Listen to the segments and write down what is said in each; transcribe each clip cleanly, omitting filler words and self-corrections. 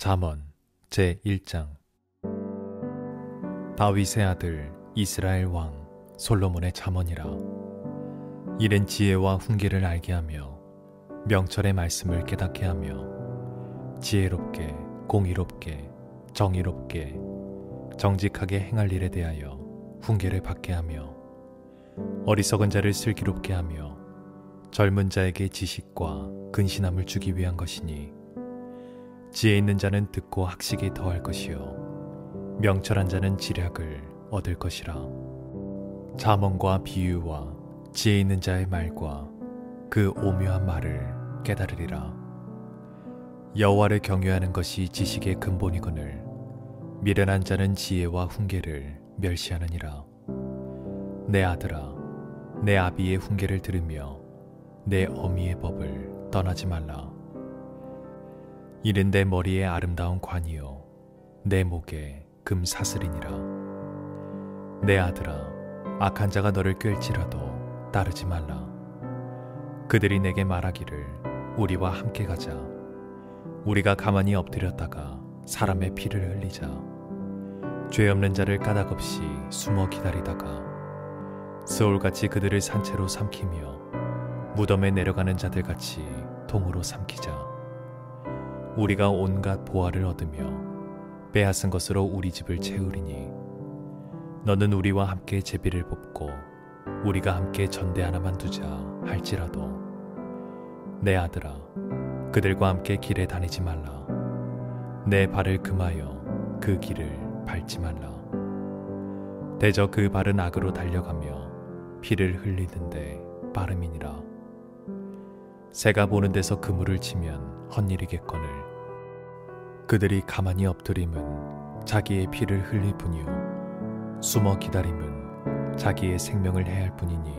잠언 제1장. 다윗의 아들 이스라엘 왕 솔로몬의 잠언이라. 이는 지혜와 훈계를 알게 하며 명철의 말씀을 깨닫게 하며 지혜롭게 공의롭게 정의롭게 정직하게 행할 일에 대하여 훈계를 받게 하며 어리석은 자를 슬기롭게 하며 젊은 자에게 지식과 근신함을 주기 위한 것이니, 지혜 있는 자는 듣고 학식이 더할 것이요 명철한 자는 지략을 얻을 것이라. 잠언과 비유와 지혜 있는 자의 말과 그 오묘한 말을 깨달으리라. 여호와를 경외하는 것이 지식의 근본이거늘 미련한 자는 지혜와 훈계를 멸시하느니라. 내 아들아, 내 아비의 훈계를 들으며 내 어미의 법을 떠나지 말라. 이는 내 머리에 아름다운 관이요 내 목에 금 사슬이니라. 내 아들아, 악한 자가 너를 꿰을지라도 따르지 말라. 그들이 내게 말하기를 우리와 함께 가자. 우리가 가만히 엎드렸다가 사람의 피를 흘리자. 죄 없는 자를 까닭없이 숨어 기다리다가 스올같이 그들을 산채로 삼키며 무덤에 내려가는 자들같이 통으로 삼키자. 우리가 온갖 보화를 얻으며 빼앗은 것으로 우리 집을 채우리니, 너는 우리와 함께 제비를 뽑고 우리가 함께 전대 하나만 두자 할지라도 내 아들아, 그들과 함께 길에 다니지 말라. 내 발을 금하여 그 길을 밟지 말라. 대저 그 발은 악으로 달려가며 피를 흘리는데 빠름이니라. 새가 보는 데서 그물을 치면 헛일이겠거늘 그들이 가만히 엎드림은 자기의 피를 흘릴 뿐이요 숨어 기다림은 자기의 생명을 해할 뿐이니,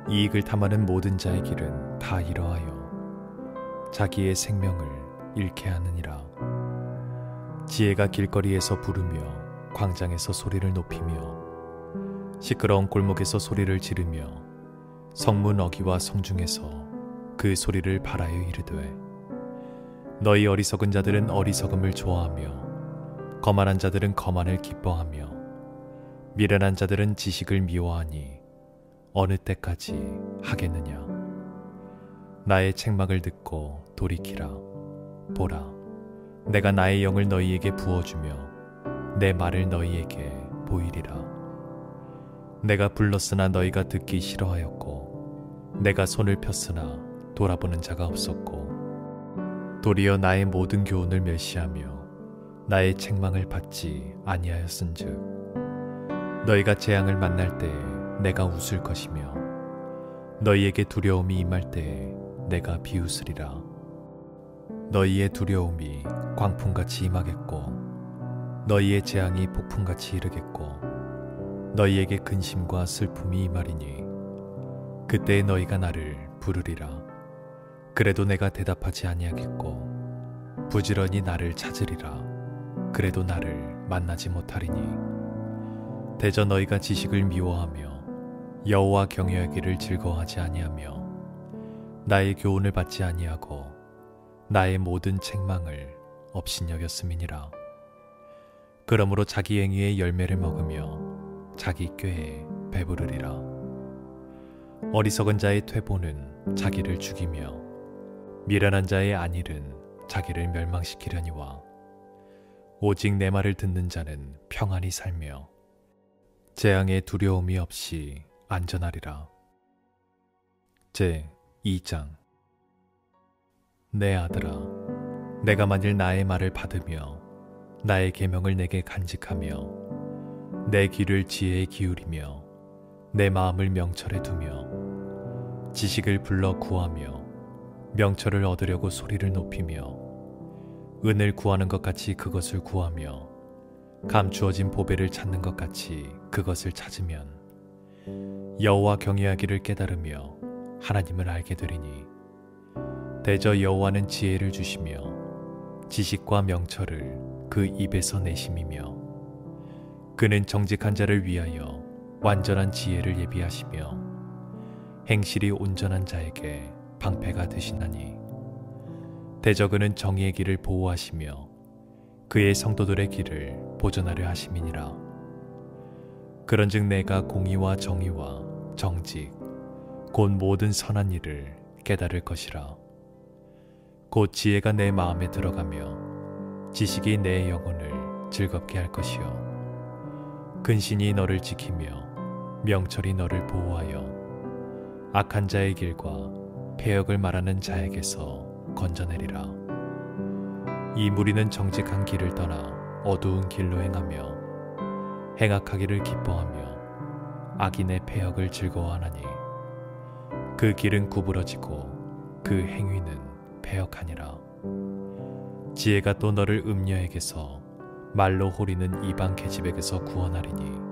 이익을 탐하는 모든 자의 길은 다 이러하여 자기의 생명을 잃게 하느니라. 지혜가 길거리에서 부르며 광장에서 소리를 높이며 시끄러운 골목에서 소리를 지르며 성문 어귀와 성중에서 그 소리를 발하여 이르되, 너희 어리석은 자들은 어리석음을 좋아하며 거만한 자들은 거만을 기뻐하며 미련한 자들은 지식을 미워하니 어느 때까지 하겠느냐. 나의 책망을 듣고 돌이키라. 보라, 내가 나의 영을 너희에게 부어주며 내 말을 너희에게 보이리라. 내가 불렀으나 너희가 듣기 싫어하였고 내가 손을 폈으나 돌아보는 자가 없었고, 도리어 나의 모든 교훈을 멸시하며 나의 책망을 받지 아니하였은즉, 너희가 재앙을 만날 때에 내가 웃을 것이며 너희에게 두려움이 임할 때에 내가 비웃으리라. 너희의 두려움이 광풍같이 임하겠고 너희의 재앙이 폭풍같이 이르겠고 너희에게 근심과 슬픔이 임하리니, 그때에 너희가 나를 부르리라. 그래도 내가 대답하지 아니하겠고 부지런히 나를 찾으리라. 그래도 나를 만나지 못하리니, 대저 너희가 지식을 미워하며 여호와 경외하기를 즐거워하지 아니하며 나의 교훈을 받지 아니하고 나의 모든 책망을 업신여겼음이니라. 그러므로 자기 행위의 열매를 먹으며 자기 꾀에 배부르리라. 어리석은 자의 퇴보는 자기를 죽이며 미련한 자의 안일은 자기를 멸망시키려니와, 오직 내 말을 듣는 자는 평안히 살며 재앙의 두려움이 없이 안전하리라. 제2장. 내 아들아, 내가 만일 나의 말을 받으며 나의 계명을 내게 간직하며 내 귀를 지혜에 기울이며 내 마음을 명철에 두며 지식을 불러 구하며 명철을 얻으려고 소리를 높이며 은을 구하는 것 같이 그것을 구하며 감추어진 보배를 찾는 것 같이 그것을 찾으면 여호와 경외하기를 깨달으며 하나님을 알게 되리니, 대저 여호와는 지혜를 주시며 지식과 명철을 그 입에서 내심이며 그는 정직한 자를 위하여 완전한 지혜를 예비하시며 행실이 온전한 자에게 방패가 되시나니, 대저 그는 정의의 길을 보호하시며 그의 성도들의 길을 보존하려 하심이니라. 그런즉 내가 공의와 정의와 정직 곧 모든 선한 일을 깨달을 것이라. 곧 지혜가 내 마음에 들어가며 지식이 내 영혼을 즐겁게 할 것이요 근신이 너를 지키며 명철이 너를 보호하여 악한 자의 길과 패역을 말하는 자에게서 건져내리라. 이 무리는 정직한 길을 떠나 어두운 길로 행하며 행악하기를 기뻐하며 악인의 패역을 즐거워하나니 그 길은 구부러지고 그 행위는 패역하니라. 지혜가 또 너를 음녀에게서 말로 호리는 이방 계집에게서 구원하리니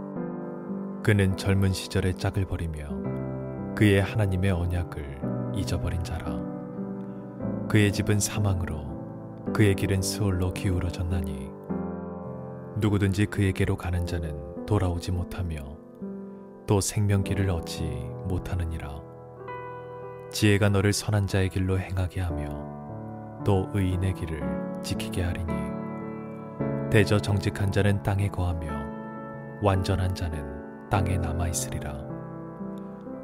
그는 젊은 시절의 짝을 버리며 그의 하나님의 언약을 잊어버린 자라. 그의 집은 사망으로 그의 길은 스올로 기울어졌나니 누구든지 그에게로 가는 자는 돌아오지 못하며 또 생명길을 얻지 못하느니라. 지혜가 너를 선한 자의 길로 행하게 하며 또 의인의 길을 지키게 하리니 대저 정직한 자는 땅에 거하며 완전한 자는 땅에 남아있으리라.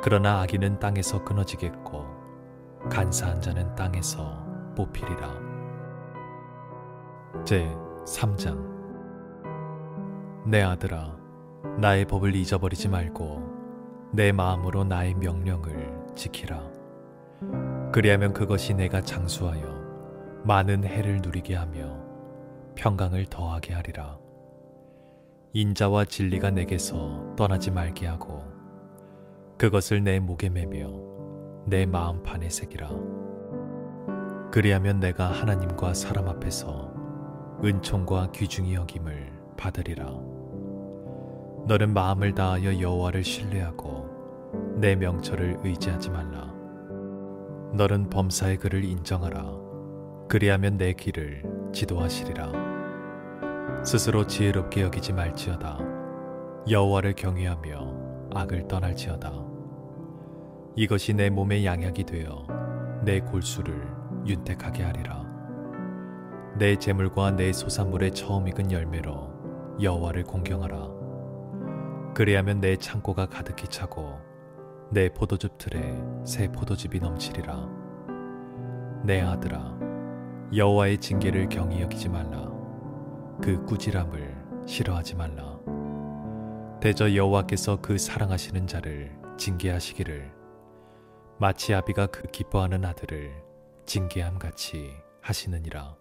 그러나 악인은 땅에서 끊어지겠고 간사한 자는 땅에서 뽑히리라. 제 3장. 내 아들아, 나의 법을 잊어버리지 말고 내 마음으로 나의 명령을 지키라. 그리하면 그것이 내가 장수하여 많은 해를 누리게 하며 평강을 더하게 하리라. 인자와 진리가 내게서 떠나지 말게 하고 그것을 내 목에 매며 내 마음판에 새기라. 그리하면 내가 하나님과 사람 앞에서 은총과 귀중히 여김을 받으리라. 너는 마음을 다하여 여호와를 신뢰하고 내 명철을 의지하지 말라. 너는 범사의 그를 인정하라. 그리하면 내 길을 지도하시리라. 스스로 지혜롭게 여기지 말지어다. 여호와를 경외하며 악을 떠날지어다. 이것이 내 몸의 양약이 되어 내 골수를 윤택하게 하리라. 내 재물과 내 소산물의 처음 익은 열매로 여호와를 공경하라. 그리하면 내 창고가 가득히 차고 내 포도즙 틀에 새 포도즙이 넘치리라. 내 아들아, 여호와의 징계를 경히 여기지 말라. 그 꾸지람을 싫어하지 말라. 대저 여호와께서 그 사랑하시는 자를 징계하시기를 마치 아비가 그 기뻐하는 아들을 징계함 같이 하시느니라.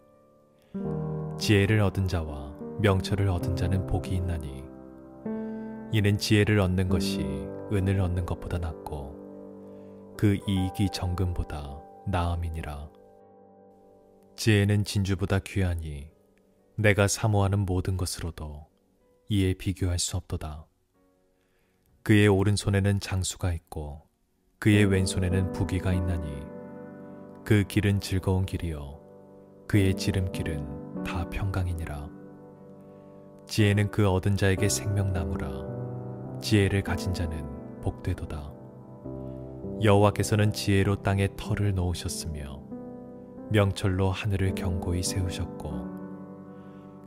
지혜를 얻은 자와 명철을 얻은 자는 복이 있나니 이는 지혜를 얻는 것이 은을 얻는 것보다 낫고 그 이익이 정금보다 나음이니라. 지혜는 진주보다 귀하니 내가 사모하는 모든 것으로도 이에 비교할 수 없도다. 그의 오른손에는 장수가 있고 그의 왼손에는 부귀가 있나니 그 길은 즐거운 길이요 그의 지름길은 다 평강이니라. 지혜는 그 얻은 자에게 생명나무라. 지혜를 가진 자는 복되도다. 여호와께서는 지혜로 땅에 터를 놓으셨으며 명철로 하늘을 견고히 세우셨고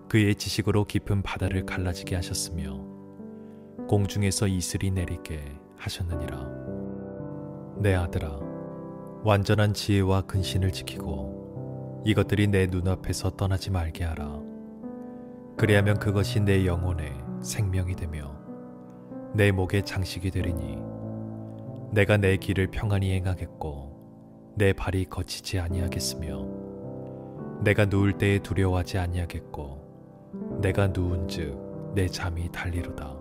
그의 지식으로 깊은 바다를 갈라지게 하셨으며 공중에서 이슬이 내리게 하셨느니라. 내 아들아, 완전한 지혜와 근신을 지키고 이것들이 내 눈앞에서 떠나지 말게 하라. 그리하면 그것이 내 영혼의 생명이 되며 내 목의 장식이 되리니 내가 내 길을 평안히 행하겠고 내 발이 거치지 아니하겠으며 내가 누울 때에 두려워하지 아니하겠고 내가 누운즉 내 잠이 달리로다.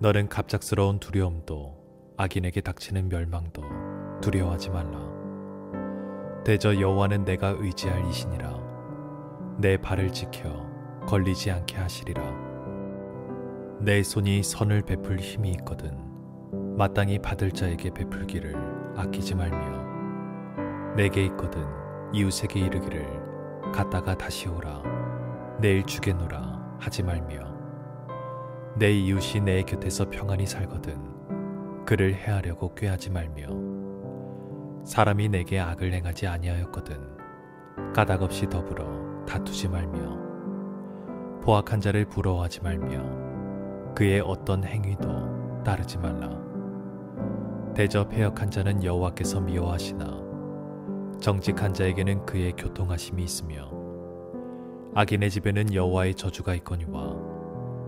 너는 갑작스러운 두려움도 악인에게 닥치는 멸망도 두려워하지 말라. 대저 여호와는 내가 의지할 이시니라. 내 발을 지켜 걸리지 않게 하시리라. 내 손이 선을 베풀 힘이 있거든 마땅히 받을 자에게 베풀기를 아끼지 말며 내게 있거든 이웃에게 이르기를 갔다가 다시 오라 내일 주겠노라 하지 말며 내 이웃이 내 곁에서 평안히 살거든 그를 해하려고 꾀하지 말며 사람이 내게 악을 행하지 아니하였거든 까닭 없이 더불어 다투지 말며 포악한 자를 부러워하지 말며 그의 어떤 행위도 따르지 말라. 대저 패역한 자는 여호와께서 미워하시나 정직한 자에게는 그의 교통하심이 있으며 악인의 집에는 여호와의 저주가 있거니와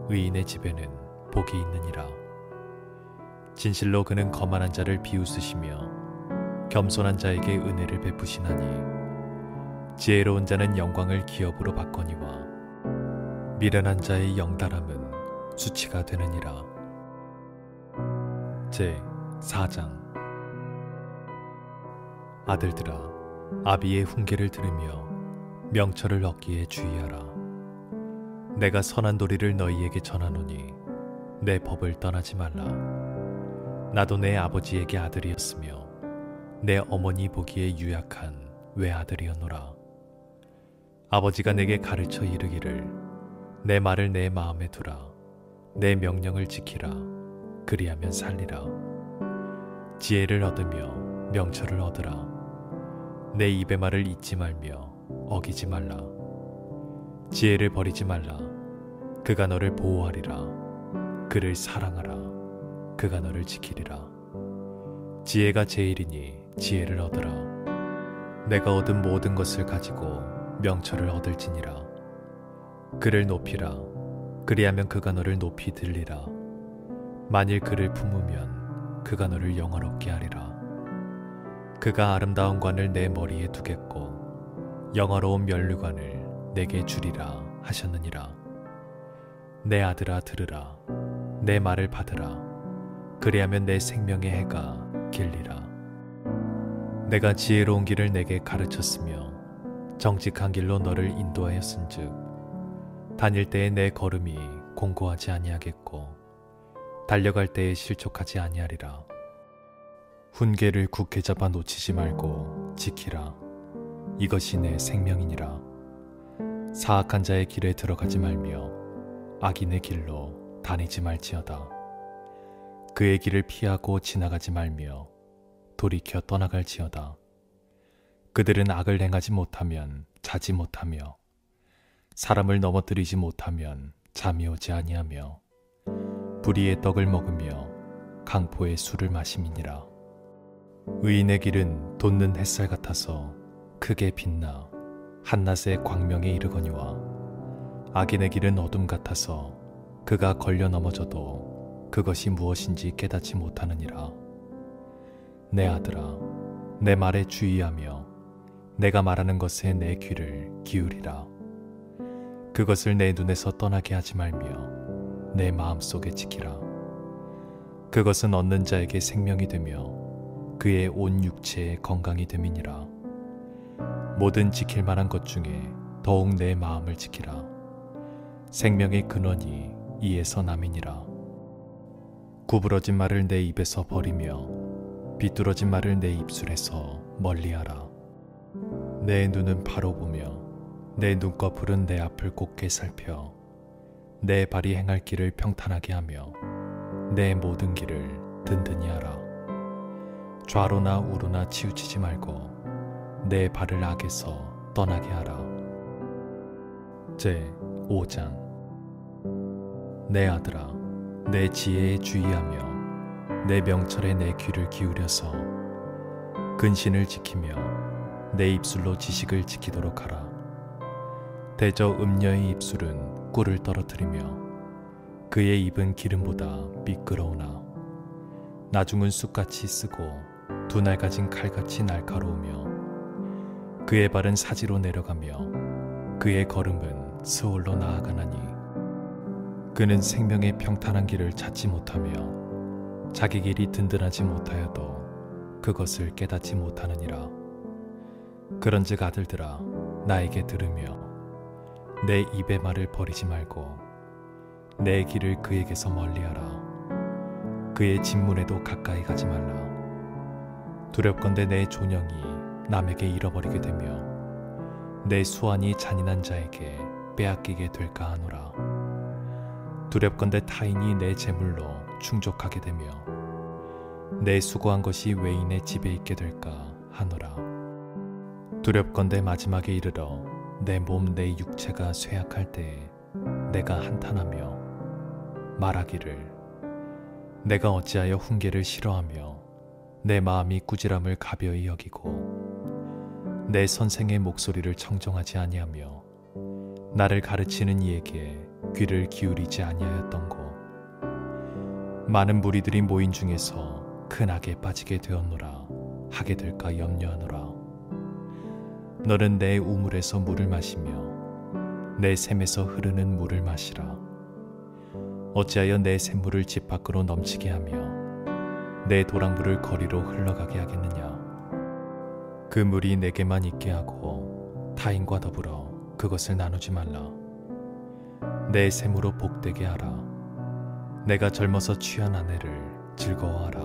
의인의 집에는 복이 있느니라. 진실로 그는 거만한 자를 비웃으시며 겸손한 자에게 은혜를 베푸시나니 지혜로운 자는 영광을 기업으로 받거니와 미련한 자의 영달함은 수치가 되느니라. 제 4장. 아들들아, 아비의 훈계를 들으며 명철을 얻기에 주의하라. 내가 선한 도리를 너희에게 전하노니 내 법을 떠나지 말라. 나도 내 아버지에게 아들이었으며 내 어머니 보기에 유약한 외아들이었노라. 아버지가 내게 가르쳐 이르기를 내 말을 내 마음에 두라. 내 명령을 지키라. 그리하면 살리라. 지혜를 얻으며 명철을 얻으라. 내 입의 말을 잊지 말며 어기지 말라. 지혜를 버리지 말라. 그가 너를 보호하리라. 그를 사랑하라. 그가 너를 지키리라. 지혜가 제일이니 지혜를 얻으라. 내가 얻은 모든 것을 가지고 명철을 얻을지니라. 그를 높이라. 그리하면 그가 너를 높이 들리라. 만일 그를 품으면 그가 너를 영화롭게 하리라. 그가 아름다운 관을 내 머리에 두겠고 영화로운 면류관을 내게 주리라 하셨느니라. 내 아들아 들으라. 내 말을 받으라. 그리하면 내 생명의 해가 길리라. 내가 지혜로운 길을 내게 가르쳤으며 정직한 길로 너를 인도하였은즉 다닐 때에 내 걸음이 공고하지 아니하겠고 달려갈 때에 실족하지 아니하리라. 훈계를 굳게 잡아 놓치지 말고 지키라. 이것이 내 생명이니라. 사악한 자의 길에 들어가지 말며 악인의 길로 다니지 말지어다. 그의 길을 피하고 지나가지 말며 돌이켜 떠나갈지어다. 그들은 악을 행하지 못하면 자지 못하며 사람을 넘어뜨리지 못하면 잠이 오지 아니하며 불의의 떡을 먹으며 강포의 술을 마심이니라. 의인의 길은 돋는 햇살 같아서 크게 빛나 한낮의 광명에 이르거니와 악인의 길은 어둠 같아서 그가 걸려 넘어져도 그것이 무엇인지 깨닫지 못하느니라. 내 아들아, 내 말에 주의하며 내가 말하는 것에 내 귀를 기울이라. 그것을 내 눈에서 떠나게 하지 말며 내 마음속에 지키라. 그것은 얻는 자에게 생명이 되며 그의 온 육체에 건강이 됨이니라. 모든 지킬 만한 것 중에 더욱 내 마음을 지키라. 생명의 근원이 이에서 남이니라. 구부러진 말을 내 입에서 버리며 비뚤어진 말을 내 입술에서 멀리하라. 내 눈은 바로 보며 내 눈꺼풀은 내 앞을 곱게 살펴 내 발이 행할 길을 평탄하게 하며 내 모든 길을 든든히 하라. 좌로나 우로나 치우치지 말고 내 발을 악에서 떠나게 하라. 제 5장. 내 아들아, 내 지혜에 주의하며 내 명철에 내 귀를 기울여서 근신을 지키며 내 입술로 지식을 지키도록 하라. 대저 음녀의 입술은 꿀을 떨어뜨리며 그의 입은 기름보다 미끄러우나 나중은 쑥같이 쓰고 두 날 가진 칼같이 날카로우며 그의 발은 사지로 내려가며 그의 걸음은 스올로 나아가나니 그는 생명의 평탄한 길을 찾지 못하며 자기 길이 든든하지 못하여도 그것을 깨닫지 못하느니라. 그런즉 아들들아, 나에게 들으며 내 입의 말을 버리지 말고 내 길을 그에게서 멀리하라. 그의 진문에도 가까이 가지 말라. 두렵건대 내 존영이 남에게 잃어버리게 되며 내 수완이 잔인한 자에게 빼앗기게 될까 하노라. 두렵건대 타인이 내 재물로 충족하게 되며 내 수고한 것이 외인의 집에 있게 될까 하노라. 두렵건대 마지막에 이르러 내 몸 내 육체가 쇠약할 때에 내가 한탄하며 말하기를 내가 어찌하여 훈계를 싫어하며 내 마음이 꾸지람을 가벼이 여기고 내 선생의 목소리를 청정하지 아니하며 나를 가르치는 이에게 귀를 기울이지 아니하였던고. 많은 무리들이 모인 중에서 큰 악에 빠지게 되었노라 하게 될까 염려하노라. 너는 내 우물에서 물을 마시며 내 샘에서 흐르는 물을 마시라. 어찌하여 내 샘물을 집 밖으로 넘치게 하며 내 도랑물을 거리로 흘러가게 하겠느냐. 그 물이 내게만 있게 하고 타인과 더불어 그것을 나누지 말라. 내 샘으로 복되게 하라. 내가 젊어서 취한 아내를 즐거워하라.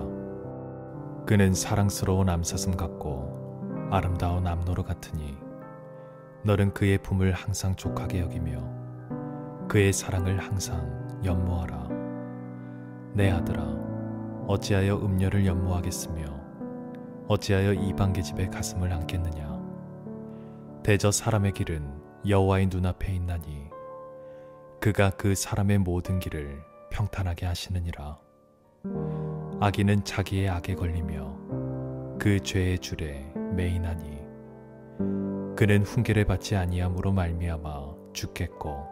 그는 사랑스러운 암사슴 같고 아름다운 암노루 같으니 너는 그의 품을 항상 족하게 여기며 그의 사랑을 항상 연모하라. 내 아들아, 어찌하여 음녀를 연모하겠으며 어찌하여 이방 계집의 가슴을 안겠느냐. 대저 사람의 길은 여호와의 눈앞에 있나니 그가 그 사람의 모든 길을 평탄하게 하시느니라. 악인은 자기의 악에 걸리며 그 죄의 줄에 매이나니 그는 훈계를 받지 아니함으로 말미암아 죽겠고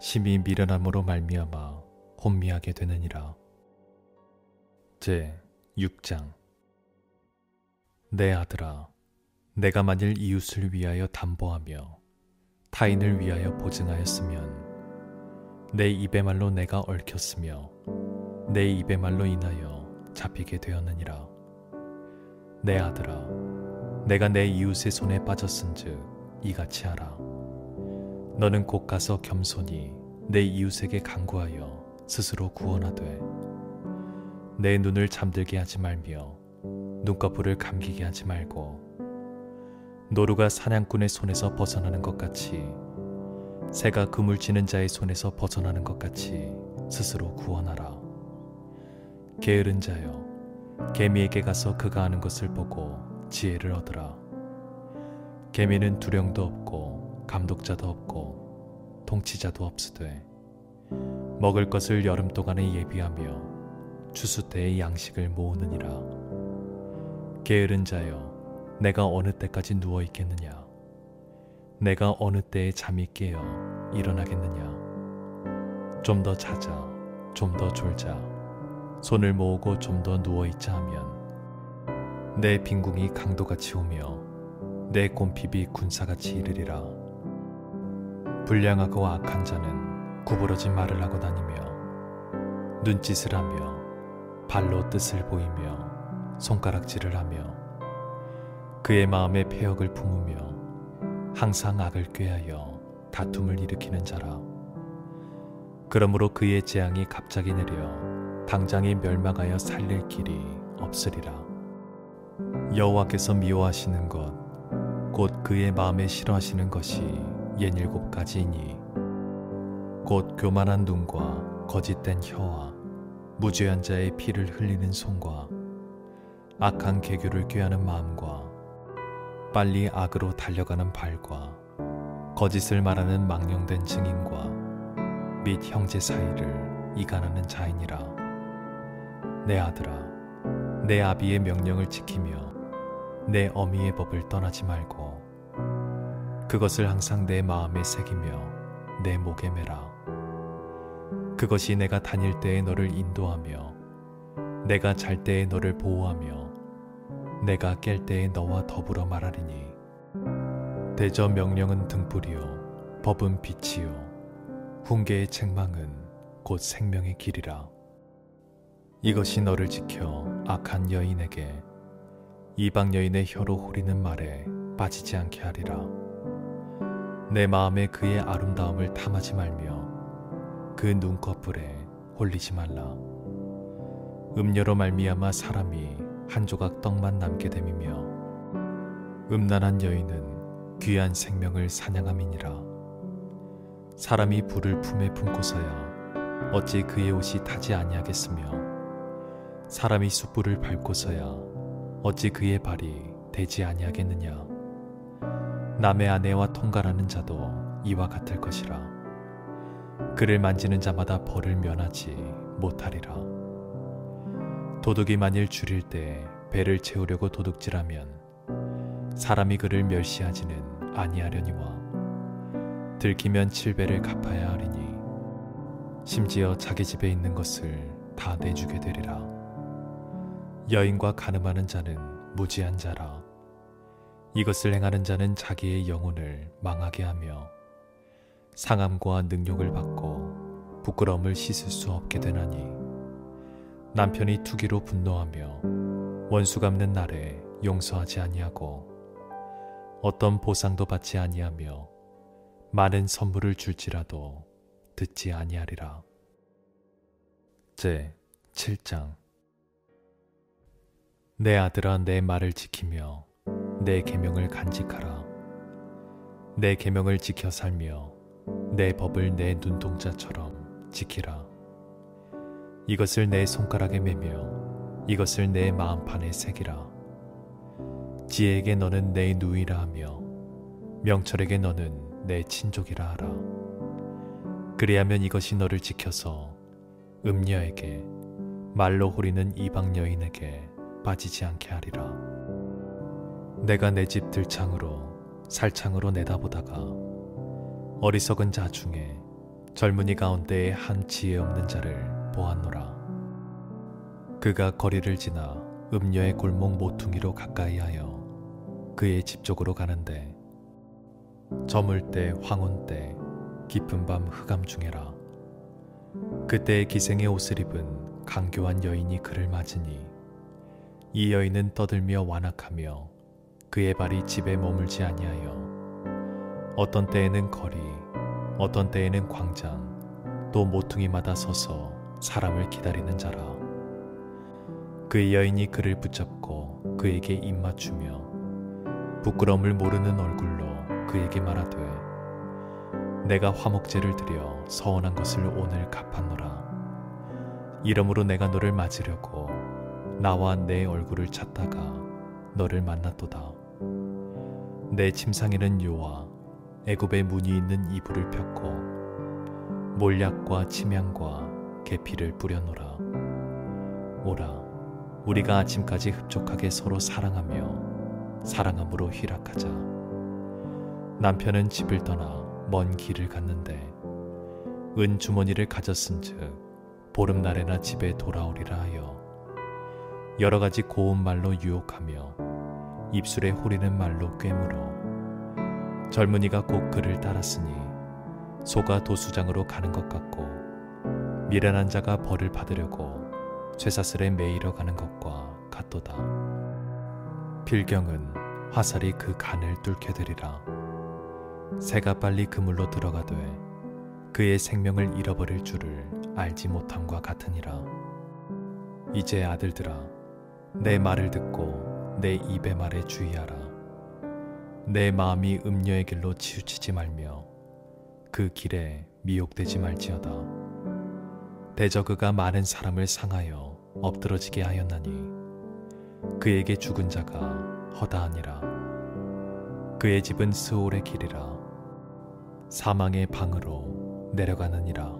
심히 미련함으로 말미암아 혼미하게 되느니라. 제 6장. 내 아들아, 내가 만일 이웃을 위하여 담보하며 타인을 위하여 보증하였으면 내 입의 말로 내가 얽혔으며 내 입의 말로 인하여 잡히게 되었느니라. 내 아들아, 내가 내 이웃의 손에 빠졌은즉 이같이 하라. 너는 곧 가서 겸손히 내 이웃에게 간구하여 스스로 구원하되 내 눈을 잠들게 하지 말며 눈꺼풀을 감기게 하지 말고 노루가 사냥꾼의 손에서 벗어나는 것 같이 새가 그물 치는 자의 손에서 벗어나는 것 같이 스스로 구원하라. 게으른 자여, 개미에게 가서 그가 하는 것을 보고 지혜를 얻으라. 개미는 두령도 없고 감독자도 없고 통치자도 없으되 먹을 것을 여름 동안에 예비하며 추수 때의 양식을 모으느니라. 게으른 자여, 내가 어느 때까지 누워 있겠느냐. 내가 어느 때에 잠이 깨어 일어나겠느냐. 좀 더 자자, 좀 더 졸자, 손을 모으고 좀 더 누워 있자 하면 내 빈궁이 강도같이 오며 내 곰핍이 군사같이 이르리라. 불량하고 악한 자는 구부러진 말을 하고 다니며 눈짓을 하며 발로 뜻을 보이며 손가락질을 하며 그의 마음에 패역을 품으며 항상 악을 꾀하여 다툼을 일으키는 자라. 그러므로 그의 재앙이 갑자기 내려 당장에 멸망하여 살릴 길이 없으리라. 여호와께서 미워하시는 것 곧 그의 마음에 싫어하시는 것이 67가지이니 곧 교만한 눈과 거짓된 혀와 무죄한 자의 피를 흘리는 손과 악한 계교를 꾀하는 마음과 빨리 악으로 달려가는 발과 거짓을 말하는 망령된 증인과 및 형제 사이를 이간하는 자이니라. 내 아들아, 내 아비의 명령을 지키며 내 어미의 법을 떠나지 말고 그것을 항상 내 마음에 새기며 내 목에 매라. 그것이 내가 다닐 때에 너를 인도하며 내가 잘 때에 너를 보호하며 내가 깰 때에 너와 더불어 말하리니 대저 명령은 등불이요 법은 빛이요 훈계의 책망은 곧 생명의 길이라. 이것이 너를 지켜 악한 여인에게 이방 여인의 혀로 호리는 말에 빠지지 않게 하리라. 내 마음에 그의 아름다움을 탐하지 말며 그 눈꺼풀에 홀리지 말라. 음녀로 말미암아 사람이 한 조각 떡만 남게 됨이며 음란한 여인은 귀한 생명을 사냥함이니라. 사람이 불을 품에 품고서야 어찌 그의 옷이 타지 아니하겠으며 사람이 숯불을 밟고서야 어찌 그의 발이 되지 아니하겠느냐. 남의 아내와 통갈하는 자도 이와 같을 것이라. 그를 만지는 자마다 벌을 면하지 못하리라. 도둑이 만일 줄일 때 배를 채우려고 도둑질하면 사람이 그를 멸시하지는 아니하려니와 들키면 7배를 갚아야 하리니 심지어 자기 집에 있는 것을 다 내주게 되리라. 여인과 간음하는 자는 무지한 자라. 이것을 행하는 자는 자기의 영혼을 망하게 하며 상함과 능욕을 받고 부끄러움을 씻을 수 없게 되나니 남편이 투기로 분노하며 원수 갚는 날에 용서하지 아니하고 어떤 보상도 받지 아니하며 많은 선물을 줄지라도 듣지 아니하리라. 제 7장. 내 아들아, 내 말을 지키며 내 계명을 간직하라. 내 계명을 지켜 살며 내 법을 내 눈동자처럼 지키라. 이것을 내 손가락에 매며 이것을 내 마음판에 새기라. 지혜에게 너는 내 누이라 하며 명철에게 너는 내 친족이라 하라. 그리하면 이것이 너를 지켜서 음녀에게 말로 호리는 이방 여인에게 빠지지 않게 하리라. 내가 내 집 들창으로 살창으로 내다보다가 어리석은 자 중에 젊은이 가운데에 한 지혜 없는 자를 보았노라. 그가 거리를 지나 음녀의 골목 모퉁이로 가까이하여 그의 집 쪽으로 가는데 저물 때 황혼 때 깊은 밤 흑암 중에라. 그때의 기생의 옷을 입은 강교한 여인이 그를 맞으니 이 여인은 떠들며 완악하며 그의 발이 집에 머물지 아니하여 어떤 때에는 거리 어떤 때에는 광장 또 모퉁이마다 서서 사람을 기다리는 자라. 그 여인이 그를 붙잡고 그에게 입맞추며 부끄러움을 모르는 얼굴로 그에게 말하되 내가 화목제를 드려 서원한 것을 오늘 갚았노라. 이러므로 내가 너를 맞으려고 나와 내 얼굴을 찾다가 너를 만났도다. 내 침상에는 요와 애굽의 문이 있는 이불을 폈고 몰약과 침향과 계피를 뿌려놓으라. 오라, 우리가 아침까지 흡족하게 서로 사랑하며 사랑함으로 희락하자. 남편은 집을 떠나 먼 길을 갔는데 은 주머니를 가졌은즉 보름날에나 집에 돌아오리라 하여 여러 가지 고운 말로 유혹하며 입술에 호리는 말로 꿰물어 젊은이가 곧 그를 따랐으니 소가 도수장으로 가는 것 같고 미련한 자가 벌을 받으려고 쇠사슬에 매이러 가는 것과 같도다. 필경은 화살이 그 간을 뚫게 되리라. 새가 빨리 그물로 들어가되 그의 생명을 잃어버릴 줄을 알지 못함과 같으니라. 이제 아들들아, 내 말을 듣고 내 입의 말에 주의하라. 내 마음이 음녀의 길로 치우치지 말며 그 길에 미혹되지 말지어다. 대저 그가 많은 사람을 상하여 엎드러지게 하였나니 그에게 죽은 자가 허다하니라. 그의 집은 스올의 길이라 사망의 방으로 내려가느니라.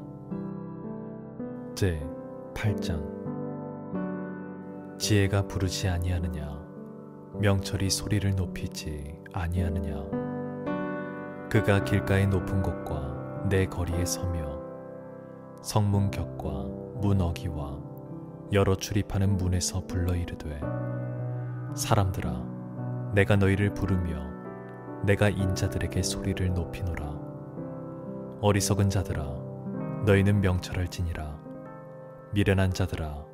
제 8장. 지혜가 부르지 아니하느냐, 명철이 소리를 높이지 아니하느냐. 그가 길가의 높은 곳과 내 거리에 서며 성문 격과 문 어기와 여러 출입하는 문에서 불러 이르되 사람들아, 내가 너희를 부르며 내가 인자들에게 소리를 높이노라. 어리석은 자들아, 너희는 명철할지니라. 미련한 자들아,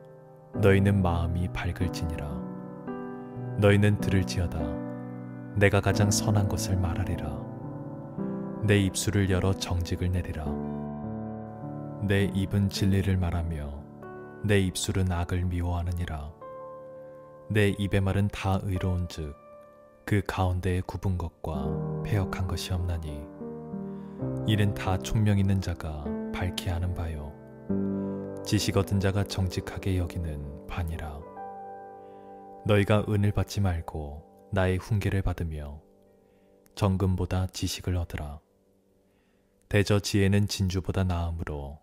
너희는 마음이 밝을지니라. 너희는 들을지어다. 내가 가장 선한 것을 말하리라. 내 입술을 열어 정직을 내리라. 내 입은 진리를 말하며 내 입술은 악을 미워하느니라. 내 입의 말은 다 의로운즉 그 가운데에 굽은 것과 패역한 것이 없나니 이는 다 총명 있는 자가 밝히 아는 바요 지식 얻은 자가 정직하게 여기는 바니라. 너희가 은을 받지 말고 나의 훈계를 받으며 정금보다 지식을 얻으라. 대저 지혜는 진주보다 나음으로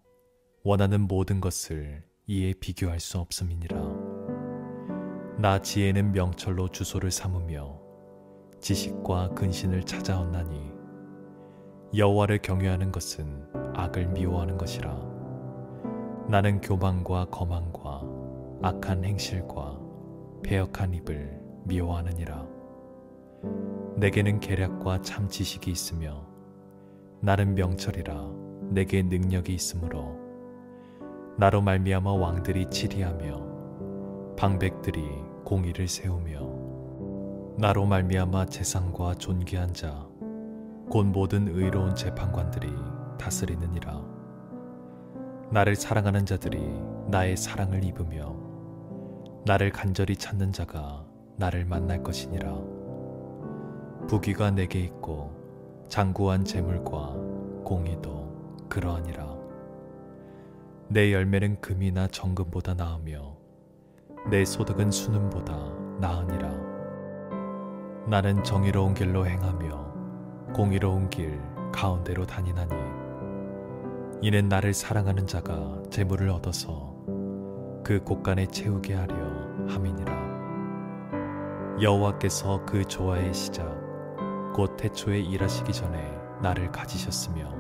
원하는 모든 것을 이에 비교할 수 없음이니라. 나 지혜는 명철로 주소를 삼으며 지식과 근신을 찾아왔나니 여호와를 경외하는 것은 악을 미워하는 것이라. 나는 교만과 거만과 악한 행실과 배역한 입을 미워하느니라. 내게는 계략과 참 지식이 있으며 나는 명철이라 내게 능력이 있으므로 나로 말미암아 왕들이 치리하며 방백들이 공의를 세우며 나로 말미암아 재상과 존귀한 자 곧 모든 의로운 재판관들이 다스리느니라. 나를 사랑하는 자들이 나의 사랑을 입으며 나를 간절히 찾는 자가 나를 만날 것이니라. 부귀가 내게 있고 장구한 재물과 공의도 그러하니라. 내 열매는 금이나 정금보다 나으며 내 소득은 순금보다 나으니라. 나는 정의로운 길로 행하며 공의로운 길 가운데로 다니나니 이는 나를 사랑하는 자가 재물을 얻어서 그 곳간에 채우게 하려 함이니라. 여호와께서 그 조화의 시작 곧 태초에 일하시기 전에 나를 가지셨으며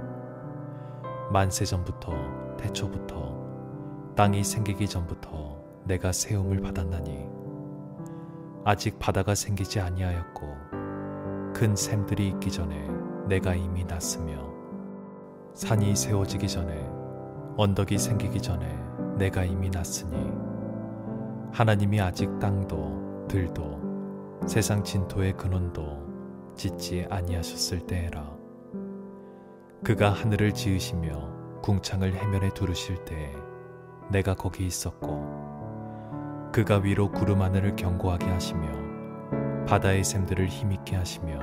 만세 전부터 태초부터 땅이 생기기 전부터 내가 세움을 받았나니 아직 바다가 생기지 아니하였고 큰 샘들이 있기 전에 내가 이미 났으며 산이 세워지기 전에 언덕이 생기기 전에 내가 이미 났으니 하나님이 아직 땅도 들도 세상 진토의 근원도 짓지 아니하셨을 때에라. 그가 하늘을 지으시며 궁창을 해면에 두르실 때에 내가 거기 있었고 그가 위로 구름 하늘을 견고하게 하시며 바다의 샘들을 힘있게 하시며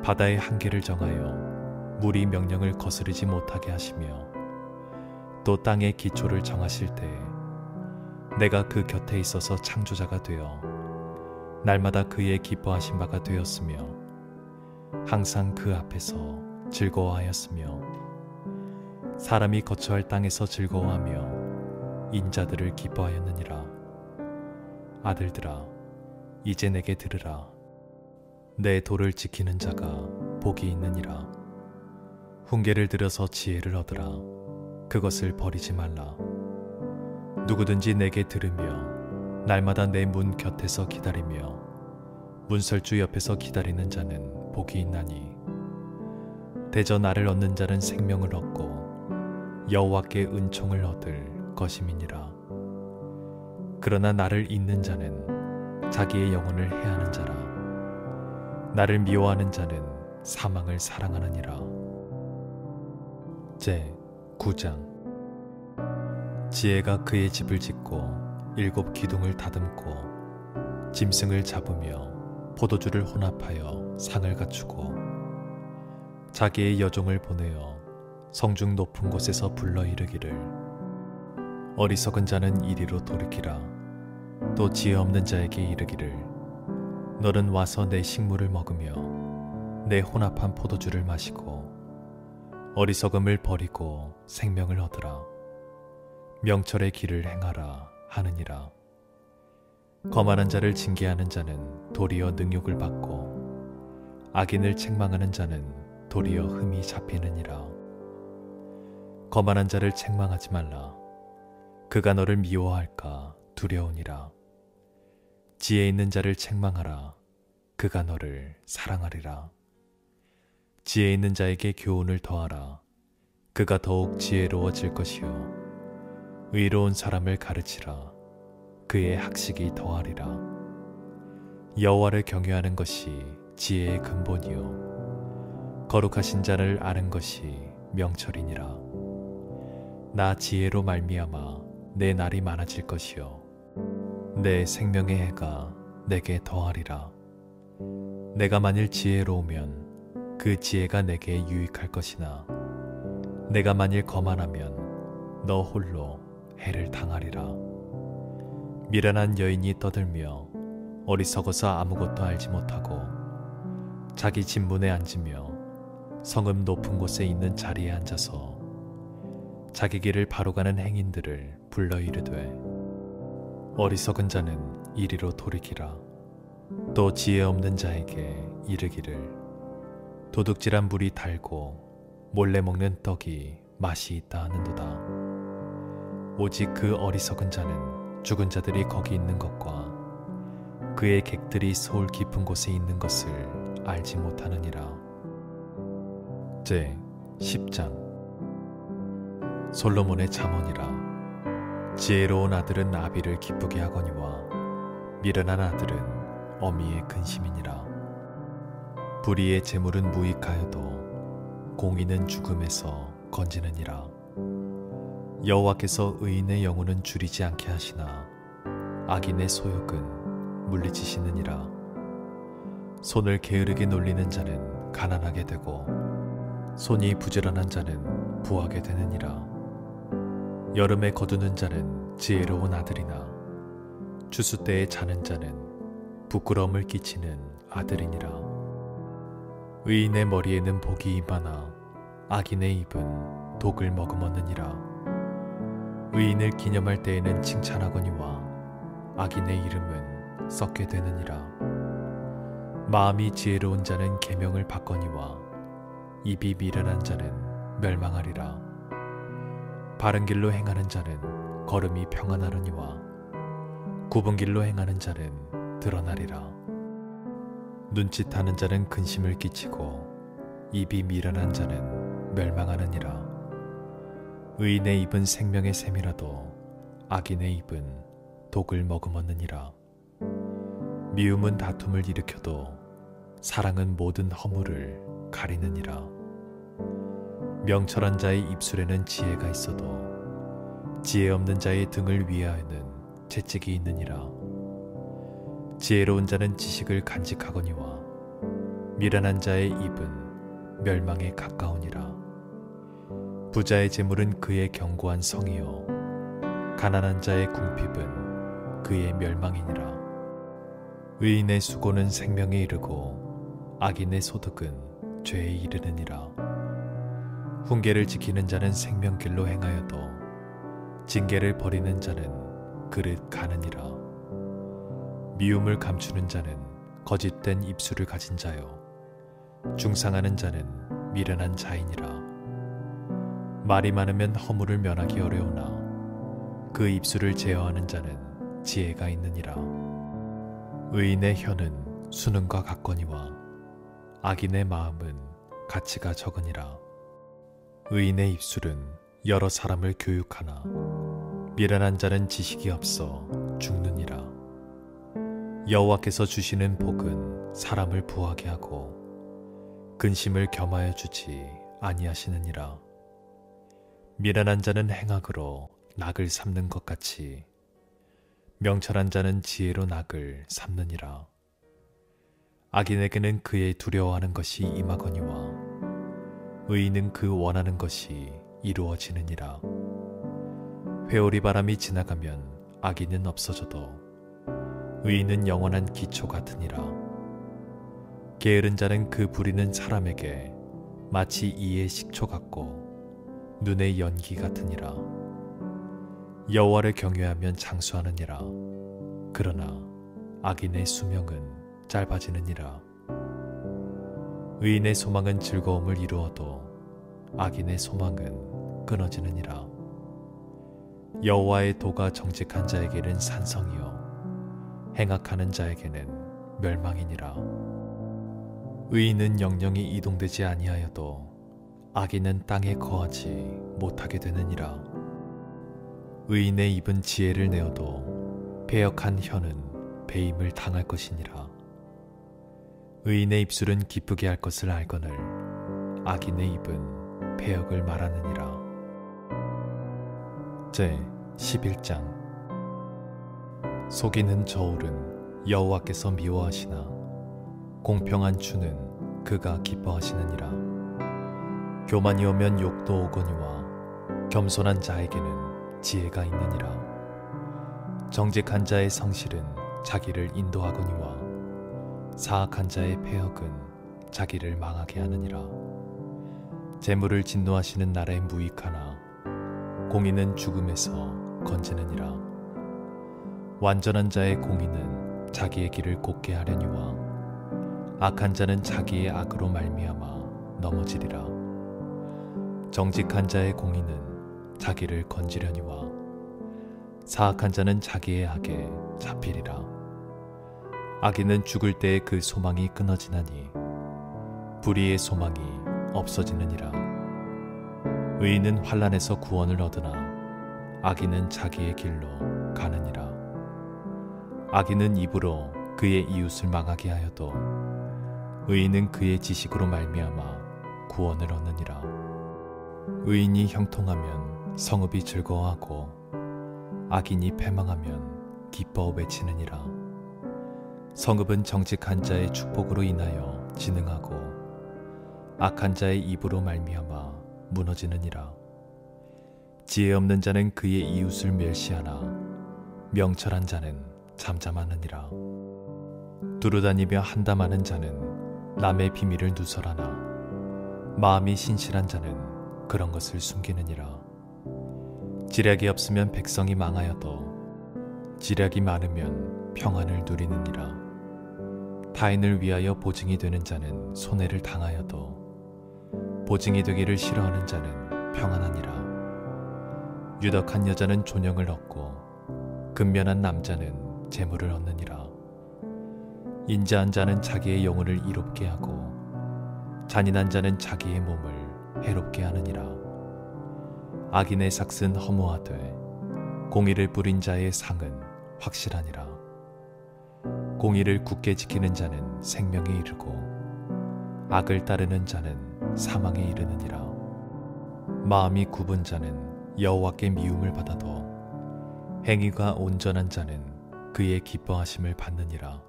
바다의 한계를 정하여 물이 명령을 거스르지 못하게 하시며 또 땅의 기초를 정하실 때에 내가 그 곁에 있어서 창조자가 되어 날마다 그의 기뻐하신 바가 되었으며 항상 그 앞에서 즐거워하였으며 사람이 거처할 땅에서 즐거워하며 인자들을 기뻐하였느니라. 아들들아 이제 내게 들으라. 내 도를 지키는 자가 복이 있느니라. 훈계를 들여서 지혜를 얻으라. 그것을 버리지 말라. 누구든지 내게 들으며 날마다 내 문 곁에서 기다리며 문설주 옆에서 기다리는 자는 복이 있나니 대저 나를 얻는 자는 생명을 얻고 여호와께 은총을 얻을 것임이니라. 그러나 나를 잊는 자는 자기의 영혼을 해하는 자라. 나를 미워하는 자는 사망을 사랑하느니라. 제 9장. 지혜가 그의 집을 짓고 7 기둥을 다듬고 짐승을 잡으며 포도주를 혼합하여 상을 갖추고 자기의 여종을 보내어 성중 높은 곳에서 불러 이르기를 어리석은 자는 이리로 돌이키라. 또 지혜 없는 자에게 이르기를 너는 와서 내 식물을 먹으며 내 혼합한 포도주를 마시고 어리석음을 버리고 생명을 얻으라. 명철의 길을 행하라 하느니라. 거만한 자를 징계하는 자는 도리어 능욕을 받고 악인을 책망하는 자는 도리어 흠이 잡히느니라. 거만한 자를 책망하지 말라. 그가 너를 미워할까 두려우니라. 지혜 있는 자를 책망하라. 그가 너를 사랑하리라. 지혜 있는 자에게 교훈을 더하라. 그가 더욱 지혜로워질 것이요 의로운 사람을 가르치라. 그의 학식이 더하리라. 여호와를 경외하는 것이 지혜의 근본이요 거룩하신 자를 아는 것이 명철이니라. 나 지혜로 말미암아 내 날이 많아질 것이요 내 생명의 해가 내게 더하리라. 내가 만일 지혜로우면 그 지혜가 내게 유익할 것이나 내가 만일 거만하면 너 홀로 해를 당하리라. 미련한 여인이 떠들며 어리석어서 아무것도 알지 못하고 자기 진문에 앉으며 성읍 높은 곳에 있는 자리에 앉아서 자기 길을 바로 가는 행인들을 불러 이르되 어리석은 자는 이리로 돌이키라. 또 지혜 없는 자에게 이르기를 도둑질한 물이 달고 몰래 먹는 떡이 맛이 있다 하는도다. 오직 그 어리석은 자는 죽은 자들이 거기 있는 것과 그의 객들이 소울 깊은 곳에 있는 것을 알지 못하느니라. 제 10장. 솔로몬의 잠언이라. 지혜로운 아들은 아비를 기쁘게 하거니와 미련한 아들은 어미의 근심이니라. 불의의 재물은 무익하여도 공의는 죽음에서 건지느니라. 여호와께서 의인의 영혼은 줄이지 않게 하시나 악인의 소욕은 물리치시느니라. 손을 게으르게 놀리는 자는 가난하게 되고 손이 부지런한 자는 부하게 되느니라. 여름에 거두는 자는 지혜로운 아들이나 추수 때에 자는 자는 부끄러움을 끼치는 아들이니라. 의인의 머리에는 복이 임하나 악인의 입은 독을 머금었느니라. 의인을 기념할 때에는 칭찬하거니와 악인의 이름은 썩게 되느니라. 마음이 지혜로운 자는 계명을 받거니와 입이 미련한 자는 멸망하리라. 바른 길로 행하는 자는 걸음이 평안하려니와 굽은 길로 행하는 자는 드러나리라. 눈짓하는 자는 근심을 끼치고 입이 미련한 자는 멸망하느니라. 의인의 입은 생명의 샘이라도 악인의 입은 독을 머금었느니라. 미움은 다툼을 일으켜도 사랑은 모든 허물을 가리느니라. 명철한 자의 입술에는 지혜가 있어도 지혜 없는 자의 등을 위하여는 채찍이 있느니라. 지혜로운 자는 지식을 간직하거니와 미련한 자의 입은 멸망에 가까우니라. 부자의 재물은 그의 견고한 성이요 가난한 자의 궁핍은 그의 멸망이니라. 의인의 수고는 생명에 이르고 악인의 소득은 죄에 이르느니라. 훈계를 지키는 자는 생명길로 행하여도 징계를 버리는 자는 그릇 가느니라. 미움을 감추는 자는 거짓된 입술을 가진 자요 중상하는 자는 미련한 자이니라. 말이 많으면 허물을 면하기 어려우나 그 입술을 제어하는 자는 지혜가 있느니라. 의인의 혀는 수능과 같거니와 악인의 마음은 가치가 적으니라. 의인의 입술은 여러 사람을 교육하나 미련한 자는 지식이 없어 죽느니라. 여호와께서 주시는 복은 사람을 부하게 하고 근심을 겸하여 주지 아니하시느니라. 미련한 자는 행악으로 낙을 삼는 것 같이 명철한 자는 지혜로 낙을 삼느니라. 악인에게는 그의 두려워하는 것이 임하거니와 의인은 그 원하는 것이 이루어지느니라. 회오리 바람이 지나가면 악인은 없어져도 의인은 영원한 기초 같으니라. 게으른 자는 그 부리는 사람에게 마치 이의 식초 같고 눈의 연기 같으니라. 여호와를 경외하면 장수하느니라. 그러나 악인의 수명은 짧아지느니라. 의인의 소망은 즐거움을 이루어도 악인의 소망은 끊어지느니라. 여호와의 도가 정직한 자에게는 산성이요 행악하는 자에게는 멸망이니라. 의인은 영영이 이동되지 아니하여도 악인은 땅에 거하지 못하게 되느니라. 의인의 입은 지혜를 내어도 패역한 혀는 배임을 당할 것이니라. 의인의 입술은 기쁘게 할 것을 알거늘 악인의 입은 패역을 말하느니라. 제 11장. 속이는 저울은 여호와께서 미워하시나 공평한 주는 그가 기뻐하시느니라. 교만이 오면 욕도 오거니와 겸손한 자에게는 지혜가 있느니라. 정직한 자의 성실은 자기를 인도하거니와 사악한 자의 패역은 자기를 망하게 하느니라. 재물을 진노하시는 나라의 무익하나 공의는 죽음에서 건지느니라. 완전한 자의 공의는 자기의 길을 곧게 하려니와 악한 자는 자기의 악으로 말미암아 넘어지리라. 정직한 자의 공의는 자기를 건지려니와 사악한 자는 자기의 악에 잡히리라. 악인은 죽을 때에 그 소망이 끊어지나니 불의의 소망이 없어지느니라. 의인은 환난에서 구원을 얻으나 악인은 자기의 길로 가느니라. 악인은 입으로 그의 이웃을 망하게 하여도 의인은 그의 지식으로 말미암아 구원을 얻느니라. 의인이 형통하면 성읍이 즐거워하고 악인이 패망하면 기뻐 외치느니라. 성읍은 정직한 자의 축복으로 인하여 진흥하고 악한 자의 입으로 말미암아 무너지느니라. 지혜 없는 자는 그의 이웃을 멸시하나 명철한 자는 잠잠하느니라. 두루다니며 한담하는 자는 남의 비밀을 누설하나 마음이 신실한 자는 그런 것을 숨기느니라. 지략이 없으면 백성이 망하여도 지략이 많으면 평안을 누리느니라. 타인을 위하여 보증이 되는 자는 손해를 당하여도 보증이 되기를 싫어하는 자는 평안하니라. 유덕한 여자는 존영을 얻고 근면한 남자는 재물을 얻느니라. 인자한 자는 자기의 영혼을 이롭게 하고 잔인한 자는 자기의 몸을 해롭게 하느니라. 악인의 삭은 허무하되 공의를 뿌린 자의 상은 확실하니라. 공의를 굳게 지키는 자는 생명에 이르고 악을 따르는 자는 사망에 이르느니라. 마음이 굽은 자는 여호와께 미움을 받아도 행위가 온전한 자는 그의 기뻐하심을 받느니라.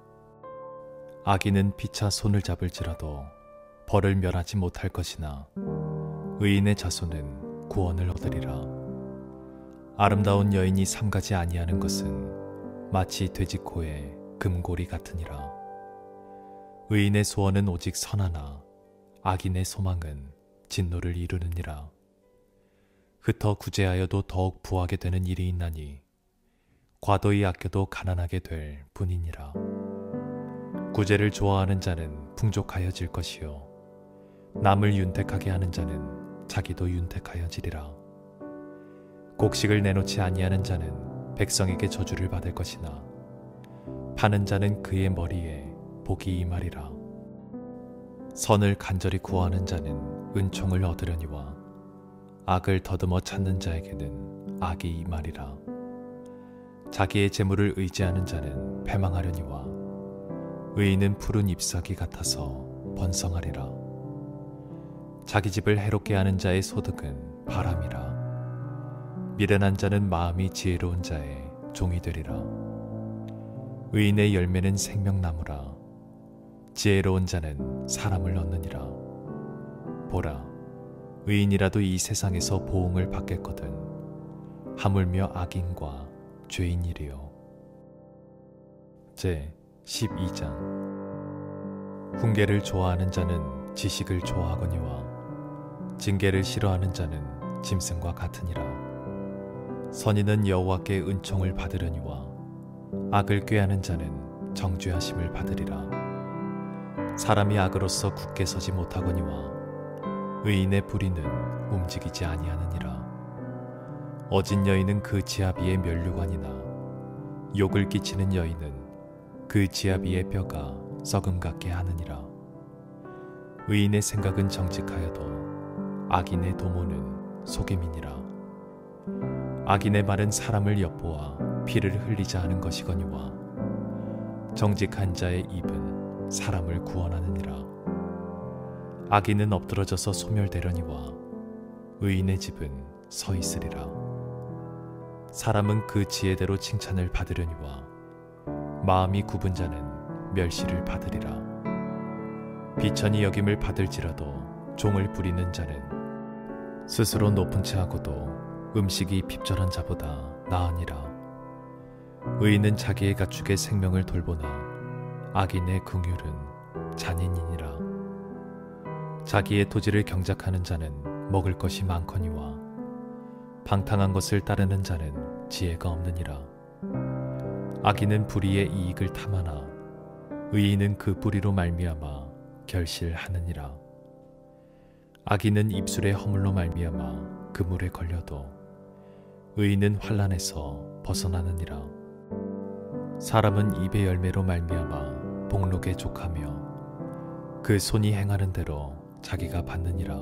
악인은 피차 손을 잡을지라도 벌을 멸하지 못할 것이나 의인의 자손은 구원을 얻으리라. 아름다운 여인이 삼가지 아니하는 것은 마치 돼지코의 금고리 같으니라. 의인의 소원은 오직 선하나 악인의 소망은 진노를 이루느니라. 흩어 구제하여도 더욱 부하게 되는 일이 있나니 과도히 아껴도 가난하게 될 뿐이니라. 구제를 좋아하는 자는 풍족하여질 것이요 남을 윤택하게 하는 자는 자기도 윤택하여지리라. 곡식을 내놓지 아니하는 자는 백성에게 저주를 받을 것이나 파는 자는 그의 머리에 복이 임하리라. 선을 간절히 구하는 자는 은총을 얻으려니와 악을 더듬어 찾는 자에게는 악이 임하리라. 자기의 재물을 의지하는 자는 패망하려니와 의인은 푸른 잎사귀 같아서 번성하리라. 자기 집을 해롭게 하는 자의 소득은 바람이라. 미련한 자는 마음이 지혜로운 자의 종이 되리라. 의인의 열매는 생명나무라. 지혜로운 자는 사람을 얻느니라. 보라, 의인이라도 이 세상에서 보응을 받겠거든 하물며 악인과 죄인이리요. 제 12장. 훈계를 좋아하는 자는 지식을 좋아하거니와 징계를 싫어하는 자는 짐승과 같으니라. 선인은 여호와께 은총을 받으려니와 악을 꾀하는 자는 정죄하심을 받으리라. 사람이 악으로서 굳게 서지 못하거니와 의인의 불의는 움직이지 아니하느니라. 어진 여인은 그 지아비의 면류관이나 욕을 끼치는 여인은 그 지아비의 뼈가 썩음 같게 하느니라. 의인의 생각은 정직하여도 악인의 도모는 속임이니라. 악인의 말은 사람을 엿보아 피를 흘리자 하는 것이거니와 정직한 자의 입은 사람을 구원하느니라. 악인은 엎드러져서 소멸되려니와 의인의 집은 서 있으리라. 사람은 그 지혜대로 칭찬을 받으려니와 마음이 굽은 자는 멸시를 받으리라. 비천히 여김을 받을지라도 종을 부리는 자는 스스로 높은 채 하고도 음식이 핍절한 자보다 나으니라. 의인은 자기의 가축의 생명을 돌보나 악인의 긍휼은 잔인이니라. 자기의 토지를 경작하는 자는 먹을 것이 많거니와 방탕한 것을 따르는 자는 지혜가 없느니라. 악인은 불의의 이익을 탐하나 의인은 그 뿌리로 말미암아 결실하느니라. 악인은 입술의 허물로 말미암아 그물에 걸려도 의인은 환난에서 벗어나느니라. 사람은 입의 열매로 말미암아 복록에 족하며 그 손이 행하는 대로 자기가 받느니라.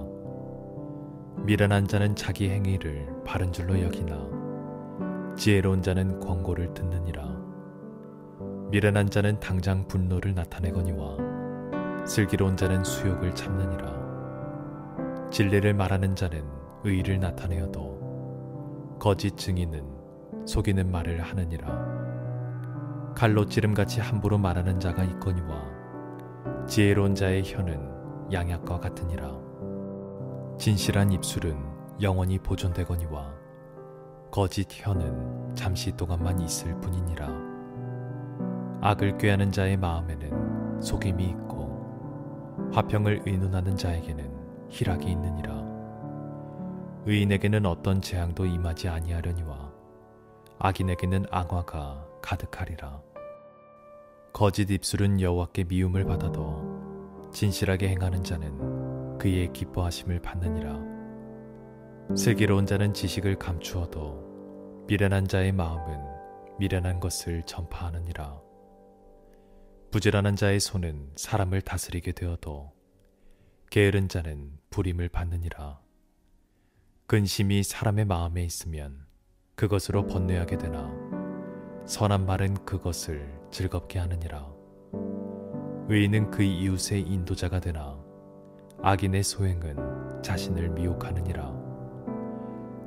미련한 자는 자기 행위를 바른 줄로 여기나 지혜로운 자는 권고를 듣느니라. 미련한 자는 당장 분노를 나타내거니와 슬기로운 자는 수욕을 참느니라. 진리를 말하는 자는 의의를 나타내어도 거짓 증인은 속이는 말을 하느니라. 칼로 찌름같이 함부로 말하는 자가 있거니와 지혜로운 자의 혀는 양약과 같으니라. 진실한 입술은 영원히 보존되거니와 거짓 혀는 잠시 동안만 있을 뿐이니라. 악을 꾀하는 자의 마음에는 속임이 있고 화평을 의논하는 자에게는 희락이 있느니라. 의인에게는 어떤 재앙도 임하지 아니하려니와 악인에게는 앙화가 가득하리라. 거짓 입술은 여호와께 미움을 받아도 진실하게 행하는 자는 그의 기뻐하심을 받느니라. 슬기로운 자는 지식을 감추어도 미련한 자의 마음은 미련한 것을 전파하느니라. 부지런한 자의 손은 사람을 다스리게 되어도 게으른 자는 불임을 받느니라. 근심이 사람의 마음에 있으면 그것으로 번뇌하게 되나 선한 말은 그것을 즐겁게 하느니라. 의인은 그 이웃의 인도자가 되나 악인의 소행은 자신을 미혹하느니라.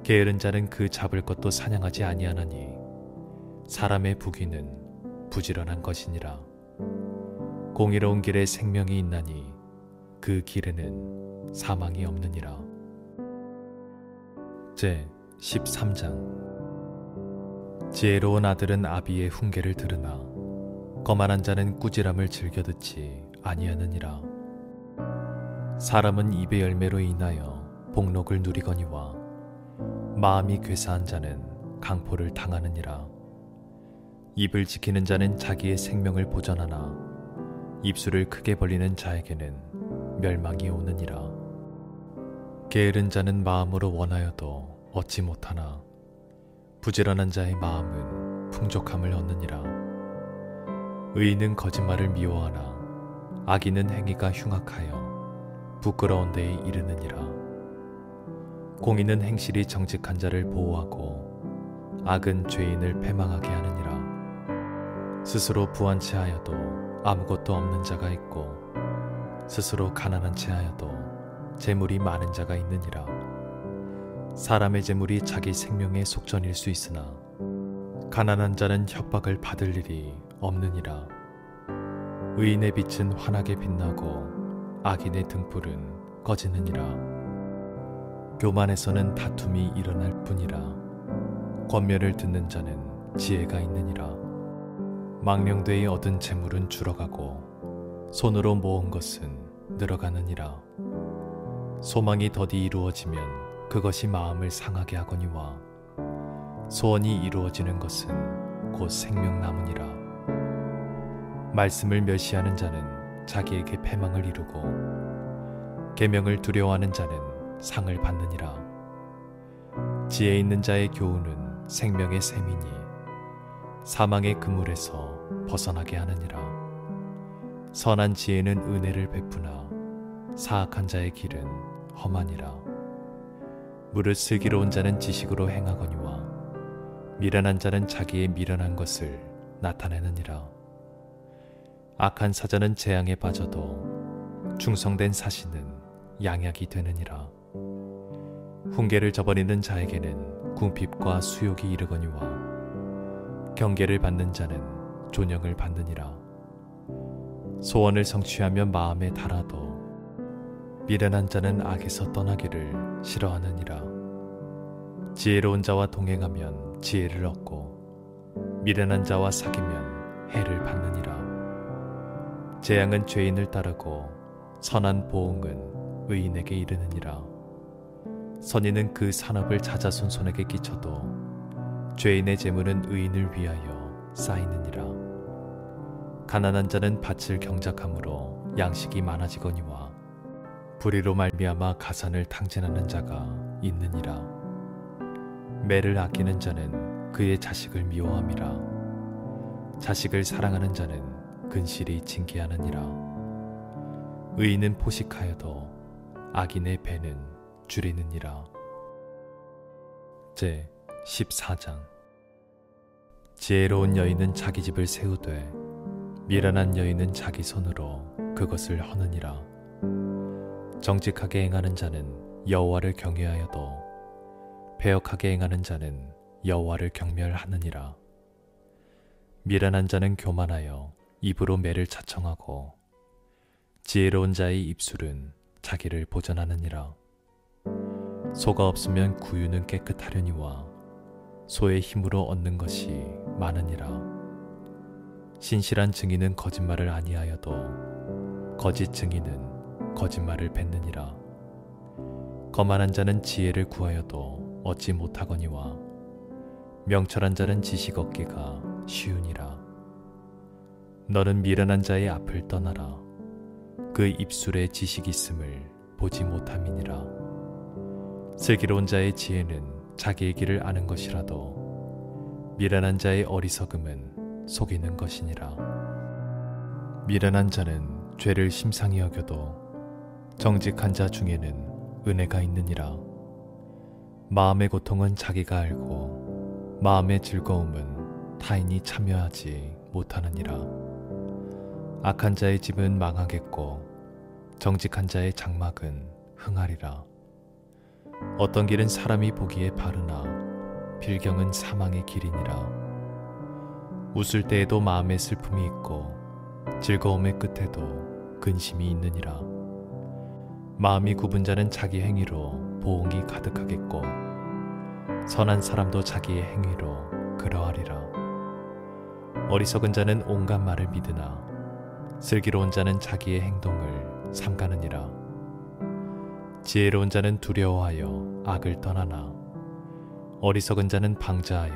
게으른 자는 그 잡을 것도 사냥하지 아니하나니 사람의 부귀는 부지런한 것이니라. 공의로운 길에 생명이 있나니 그 길에는 사망이 없느니라. 제 13장. 지혜로운 아들은 아비의 훈계를 들으나 거만한 자는 꾸지람을 즐겨 듣지 아니하느니라. 사람은 입의 열매로 인하여 복록을 누리거니와 마음이 괴사한 자는 강포를 당하느니라. 입을 지키는 자는 자기의 생명을 보전하나 입술을 크게 벌리는 자에게는 멸망이 오느니라. 게으른 자는 마음으로 원하여도 얻지 못하나 부지런한 자의 마음은 풍족함을 얻느니라. 의인은 거짓말을 미워하나 악인은 행위가 흉악하여 부끄러운 데에 이르느니라. 공의는 행실이 정직한 자를 보호하고 악은 죄인을 패망하게 하느니라. 스스로 부한 채 하여도 아무것도 없는 자가 있고 스스로 가난한 채 하여도 재물이 많은 자가 있느니라. 사람의 재물이 자기 생명의 속전일 수 있으나 가난한 자는 협박을 받을 일이 없느니라. 의인의 빛은 환하게 빛나고 악인의 등불은 꺼지느니라. 교만에서는 다툼이 일어날 뿐이라. 권면을 듣는 자는 지혜가 있느니라. 망령되이 얻은 재물은 줄어가고 손으로 모은 것은 늘어가느니라. 소망이 더디 이루어지면 그것이 마음을 상하게 하거니와 소원이 이루어지는 것은 곧 생명나무니라. 말씀을 멸시하는 자는 자기에게 패망을 이루고 계명을 두려워하는 자는 상을 받느니라. 지혜 있는 자의 교훈은 생명의 샘이니 사망의 그물에서 벗어나게 하느니라. 선한 지혜는 은혜를 베푸나 사악한 자의 길은 험하니라. 무릇 슬기로운 자는 지식으로 행하거니와 미련한 자는 자기의 미련한 것을 나타내느니라. 악한 사자는 재앙에 빠져도 충성된 사신은 양약이 되느니라. 훈계를 저버리는 자에게는 궁핍과 수욕이 이르거니와 경계를 받는 자는 존영을 받느니라. 소원을 성취하며 마음에 달아도 미련한 자는 악에서 떠나기를 싫어하느니라. 지혜로운 자와 동행하면 지혜를 얻고 미련한 자와 사귀면 해를 받느니라. 재앙은 죄인을 따르고 선한 보응은 의인에게 이르느니라. 선인은 그 산업을 자자손 손에게 끼쳐도 죄인의 재물은 의인을 위하여 쌓이느니라. 가난한 자는 밭을 경작함으로 양식이 많아지거니와 불의로 말미암아 가산을 탕진하는 자가 있느니라. 매를 아끼는 자는 그의 자식을 미워함이라. 자식을 사랑하는 자는 근실이 징계하느니라. 의인은 포식하여도 악인의 배는 줄이느니라. 제 14장. 지혜로운 여인은 자기 집을 세우되 미련한 여인은 자기 손으로 그것을 허느니라. 정직하게 행하는 자는 여호와를 경외하여도 배역하게 행하는 자는 여호와를 경멸하느니라. 미련한 자는 교만하여 입으로 매를 자청하고 지혜로운 자의 입술은 자기를 보전하느니라. 소가 없으면 구유는 깨끗하려니와 소의 힘으로 얻는 것이 많으니라. 신실한 증인은 거짓말을 아니하여도 거짓 증인은 거짓말을 뱉느니라. 거만한 자는 지혜를 구하여도 얻지 못하거니와 명철한 자는 지식 얻기가 쉬우니라. 너는 미련한 자의 앞을 떠나라. 그 입술에 지식이 있음을 보지 못함이니라. 슬기로운 자의 지혜는 자기의 길을 아는 것이라도 미련한 자의 어리석음은 속이는 것이니라. 미련한 자는 죄를 심상히 여겨도 정직한 자 중에는 은혜가 있느니라. 마음의 고통은 자기가 알고 마음의 즐거움은 타인이 참여하지 못하느니라. 악한 자의 집은 망하겠고 정직한 자의 장막은 흥하리라. 어떤 길은 사람이 보기에 바르나 필경은 사망의 길이니라. 웃을 때에도 마음에 슬픔이 있고 즐거움의 끝에도 근심이 있느니라. 마음이 굽은 자는 자기 행위로 보응이 가득하겠고 선한 사람도 자기의 행위로 그러하리라. 어리석은 자는 온갖 말을 믿으나 슬기로운 자는 자기의 행동을 삼가느니라. 지혜로운 자는 두려워하여 악을 떠나나 어리석은 자는 방자하여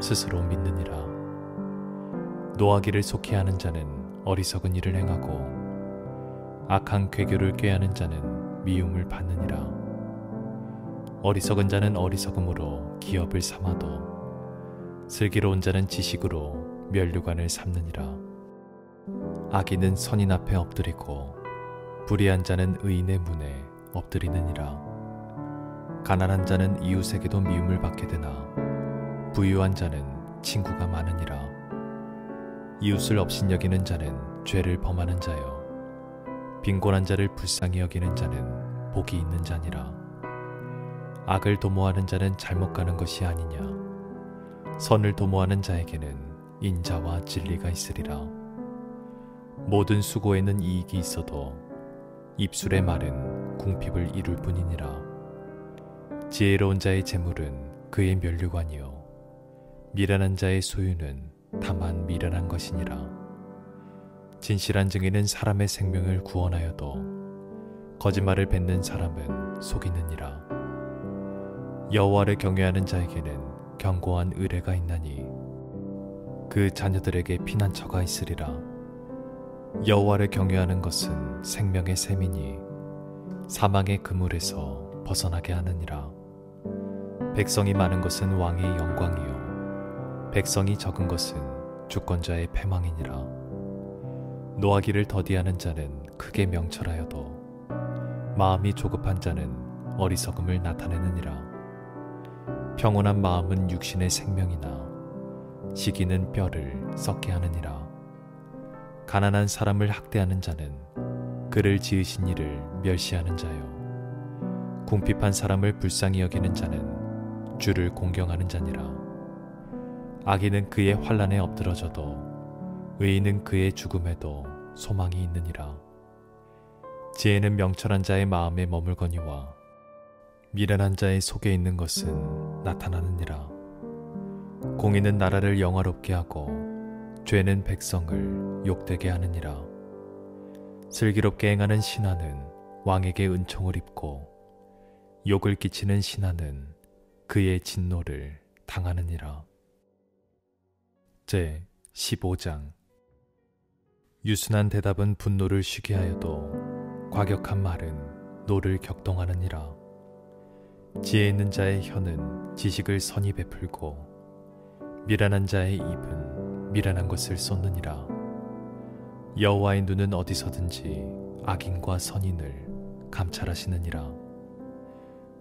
스스로 믿느니라. 노하기를 속히 하는 자는 어리석은 일을 행하고 악한 괴교를 꾀하는 자는 미움을 받느니라. 어리석은 자는 어리석음으로 기업을 삼아도 슬기로운 자는 지식으로 면류관을 삼느니라. 악인은 선인 앞에 엎드리고 불의한 자는 의인의 문에 엎드리느니라. 가난한 자는 이웃에게도 미움을 받게 되나 부유한 자는 친구가 많으니라. 이웃을 업신여기는 자는 죄를 범하는 자요 빈곤한 자를 불쌍히 여기는 자는 복이 있는 자니라. 악을 도모하는 자는 잘못 가는 것이 아니냐. 선을 도모하는 자에게는 인자와 진리가 있으리라. 모든 수고에는 이익이 있어도 입술의 말은 궁핍을 이룰 뿐이니라. 지혜로운 자의 재물은 그의 면류관이요 미련한 자의 소유는 다만 미련한 것이니라. 진실한 증인은 사람의 생명을 구원하여도 거짓말을 뱉는 사람은 속이느니라. 여호와를 경외하는 자에게는 견고한 의뢰가 있나니 그 자녀들에게 피난처가 있으리라. 여호와를 경외하는 것은 생명의 샘이니 사망의 그물에서 벗어나게 하느니라. 백성이 많은 것은 왕의 영광이요 백성이 적은 것은 주권자의 패망이니라. 노하기를 더디하는 자는 크게 명철하여도 마음이 조급한 자는 어리석음을 나타내느니라. 평온한 마음은 육신의 생명이나 시기는 뼈를 썩게 하느니라. 가난한 사람을 학대하는 자는 그를 지으신 이를 멸시하는 자요 궁핍한 사람을 불쌍히 여기는 자는 주를 공경하는 자니라. 악인은 그의 환난에 엎드러져도 의인은 그의 죽음에도 소망이 있느니라. 지혜는 명철한 자의 마음에 머물거니와 미련한 자의 속에 있는 것은 나타나느니라. 공의는 나라를 영화롭게 하고 죄는 백성을 욕되게 하느니라. 슬기롭게 행하는 신하는 왕에게 은총을 입고 욕을 끼치는 신하는 그의 진노를 당하느니라. 제 15장. 유순한 대답은 분노를 쉬게 하여도 과격한 말은 노를 격동하느니라. 지혜 있는 자의 혀는 지식을 선히 베풀고 미련한 자의 입은 미련한 것을 쏟느니라. 여호와의 눈은 어디서든지 악인과 선인을 감찰하시느니라.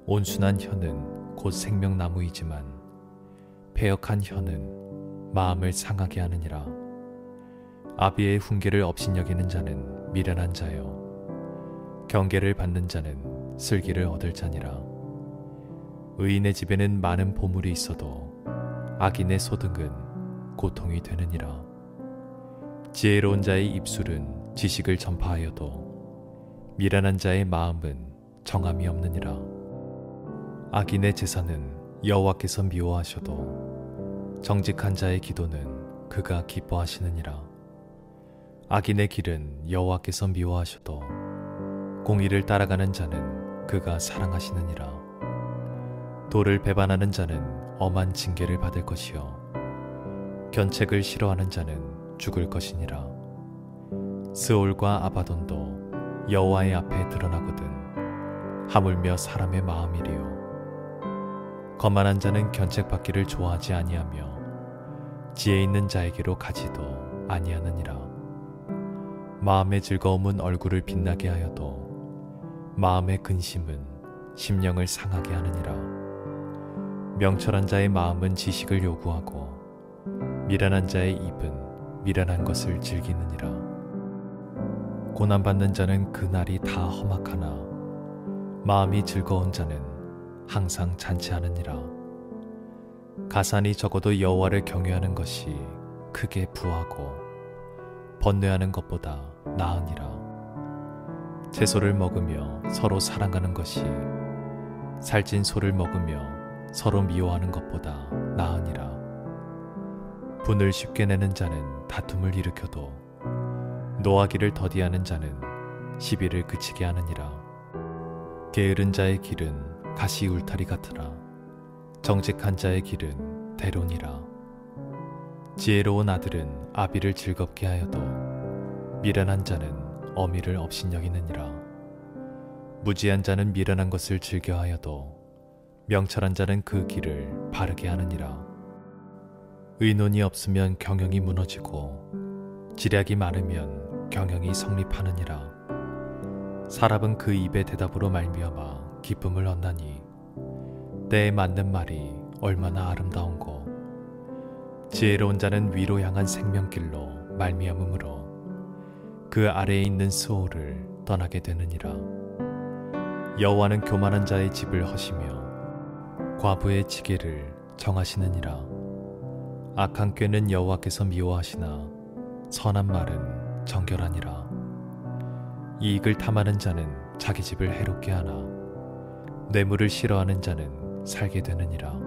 온순한 혀는 곧 생명나무이지만 패역한 혀는 마음을 상하게 하느니라. 아비의 훈계를 업신여기는 자는 미련한 자요 경계를 받는 자는 슬기를 얻을 자니라. 의인의 집에는 많은 보물이 있어도 악인의 소득은 고통이 되느니라. 지혜로운 자의 입술은 지식을 전파하여도 미련한 자의 마음은 정함이 없느니라. 악인의 제사는 여호와께서 미워하셔도 정직한 자의 기도는 그가 기뻐하시느니라. 악인의 길은 여호와께서 미워하셔도 공의를 따라가는 자는 그가 사랑하시느니라. 도를 배반하는 자는 엄한 징계를 받을 것이요 견책을 싫어하는 자는 죽을 것이니라. 스올과 아바돈도 여호와의 앞에 드러나거든 하물며 사람의 마음이리요. 거만한 자는 견책받기를 좋아하지 아니하며 지혜 있는 자에게로 가지도 아니하느니라. 마음의 즐거움은 얼굴을 빛나게 하여도 마음의 근심은 심령을 상하게 하느니라. 명철한 자의 마음은 지식을 요구하고 미련한 자의 입은 미련한 것을 즐기느니라. 고난받는 자는 그날이 다 험악하나 마음이 즐거운 자는 항상 잔치하느니라. 가산이 적어도 여호와를 경외하는 것이 크게 부하고 번뇌하는 것보다 나으니라. 채소를 먹으며 서로 사랑하는 것이 살찐 소를 먹으며 서로 미워하는 것보다 나으니라. 분을 쉽게 내는 자는 다툼을 일으켜도 노하기를 더디하는 자는 시비를 그치게 하느니라. 게으른 자의 길은 가시 울타리 같으나 정직한 자의 길은 대론이라. 지혜로운 아들은 아비를 즐겁게 하여도 미련한 자는 어미를 업신여기느니라. 무지한 자는 미련한 것을 즐겨하여도 명철한 자는 그 길을 바르게 하느니라. 의논이 없으면 경영이 무너지고 지략이 많으면 경영이 성립하느니라. 사람은 그 입의 대답으로 말미암아 기쁨을 얻나니 때에 맞는 말이 얼마나 아름다운고. 지혜로운 자는 위로 향한 생명길로 말미암으므로 그 아래에 있는 스올을 떠나게 되느니라. 여호와는 교만한 자의 집을 허시며 과부의 지게를 정하시느니라. 악한 꾀는 여호와께서 미워하시나 선한 말은 정결하니라. 이익을 탐하는 자는 자기 집을 해롭게 하나 뇌물을 싫어하는 자는 살게 되느니라.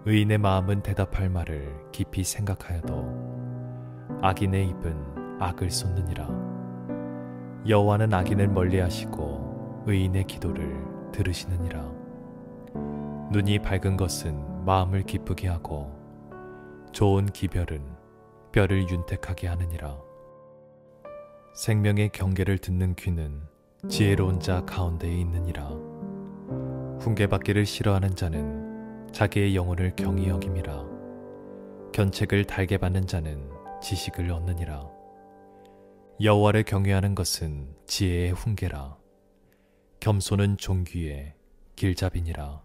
의인의 마음은 대답할 말을 깊이 생각하여도 악인의 입은 악을 쏟느니라. 여호와는 악인을 멀리하시고 의인의 기도를 들으시느니라. 눈이 밝은 것은 마음을 기쁘게 하고 좋은 기별은 뼈를 윤택하게 하느니라. 생명의 경계를 듣는 귀는 지혜로운 자 가운데에 있느니라. 훈계받기를 싫어하는 자는 자기의 영혼을 경히 여김이라. 견책을 달게 받는 자는 지식을 얻느니라. 여호와를 경외하는 것은 지혜의 훈계라. 겸손은 종귀의 길잡이니라.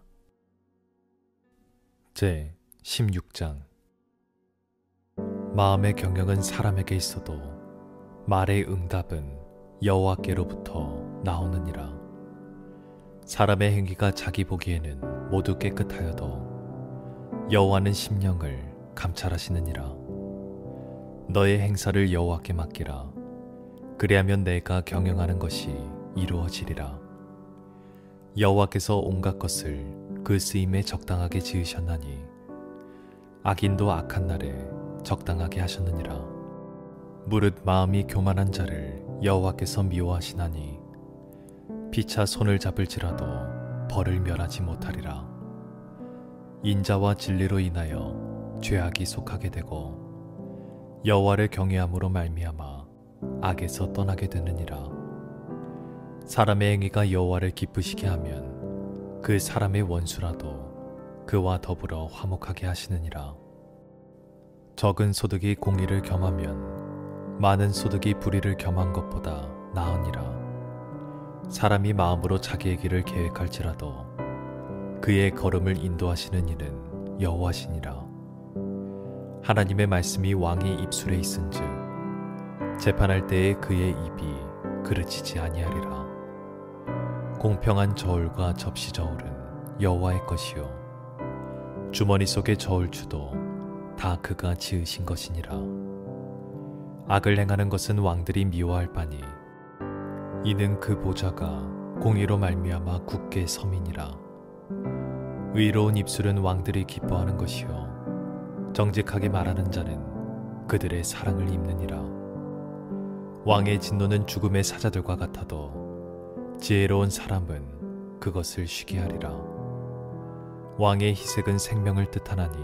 제 16장. 마음의 경영은 사람에게 있어도 말의 응답은 여호와께로부터 나오느니라. 사람의 행위가 자기 보기에는 모두 깨끗하여도 여호와는 심령을 감찰하시느니라. 너의 행사를 여호와께 맡기라. 그리하면 내가 경영하는 것이 이루어지리라. 여호와께서 온갖 것을 그 쓰임에 적당하게 지으셨나니 악인도 악한 날에 적당하게 하셨느니라. 무릇 마음이 교만한 자를 여호와께서 미워하시나니 피차 손을 잡을지라도 벌을 멸하지 못하리라. 인자와 진리로 인하여 죄악이 속하게 되고 여호와를 경외함으로 말미암아 악에서 떠나게 되느니라. 사람의 행위가 여호와를 기쁘시게 하면 그 사람의 원수라도 그와 더불어 화목하게 하시느니라. 적은 소득이 공의를 겸하면 많은 소득이 불의를 겸한 것보다 나으니라. 사람이 마음으로 자기의 길을 계획할지라도 그의 걸음을 인도하시는 이는 여호와시니라. 하나님의 말씀이 왕의 입술에 있은즉 재판할 때에 그의 입이 그르치지 아니하리라. 공평한 저울과 접시 저울은 여호와의 것이요 주머니 속의 저울추도 다 그가 지으신 것이니라. 악을 행하는 것은 왕들이 미워할 바니 이는 그 보좌가 공의로 말미암아 굳게 섬이니라. 의로운 입술은 왕들이 기뻐하는 것이요 정직하게 말하는 자는 그들의 사랑을 입느니라. 왕의 진노는 죽음의 사자들과 같아도 지혜로운 사람은 그것을 쉬게 하리라. 왕의 희색은 생명을 뜻하나니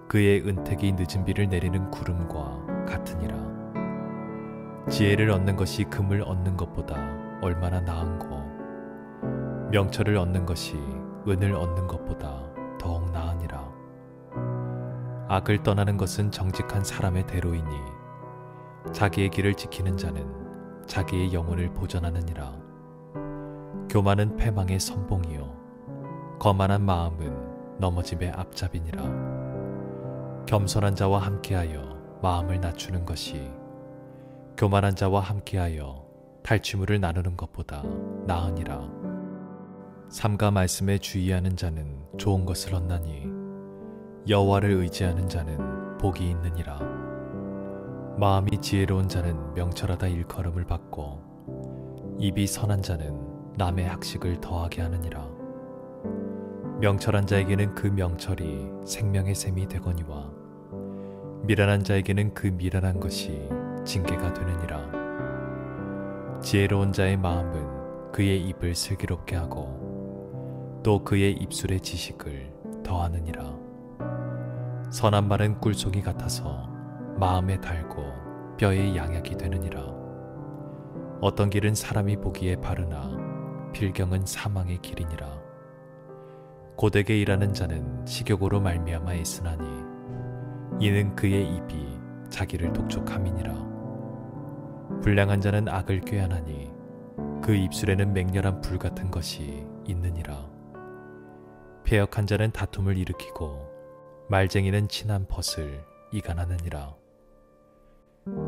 그의 은택이 늦은 비를 내리는 구름과 같으니라. 지혜를 얻는 것이 금을 얻는 것보다 얼마나 나은고 명철을 얻는 것이 은을 얻는 것보다 더욱 나으니라. 악을 떠나는 것은 정직한 사람의 대로이니 자기의 길을 지키는 자는 자기의 영혼을 보전하느니라. 교만은 패망의 선봉이요 거만한 마음은 넘어짐의 앞잡이니라. 겸손한 자와 함께하여 마음을 낮추는 것이 교만한 자와 함께하여 탈취물을 나누는 것보다 나으니라. 삼가 말씀에 주의하는 자는 좋은 것을 얻나니 여호와를 의지하는 자는 복이 있느니라. 마음이 지혜로운 자는 명철하다 일컬음을 받고 입이 선한 자는 남의 학식을 더하게 하느니라. 명철한 자에게는 그 명철이 생명의 샘이 되거니와 미련한 자에게는 그 미련한 것이 징계가 되느니라. 지혜로운 자의 마음은 그의 입을 슬기롭게 하고 또 그의 입술의 지식을 더하느니라. 선한 말은 꿀송이 같아서 마음에 달고 뼈에 양약이 되느니라. 어떤 길은 사람이 보기에 바르나 필경은 사망의 길이니라. 고되게 일하는 자는 식욕으로 말미암아 애쓰나니 이는 그의 입이 자기를 독촉함이니라. 불량한 자는 악을 꾀하나니 그 입술에는 맹렬한 불 같은 것이 있느니라. 패역한 자는 다툼을 일으키고 말쟁이는 친한 벗을 이간하느니라.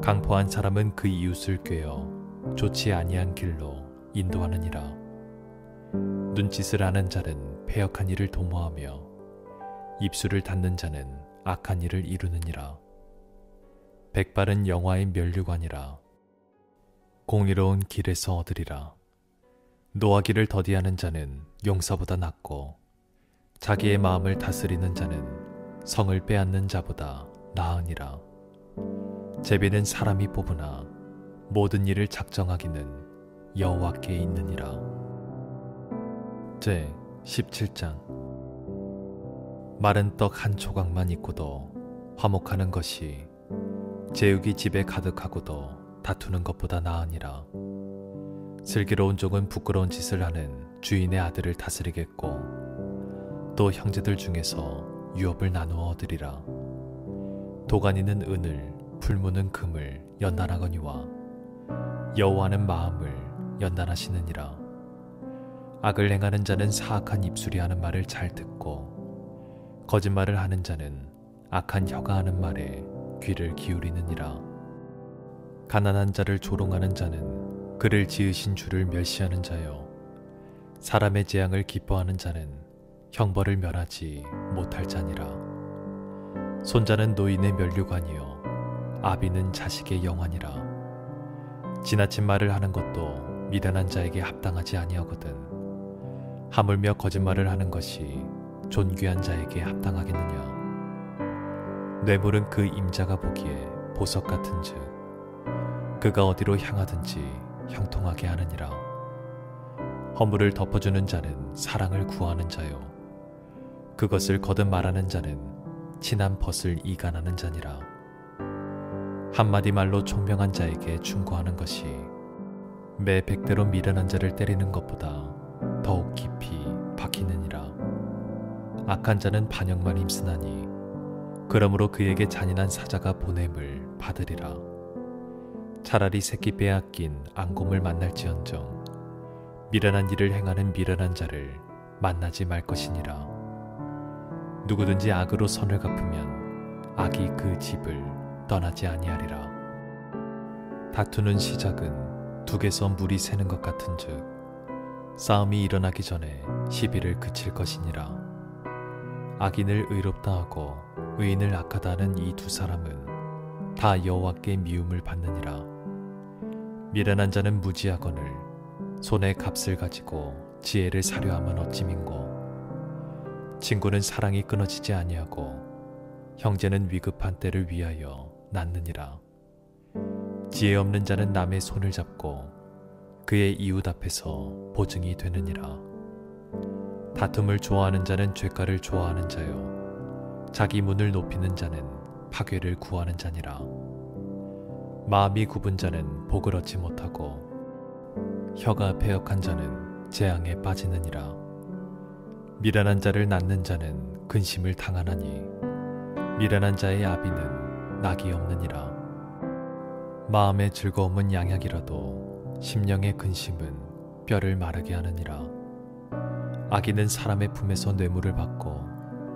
강포한 사람은 그 이웃을 꾀어 좋지 아니한 길로 인도하느니라. 눈짓을 하는 자는 패역한 일을 도모하며 입술을 닫는 자는 악한 일을 이루느니라. 백발은 영화의 면류관이라. 공의로운 길에서 얻으리라. 노하기를 더디하는 자는 용사보다 낫고 자기의 마음을 다스리는 자는 성을 빼앗는 자보다 나으니라. 제비는 사람이 뽑으나 모든 일을 작정하기는 여호와께 있느니라. 제 17장. 마른 떡 한 조각만 있고도 화목하는 것이 제육이 집에 가득하고도 다투는 것보다 나으니라. 슬기로운 종은 부끄러운 짓을 하는 주인의 아들을 다스리겠고 또 형제들 중에서 유업을 나누어 얻으리라. 도가니는 은을 풀무는 금을 연단하거니와 여호와는 마음을 연단하시느니라. 악을 행하는 자는 사악한 입술이 하는 말을 잘 듣고 거짓말을 하는 자는 악한 혀가 하는 말에 귀를 기울이느니라. 가난한 자를 조롱하는 자는 그를 지으신 주를 멸시하는 자요 사람의 재앙을 기뻐하는 자는 형벌을 멸하지 못할 자니라. 손자는 노인의 면류관이요 아비는 자식의 영환이라. 지나친 말을 하는 것도 미련한 자에게 합당하지 아니하거든 하물며 거짓말을 하는 것이 존귀한 자에게 합당하겠느냐. 뇌물은 그 임자가 보기에 보석 같은즉 그가 어디로 향하든지 형통하게 하느니라. 허물을 덮어주는 자는 사랑을 구하는 자요 그것을 거듭 말하는 자는 친한 벗을 이간하는 자니라. 한마디 말로 총명한 자에게 충고하는 것이 매 100대로 미련한 자를 때리는 것보다 더욱 깊이 박히느니라. 악한 자는 반역만 힘쓰나니 그러므로 그에게 잔인한 사자가 보냄을 받으리라. 차라리 새끼 빼앗긴 앙곰을 만날지언정 미련한 일을 행하는 미련한 자를 만나지 말 것이니라. 누구든지 악으로 선을 갚으면 악이 그 집을 떠나지 아니하리라. 다투는 시작은 둑에서 물이 새는 것 같은즉 싸움이 일어나기 전에 시비를 그칠 것이니라. 악인을 의롭다 하고 의인을 악하다 하는 이 두 사람은 다 여호와께 미움을 받느니라. 미련한 자는 무지하거늘 손에 값을 가지고 지혜를 사려 함은 어찌민고. 친구는 사랑이 끊어지지 아니하고 형제는 위급한 때를 위하여 낳느니라. 지혜 없는 자는 남의 손을 잡고 그의 이웃 앞에서 보증이 되느니라. 다툼을 좋아하는 자는 죄가를 좋아하는 자요 자기 문을 높이는 자는 파괴를 구하는 자니라. 마음이 굽은 자는 복을 얻지 못하고 혀가 패역한 자는 재앙에 빠지느니라. 미련한 자를 낳는 자는 근심을 당하나니 미련한 자의 아비는 낙이 없느니라. 마음의 즐거움은 양약이라도 심령의 근심은 뼈를 마르게 하느니라. 악인은 사람의 품에서 뇌물을 받고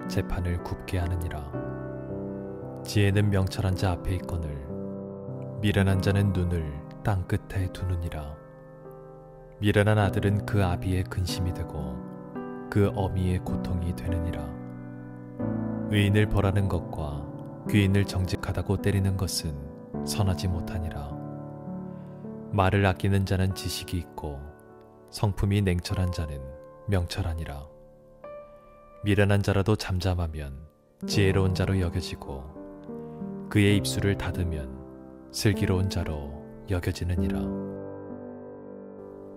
재판을 굽게 하느니라. 지혜는 명철한 자 앞에 있거늘 미련한 자는 눈을 땅 끝에 두느니라. 미련한 아들은 그 아비의 근심이 되고 그 어미의 고통이 되느니라. 의인을 벌하는 것과 귀인을 정직하다고 때리는 것은 선하지 못하니라. 말을 아끼는 자는 지식이 있고 성품이 냉철한 자는 명철하니라. 미련한 자라도 잠잠하면 지혜로운 자로 여겨지고 그의 입술을 닫으면 슬기로운 자로 여겨지느니라.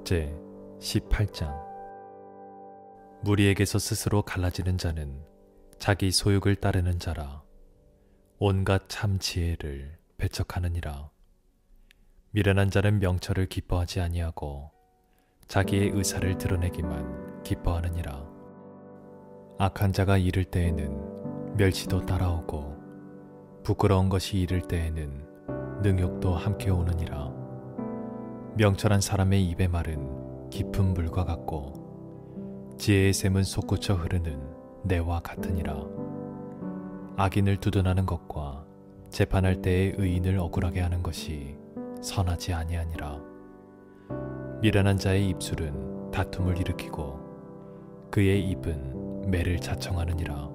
제 18장. 무리에게서 스스로 갈라지는 자는 자기 소욕을 따르는 자라. 온갖 참 지혜를 배척하느니라. 미련한 자는 명철을 기뻐하지 아니하고 자기의 의사를 드러내기만 기뻐하느니라. 악한 자가 이를 때에는 멸시도 따라오고 부끄러운 것이 이를 때에는 능욕도 함께 오느니라. 명철한 사람의 입의 말은 깊은 물과 같고 지혜의 샘은 솟구쳐 흐르는 내와 같으니라. 악인을 두둔하는 것과 재판할 때의 의인을 억울하게 하는 것이 선하지 아니하니라. 미련한 자의 입술은 다툼을 일으키고 그의 입은 매를 자청하느니라.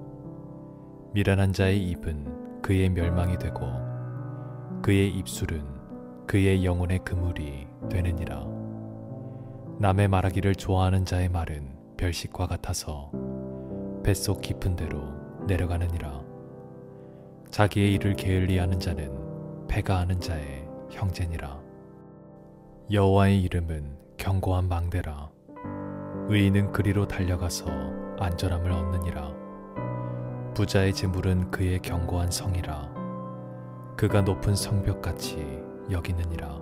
미련한 자의 입은 그의 멸망이 되고 그의 입술은 그의 영혼의 그물이 되느니라. 남의 말하기를 좋아하는 자의 말은 별식과 같아서 뱃속 깊은 데로 내려가느니라. 자기의 일을 게을리하는 자는 패가하는 자의 형제니라. 여호와의 이름은 견고한 망대라. 의인은 그리로 달려가서 안전함을 얻느니라. 부자의 재물은 그의 견고한 성이라. 그가 높은 성벽같이 여기느니라.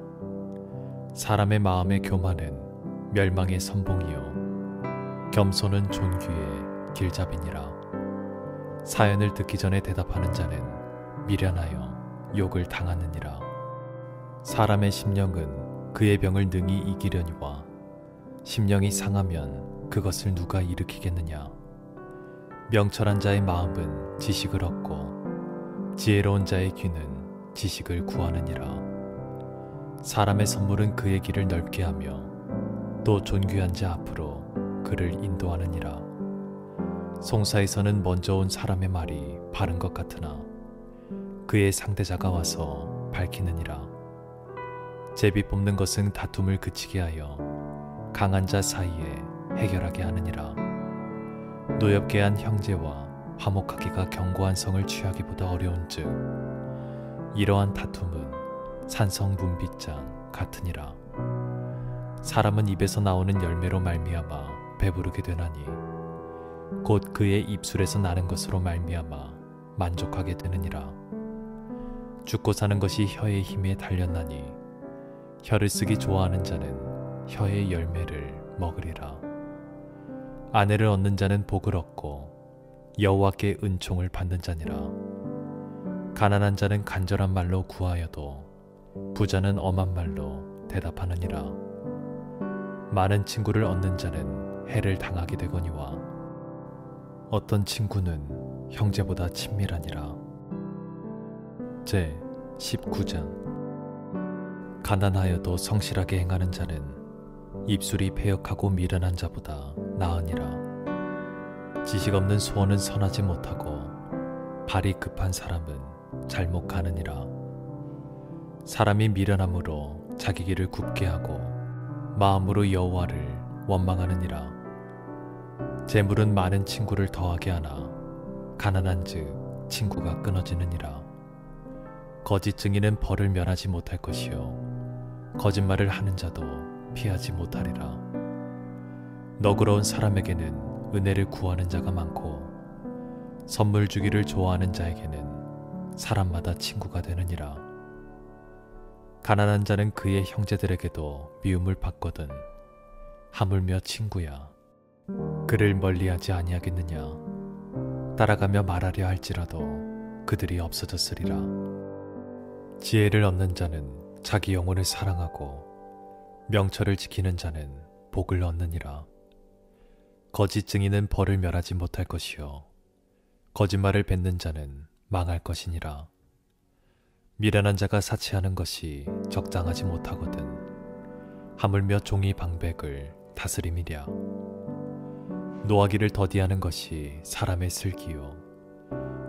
사람의 마음의 교만은 멸망의 선봉이요 겸손은 존귀의 길잡이니라. 사연을 듣기 전에 대답하는 자는 미련하여 욕을 당하느니라. 사람의 심령은 그의 병을 능히 이기려니와 심령이 상하면 그것을 누가 일으키겠느냐. 명철한 자의 마음은 지식을 얻고 지혜로운 자의 귀는 지식을 구하느니라. 사람의 선물은 그의 길을 넓게 하며 또 존귀한 자 앞으로 그를 인도하느니라. 송사에서는 먼저 온 사람의 말이 바른 것 같으나 그의 상대자가 와서 밝히느니라. 제비 뽑는 것은 다툼을 그치게 하여 강한 자 사이에 해결하게 하느니라. 노엽게 한 형제와 화목하기가 견고한 성을 취하기보다 어려운즉 이러한 다툼은 산성 분비장 같으니라. 사람은 입에서 나오는 열매로 말미암아 배부르게 되나니 곧 그의 입술에서 나는 것으로 말미암아 만족하게 되느니라. 죽고 사는 것이 혀의 힘에 달렸나니 혀를 쓰기 좋아하는 자는 혀의 열매를 먹으리라. 아내를 얻는 자는 복을 얻고 여호와께 은총을 받는 자니라. 가난한 자는 간절한 말로 구하여도 부자는 엄한 말로 대답하느니라. 많은 친구를 얻는 자는 해를 당하게 되거니와 어떤 친구는 형제보다 친밀하니라. 제 19장. 가난하여도 성실하게 행하는 자는 입술이 패역하고 미련한 자보다 나으니라. 지식 없는 소원은 선하지 못하고 발이 급한 사람은 잘못 가느니라. 사람이 미련함으로 자기 길을 굽게 하고 마음으로 여호와를 원망하느니라. 재물은 많은 친구를 더하게 하나 가난한즉 친구가 끊어지느니라. 거짓 증인은 벌을 면하지 못할 것이요 거짓말을 하는 자도 피하지 못하리라. 너그러운 사람에게는 은혜를 구하는 자가 많고 선물 주기를 좋아하는 자에게는 사람마다 친구가 되느니라. 가난한 자는 그의 형제들에게도 미움을 받거든 하물며 친구야 그를 멀리하지 아니하겠느냐. 따라가며 말하려 할지라도 그들이 없어졌으리라. 지혜를 얻는 자는 자기 영혼을 사랑하고 명철을 지키는 자는 복을 얻느니라. 거짓 증인은 벌을 멸하지 못할 것이요 거짓말을 뱉는 자는 망할 것이니라. 미련한 자가 사치하는 것이 적당하지 못하거든 하물며 종이 방백을 다스림이랴. 노하기를 더디하는 것이 사람의 슬기요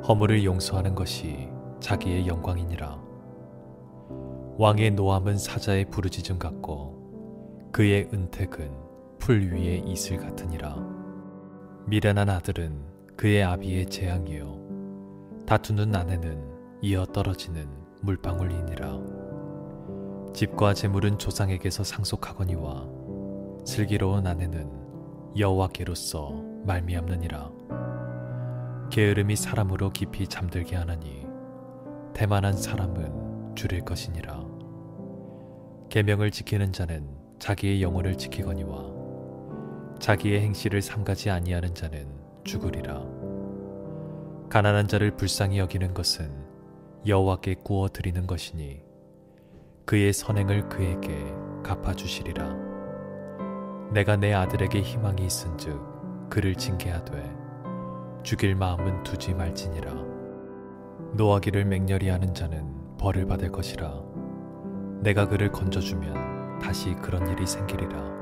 허물을 용서하는 것이 자기의 영광이니라. 왕의 노함은 사자의 부르짖음 같고 그의 은택은 풀 위의 이슬 같으니라. 미련한 아들은 그의 아비의 재앙이요 다투는 아내는 이어 떨어지는 물방울이니라. 집과 재물은 조상에게서 상속하거니와 슬기로운 아내는 여호와께로서 말미암느니라. 게으름이 사람으로 깊이 잠들게 하나니 태만한 사람은 줄일 것이니라. 계명을 지키는 자는 자기의 영혼을 지키거니와 자기의 행실을 삼가지 아니하는 자는 죽으리라. 가난한 자를 불쌍히 여기는 것은 여호와께 구워 드리는 것이니 그의 선행을 그에게 갚아주시리라. 내가 내 아들에게 희망이 있은즉 그를 징계하되 죽일 마음은 두지 말지니라. 노하기를 맹렬히 하는 자는 벌을 받을 것이라. 내가 그를 건져주면 다시 그런 일이 생기리라.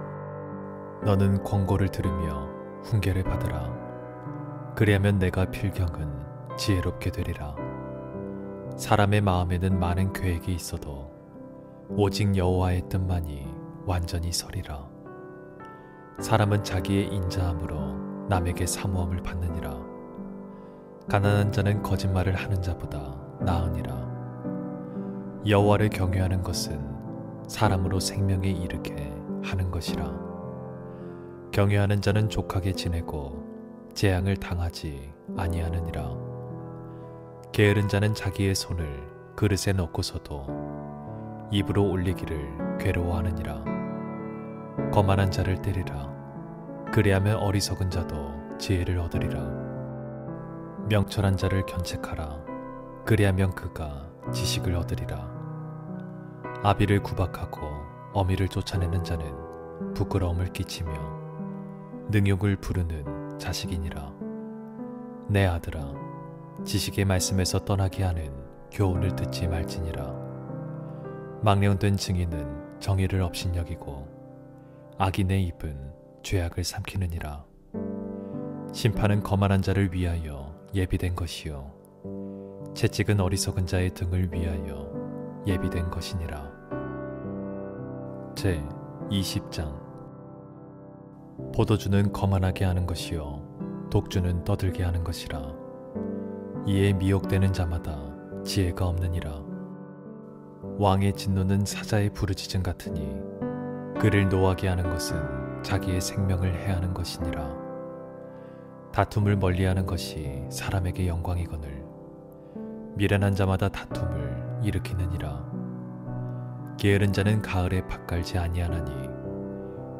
너는 권고를 들으며 훈계를 받으라. 그리하면 내가 필경은 지혜롭게 되리라. 사람의 마음에는 많은 계획이 있어도 오직 여호와의 뜻만이 완전히 서리라. 사람은 자기의 인자함으로 남에게 사모함을 받느니라. 가난한 자는 거짓말을 하는 자보다 나으니라. 여호와를 경외하는 것은 사람으로 생명에 이르게 하는 것이라. 경외하는 자는 족하게 지내고 재앙을 당하지 아니하느니라. 게으른 자는 자기의 손을 그릇에 넣고서도 입으로 올리기를 괴로워하느니라. 거만한 자를 때리라. 그리하면 어리석은 자도 지혜를 얻으리라. 명철한 자를 견책하라. 그리하면 그가 지식을 얻으리라. 아비를 구박하고 어미를 쫓아내는 자는 부끄러움을 끼치며 능욕을 부르는 자식이니라. 내 아들아, 지식의 말씀에서 떠나게 하는 교훈을 듣지 말지니라. 망령된 증인은 정의를 업신여기고 악인의 입은 죄악을 삼키느니라. 심판은 거만한 자를 위하여 예비된 것이요 채찍은 어리석은 자의 등을 위하여 예비된 것이니라. 제 20장. 포도주는 거만하게 하는 것이요 독주는 떠들게 하는 것이라. 이에 미혹되는 자마다 지혜가 없느니라. 왕의 진노는 사자의 부르짖음 같으니 그를 노하게 하는 것은 자기의 생명을 해하는 것이니라. 다툼을 멀리하는 것이 사람에게 영광이거늘 미련한 자마다 다툼을 일으키느니라. 게으른 자는 가을에 밭갈지 아니하나니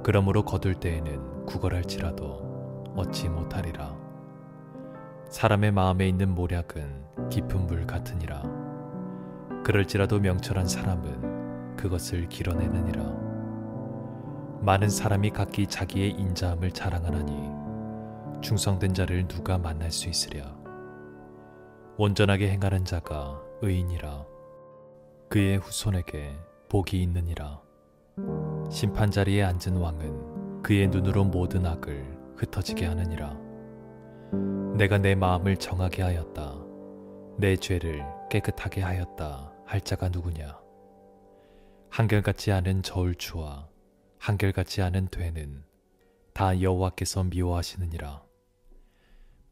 그러므로 거둘 때에는 구걸할지라도 얻지 못하리라. 사람의 마음에 있는 모략은 깊은 물 같으니라. 그럴지라도 명철한 사람은 그것을 길어내느니라. 많은 사람이 각기 자기의 인자함을 자랑하나니 충성된 자를 누가 만날 수 있으랴. 온전하게 행하는 자가 의인이라. 그의 후손에게 복이 있느니라. 심판자리에 앉은 왕은 그의 눈으로 모든 악을 흩어지게 하느니라. 내가 내 마음을 정하게 하였다. 내 죄를 깨끗하게 하였다 할 자가 누구냐. 한결같지 않은 저울추와 한결같이 않은 되는 다 여호와께서 미워하시느니라.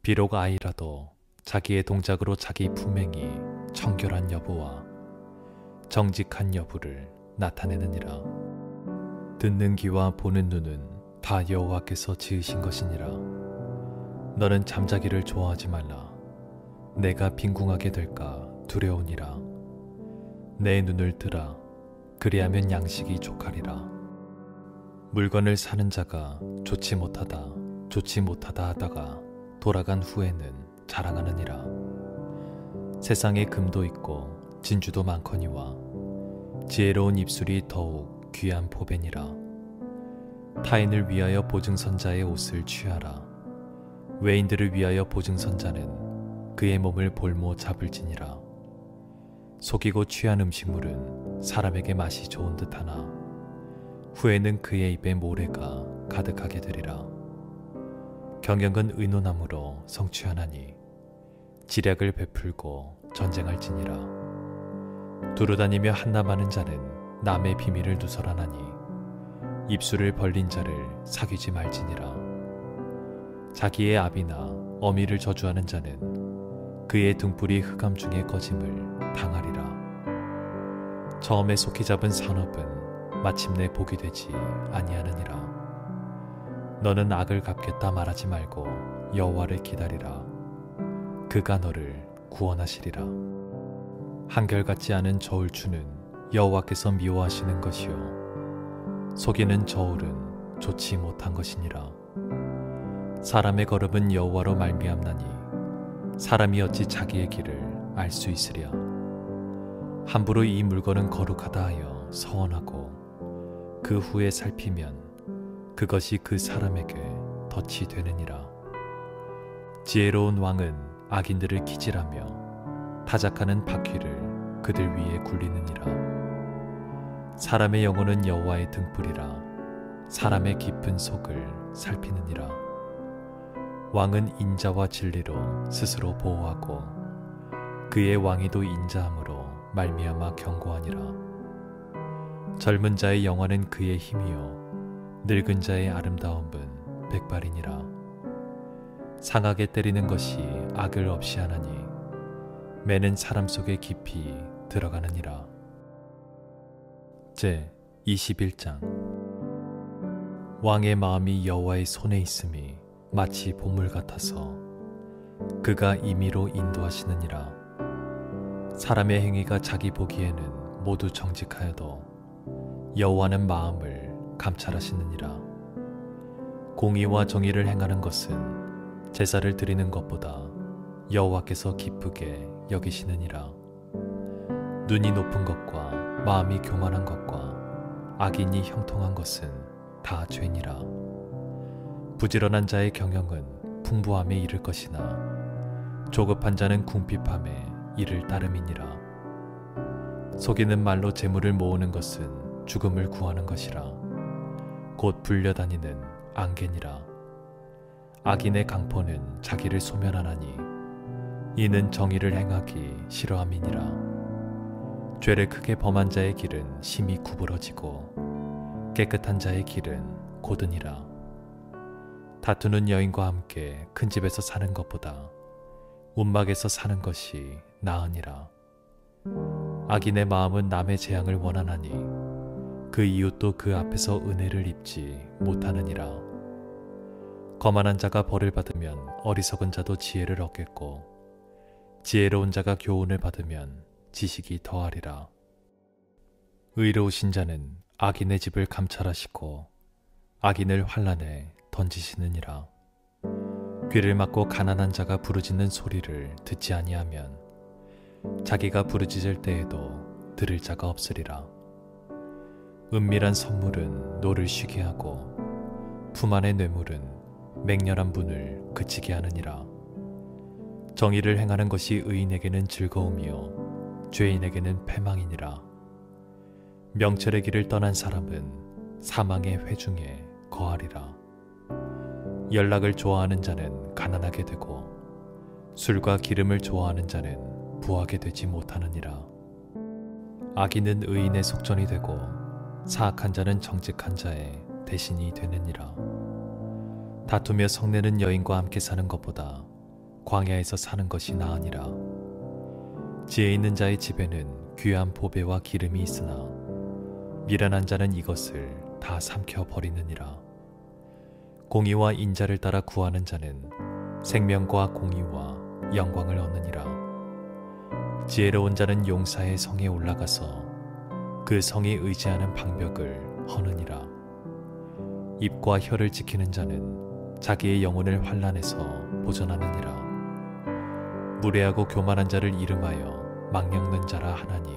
비록 아이라도 자기의 동작으로 자기 품행이 청결한 여부와 정직한 여부를 나타내느니라. 듣는 귀와 보는 눈은 다 여호와께서 지으신 것이니라. 너는 잠자기를 좋아하지 말라. 내가 빈궁하게 될까 두려우니라. 내 눈을 뜨라. 그리하면 양식이 족하리라. 물건을 사는 자가 좋지 못하다 하다가 돌아간 후에는 자랑하느니라. 세상에 금도 있고 진주도 많거니와 지혜로운 입술이 더욱 귀한 보배니라. 타인을 위하여 보증선자의 옷을 취하라. 외인들을 위하여 보증선자는 그의 몸을 볼모 잡을지니라. 속이고 취한 음식물은 사람에게 맛이 좋은 듯하나 후에는 그의 입에 모래가 가득하게 되리라. 경영은 의논함으로 성취하나니 지략을 베풀고 전쟁할지니라. 두루다니며 한남하는 자는 남의 비밀을 누설하나니 입술을 벌린 자를 사귀지 말지니라. 자기의 아비나 어미를 저주하는 자는 그의 등불이 흑암 중에 꺼짐을 당하리라. 처음에 속히 잡은 산업은 마침내 복이 되지 아니하느니라. 너는 악을 갚겠다 말하지 말고 여호와를 기다리라. 그가 너를 구원하시리라. 한결같지 않은 저울추는 여호와께서 미워하시는 것이요 속이는 저울은 좋지 못한 것이니라. 사람의 걸음은 여호와로 말미암나니 사람이 어찌 자기의 길을 알 수 있으랴. 함부로 이 물건은 거룩하다 하여 서원하고 그 후에 살피면 그것이 그 사람에게 덫이 되느니라. 지혜로운 왕은 악인들을 기질하며 타작하는 바퀴를 그들 위에 굴리느니라. 사람의 영혼은 여호와의 등불이라. 사람의 깊은 속을 살피느니라. 왕은 인자와 진리로 스스로 보호하고 그의 왕위도 인자함으로 말미암아 견고하니라. 젊은 자의 영화는 그의 힘이요 늙은 자의 아름다움은 백발이니라. 상하게 때리는 것이 악을 없이 하나니 매는 사람 속에 깊이 들어가느니라. 제 21장. 왕의 마음이 여호와의 손에 있음이 마치 보물 같아서 그가 임의로 인도하시느니라. 사람의 행위가 자기 보기에는 모두 정직하여도 여호와는 마음을 감찰하시느니라. 공의와 정의를 행하는 것은 제사를 드리는 것보다 여호와께서 기쁘게 여기시느니라. 눈이 높은 것과 마음이 교만한 것과 악인이 형통한 것은 다 죄니라. 부지런한 자의 경영은 풍부함에 이를 것이나 조급한 자는 궁핍함에 이를 따름이니라. 속이는 말로 재물을 모으는 것은 죽음을 구하는 것이라. 곧 불려다니는 안개니라. 악인의 강포는 자기를 소멸하나니 이는 정의를 행하기 싫어함이니라. 죄를 크게 범한 자의 길은 심히 구부러지고 깨끗한 자의 길은 고드니라. 다투는 여인과 함께 큰 집에서 사는 것보다 움막에서 사는 것이 나으니라. 악인의 마음은 남의 재앙을 원하나니 그 이웃도 그 앞에서 은혜를 입지 못하느니라. 거만한 자가 벌을 받으면 어리석은 자도 지혜를 얻겠고 지혜로운 자가 교훈을 받으면 지식이 더하리라. 의로우신 자는 악인의 집을 감찰하시고 악인을 환난에 던지시느니라. 귀를 막고 가난한 자가 부르짖는 소리를 듣지 아니하면 자기가 부르짖을 때에도 들을 자가 없으리라. 은밀한 선물은 노를 쉬게 하고 품 안의 뇌물은 맹렬한 분을 그치게 하느니라. 정의를 행하는 것이 의인에게는 즐거움이요 죄인에게는 패망이니라. 명철의 길을 떠난 사람은 사망의 회중에 거하리라. 연락을 좋아하는 자는 가난하게 되고 술과 기름을 좋아하는 자는 부하게 되지 못하느니라. 악인은 의인의 속전이 되고 사악한 자는 정직한 자의 대신이 되느니라. 다투며 성내는 여인과 함께 사는 것보다 광야에서 사는 것이 나으니라. 지혜 있는 자의 집에는 귀한 보배와 기름이 있으나 미련한 자는 이것을 다 삼켜 버리느니라. 공의와 인자를 따라 구하는 자는 생명과 공의와 영광을 얻느니라. 지혜로운 자는 용사의 성에 올라가서 그 성이 의지하는 방벽을 허느니라. 입과 혀를 지키는 자는 자기의 영혼을 환난에서 보존하느니라. 무례하고 교만한 자를 이름하여 망령는 자라 하나니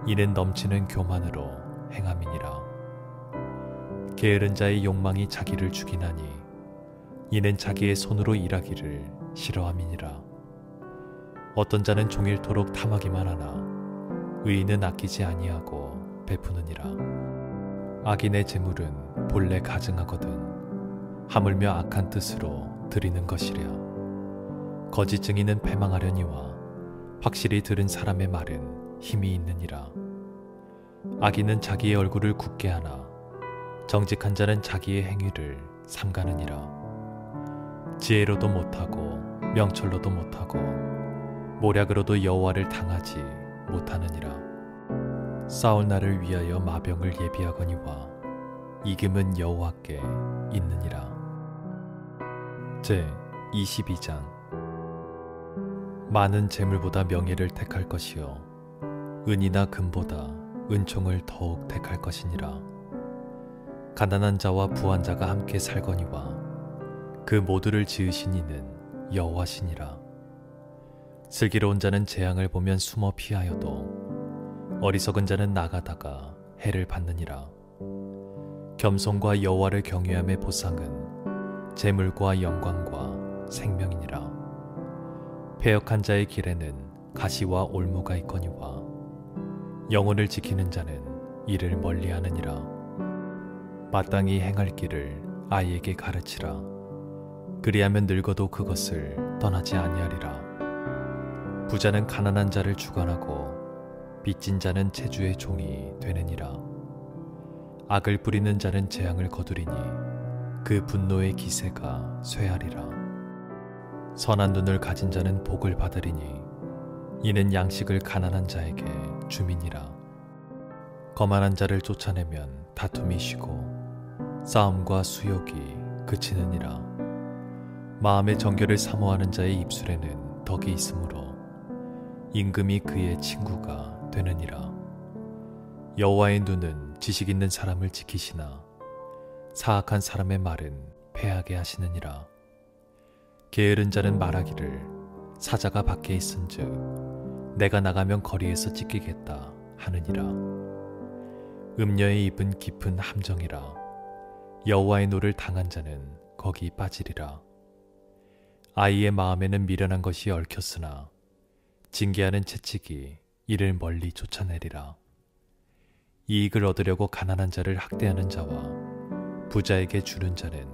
이는 넘치는 교만으로 행함이니라. 게으른 자의 욕망이 자기를 죽이나니 이는 자기의 손으로 일하기를 싫어함이니라. 어떤 자는 종일토록 탐하기만 하나 의인은 아끼지 아니하고 베푸느니라. 악인의 재물은 본래 가증하거든 하물며 악한 뜻으로 드리는 것이랴. 거짓 증인은 패망하려니와 확실히 들은 사람의 말은 힘이 있느니라. 악인은 자기의 얼굴을 굳게 하나 정직한 자는 자기의 행위를 삼가느니라. 지혜로도 못하고 명철로도 못하고 모략으로도 여호와를 당하지 못하느니라. 싸울 날을 위하여 마병을 예비하거니와 이김은 여호와께 있느니라. 제 22장. 많은 재물보다 명예를 택할 것이요 은이나 금보다 은총을 더욱 택할 것이니라. 가난한 자와 부한 자가 함께 살거니와 그 모두를 지으신 이는 여호와시니라. 슬기로운 자는 재앙을 보면 숨어 피하여도 어리석은 자는 나가다가 해를 받느니라. 겸손과 여호와를 경외함의 보상은 재물과 영광과 생명이니라. 패역한 자의 길에는 가시와 올무가 있거니와 영혼을 지키는 자는 이를 멀리하느니라. 마땅히 행할 길을 아이에게 가르치라. 그리하면 늙어도 그것을 떠나지 아니하리라. 부자는 가난한 자를 주관하고 빚진 자는 체주의 종이 되느니라. 악을 뿌리는 자는 재앙을 거두리니 그 분노의 기세가 쇠하리라. 선한 눈을 가진 자는 복을 받으리니 이는 양식을 가난한 자에게 주민이라. 거만한 자를 쫓아내면 다툼이 쉬고 싸움과 수욕이 그치느니라. 마음의 정결을 사모하는 자의 입술에는 덕이 있으므로 임금이 그의 친구가 되느니라. 여호와의 눈은 지식 있는 사람을 지키시나 사악한 사람의 말은 패하게 하시느니라. 게으른 자는 말하기를 사자가 밖에 있은즉 내가 나가면 거리에서 찢기겠다 하느니라. 음녀의 입은 깊은 함정이라. 여호와의 노를 당한 자는 거기 빠지리라. 아이의 마음에는 미련한 것이 얽혔으나 징계하는 채찍이 이를 멀리 쫓아내리라. 이익을 얻으려고 가난한 자를 학대하는 자와 부자에게 주는 자는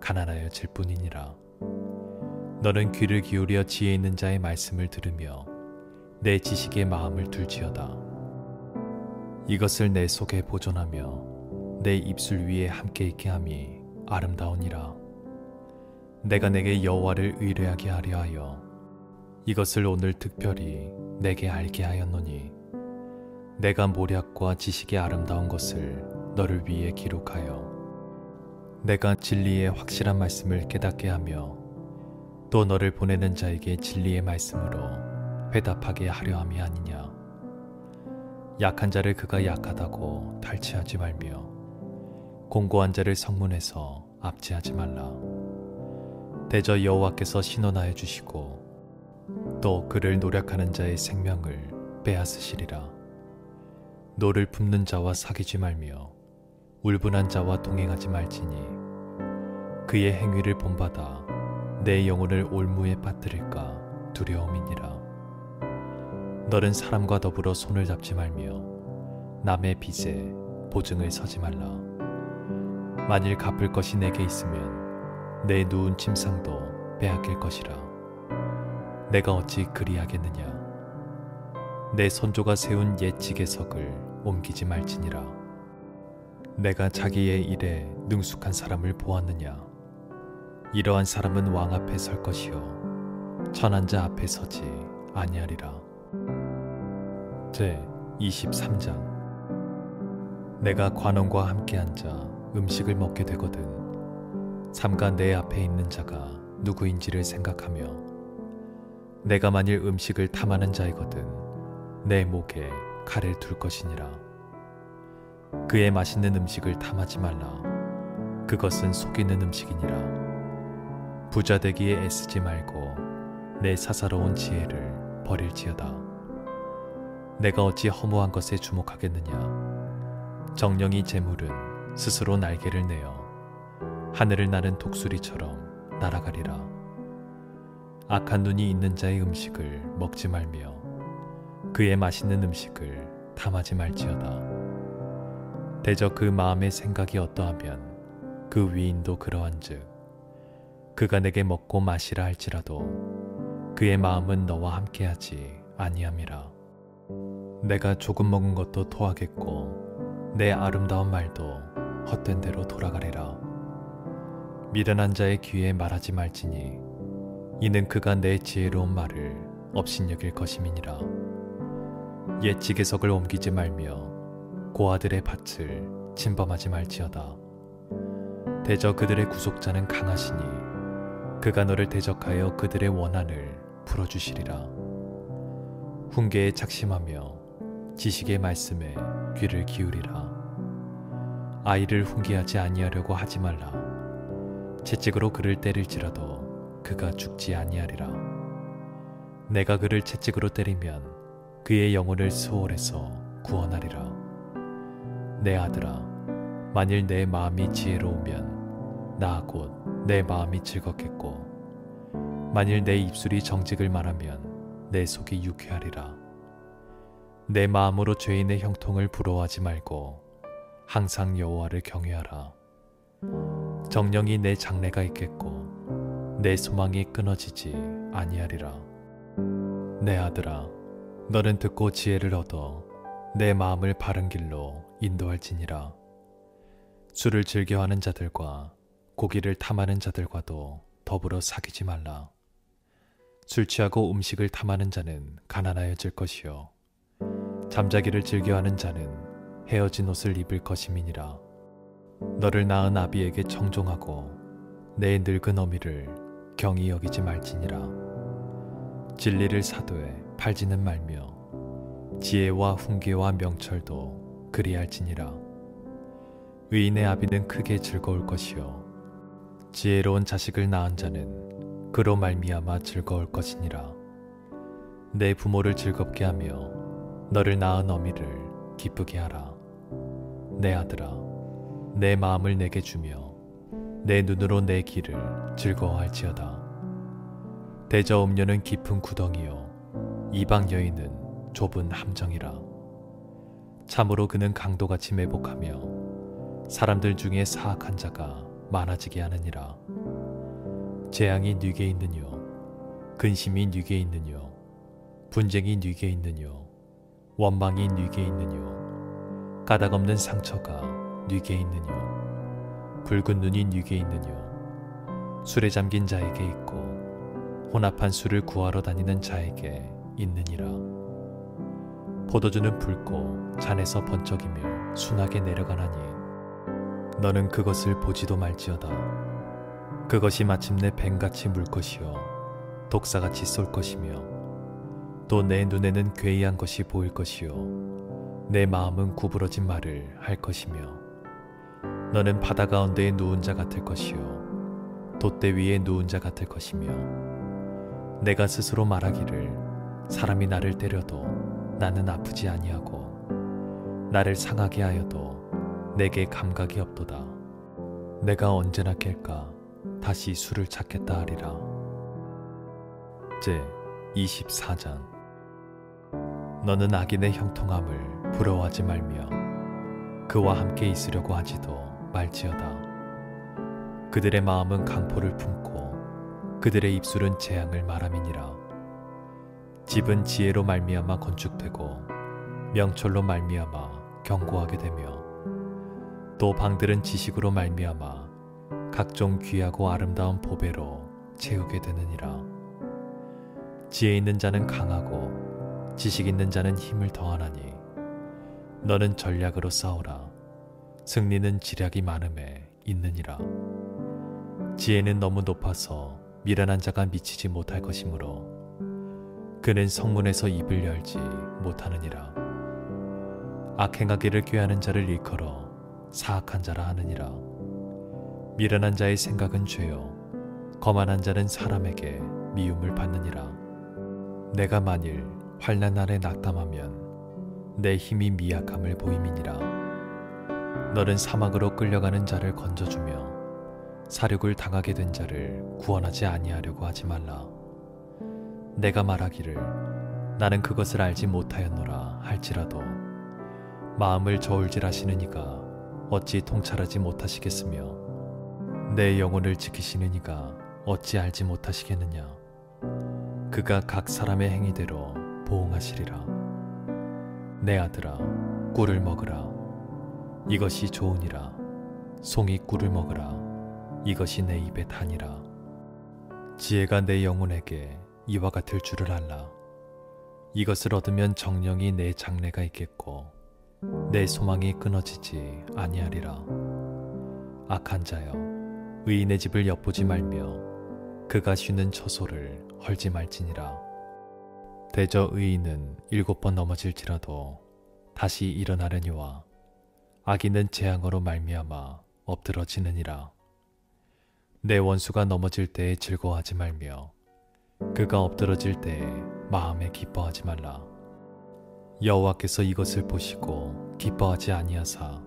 가난하여질 뿐이니라. 너는 귀를 기울여 지혜 있는 자의 말씀을 들으며 내 지식의 마음을 둘지어다. 이것을 내 속에 보존하며 내 입술 위에 함께 있게 함이 아름다우니라. 내가 내게 여호와를 의뢰하게 하려 하여 이것을 오늘 특별히 내게 알게 하였노니 내가 모략과 지식의 아름다운 것을 너를 위해 기록하여 내가 진리의 확실한 말씀을 깨닫게 하며 또 너를 보내는 자에게 진리의 말씀으로 회답하게 하려 함이 아니냐. 약한 자를 그가 약하다고 탈취하지 말며 공고한 자를 성문에서 압제하지 말라. 대저 여호와께서 신원하여 주시고 또 그를 노력하는 자의 생명을 빼앗으시리라. 노를 품는 자와 사귀지 말며 울분한 자와 동행하지 말지니 그의 행위를 본받아 내 영혼을 올무에 빠뜨릴까 두려움이니라. 너는 사람과 더불어 손을 잡지 말며 남의 빚에 보증을 서지 말라. 만일 갚을 것이 내게 있으면 내 누운 침상도 빼앗길 것이라. 내가 어찌 그리하겠느냐. 내 선조가 세운 옛 지게석을 옮기지 말지니라. 내가 자기의 일에 능숙한 사람을 보았느냐. 이러한 사람은 왕 앞에 설 것이요 천한 자 앞에 서지 아니하리라. 제 23장. 내가 관원과 함께 앉아 음식을 먹게 되거든 삼가 내 앞에 있는 자가 누구인지를 생각하며 내가 만일 음식을 탐하는 자이거든 내 목에 칼을 둘 것이니라. 그의 맛있는 음식을 탐하지 말라. 그것은 속이는 음식이니라. 부자 되기에 애쓰지 말고 내 사사로운 지혜를 버릴지어다. 내가 어찌 허무한 것에 주목하겠느냐. 정령이 재물은 스스로 날개를 내어 하늘을 나는 독수리처럼 날아가리라. 악한 눈이 있는 자의 음식을 먹지 말며 그의 맛있는 음식을 탐하지 말지어다. 대저 그 마음의 생각이 어떠하면 그 위인도 그러한즉 그가 내게 먹고 마시라 할지라도 그의 마음은 너와 함께하지 아니함이라. 내가 조금 먹은 것도 토하겠고 내 아름다운 말도 헛된 대로 돌아가리라. 미련한 자의 귀에 말하지 말지니 이는 그가 내 지혜로운 말을 업신여길 것임이니라. 옛 지게석을 옮기지 말며 고아들의 밭을 침범하지 말지어다. 대저 그들의 구속자는 강하시니 그가 너를 대적하여 그들의 원한을 풀어주시리라. 훈계에 착심하며 지식의 말씀에 귀를 기울이라. 아이를 훈계하지 아니하려고 하지 말라. 채찍으로 그를 때릴지라도 그가 죽지 아니하리라. 내가 그를 채찍으로 때리면 그의 영혼을 스올에서 구원하리라. 내 아들아, 만일 내 마음이 지혜로우면 나 곧 내 마음이 즐겁겠고 만일 내 입술이 정직을 말하면 내 속이 유쾌하리라. 내 마음으로 죄인의 형통을 부러워하지 말고 항상 여호와를 경외하라. 정령이 내 장래가 있겠고 내 소망이 끊어지지 아니하리라. 내 아들아, 너는 듣고 지혜를 얻어 내 마음을 바른 길로 인도할지니라. 술을 즐겨하는 자들과 고기를 탐하는 자들과도 더불어 사귀지 말라. 술 취하고 음식을 탐하는 자는 가난하여질 것이요 잠자기를 즐겨하는 자는 헤어진 옷을 입을 것임이니라. 너를 낳은 아비에게 청종하고 내 늙은 어미를 경히 여기지 말지니라. 진리를 사도에 팔지는 말며 지혜와 훈계와 명철도 그리할지니라. 의인의 아비는 크게 즐거울 것이요 지혜로운 자식을 낳은 자는 그로 말미암아 즐거울 것이니라. 내 부모를 즐겁게 하며 너를 낳은 어미를 기쁘게 하라. 내 아들아, 내 마음을 내게 주며 내 눈으로 내 길을 즐거워할지어다. 대저 음료는 깊은 구덩이요 이방 여인은 좁은 함정이라. 참으로 그는 강도같이 매복하며 사람들 중에 사악한 자가 많아지게 하느니라. 재앙이 네게 있느뇨, 근심이 네게 있느뇨, 분쟁이 네게 있느뇨, 원망이 네게 있느뇨, 까닭없는 상처가 네게 있느뇨, 붉은 눈이 네게 있느뇨, 술에 잠긴 자에게 있고 혼합한 술을 구하러 다니는 자에게 있느니라. 포도주는 붉고 잔에서 번쩍이며 순하게 내려가나니 너는 그것을 보지도 말지어다. 그것이 마침내 뱀같이 물 것이요 독사같이 쏠 것이며 또 내 눈에는 괴이한 것이 보일 것이요 내 마음은 구부러진 말을 할 것이며 너는 바다 가운데에 누운 자 같을 것이요 돛대 위에 누운 자 같을 것이며 내가 스스로 말하기를 사람이 나를 때려도 나는 아프지 아니하고 나를 상하게 하여도 내게 감각이 없도다. 내가 언제나 깰까 다시 술을 찾겠다 하리라. 제 24장. 너는 악인의 형통함을 부러워하지 말며 그와 함께 있으려고 하지도 말지어다. 그들의 마음은 강포를 품고 그들의 입술은 재앙을 말함이니라. 집은 지혜로 말미암아 건축되고 명철로 말미암아 견고하게 되며 또 방들은 지식으로 말미암아 각종 귀하고 아름다운 보배로 채우게 되느니라. 지혜 있는 자는 강하고 지식 있는 자는 힘을 더하나니 너는 전략으로 싸우라. 승리는 지략이 많음에 있느니라. 지혜는 너무 높아서 미련한 자가 미치지 못할 것이므로 그는 성문에서 입을 열지 못하느니라. 악행하기를 꾀하는 자를 일컬어 사악한 자라 하느니라. 미련한 자의 생각은 죄요 거만한 자는 사람에게 미움을 받느니라. 내가 만일 환난 날에 낙담하면 내 힘이 미약함을 보임이니라. 너는 사막으로 끌려가는 자를 건져주며 사륙을 당하게 된 자를 구원하지 아니하려고 하지 말라. 내가 말하기를 나는 그것을 알지 못하였노라 할지라도 마음을 저울질하시는 이가 어찌 통찰하지 못하시겠으며 내 영혼을 지키시는 이가 어찌 알지 못하시겠느냐. 그가 각 사람의 행위대로 보응하시리라. 내 아들아 꿀을 먹으라. 이것이 좋으니라. 송이 꿀을 먹으라. 이것이 내 입에 다니라. 지혜가 내 영혼에게 이와 같을 줄을 알라. 이것을 얻으면 정령이 내 장래가 있겠고 내 소망이 끊어지지 아니하리라. 악한 자여 의인의 집을 엿보지 말며 그가 쉬는 처소를 헐지 말지니라. 대저 의인은 7번 넘어질지라도 다시 일어나려니와 악인은 재앙으로 말미암아 엎드러지느니라. 내 원수가 넘어질 때에 즐거워하지 말며 그가 엎드러질 때에 마음에 기뻐하지 말라. 여호와께서 이것을 보시고 기뻐하지 아니하사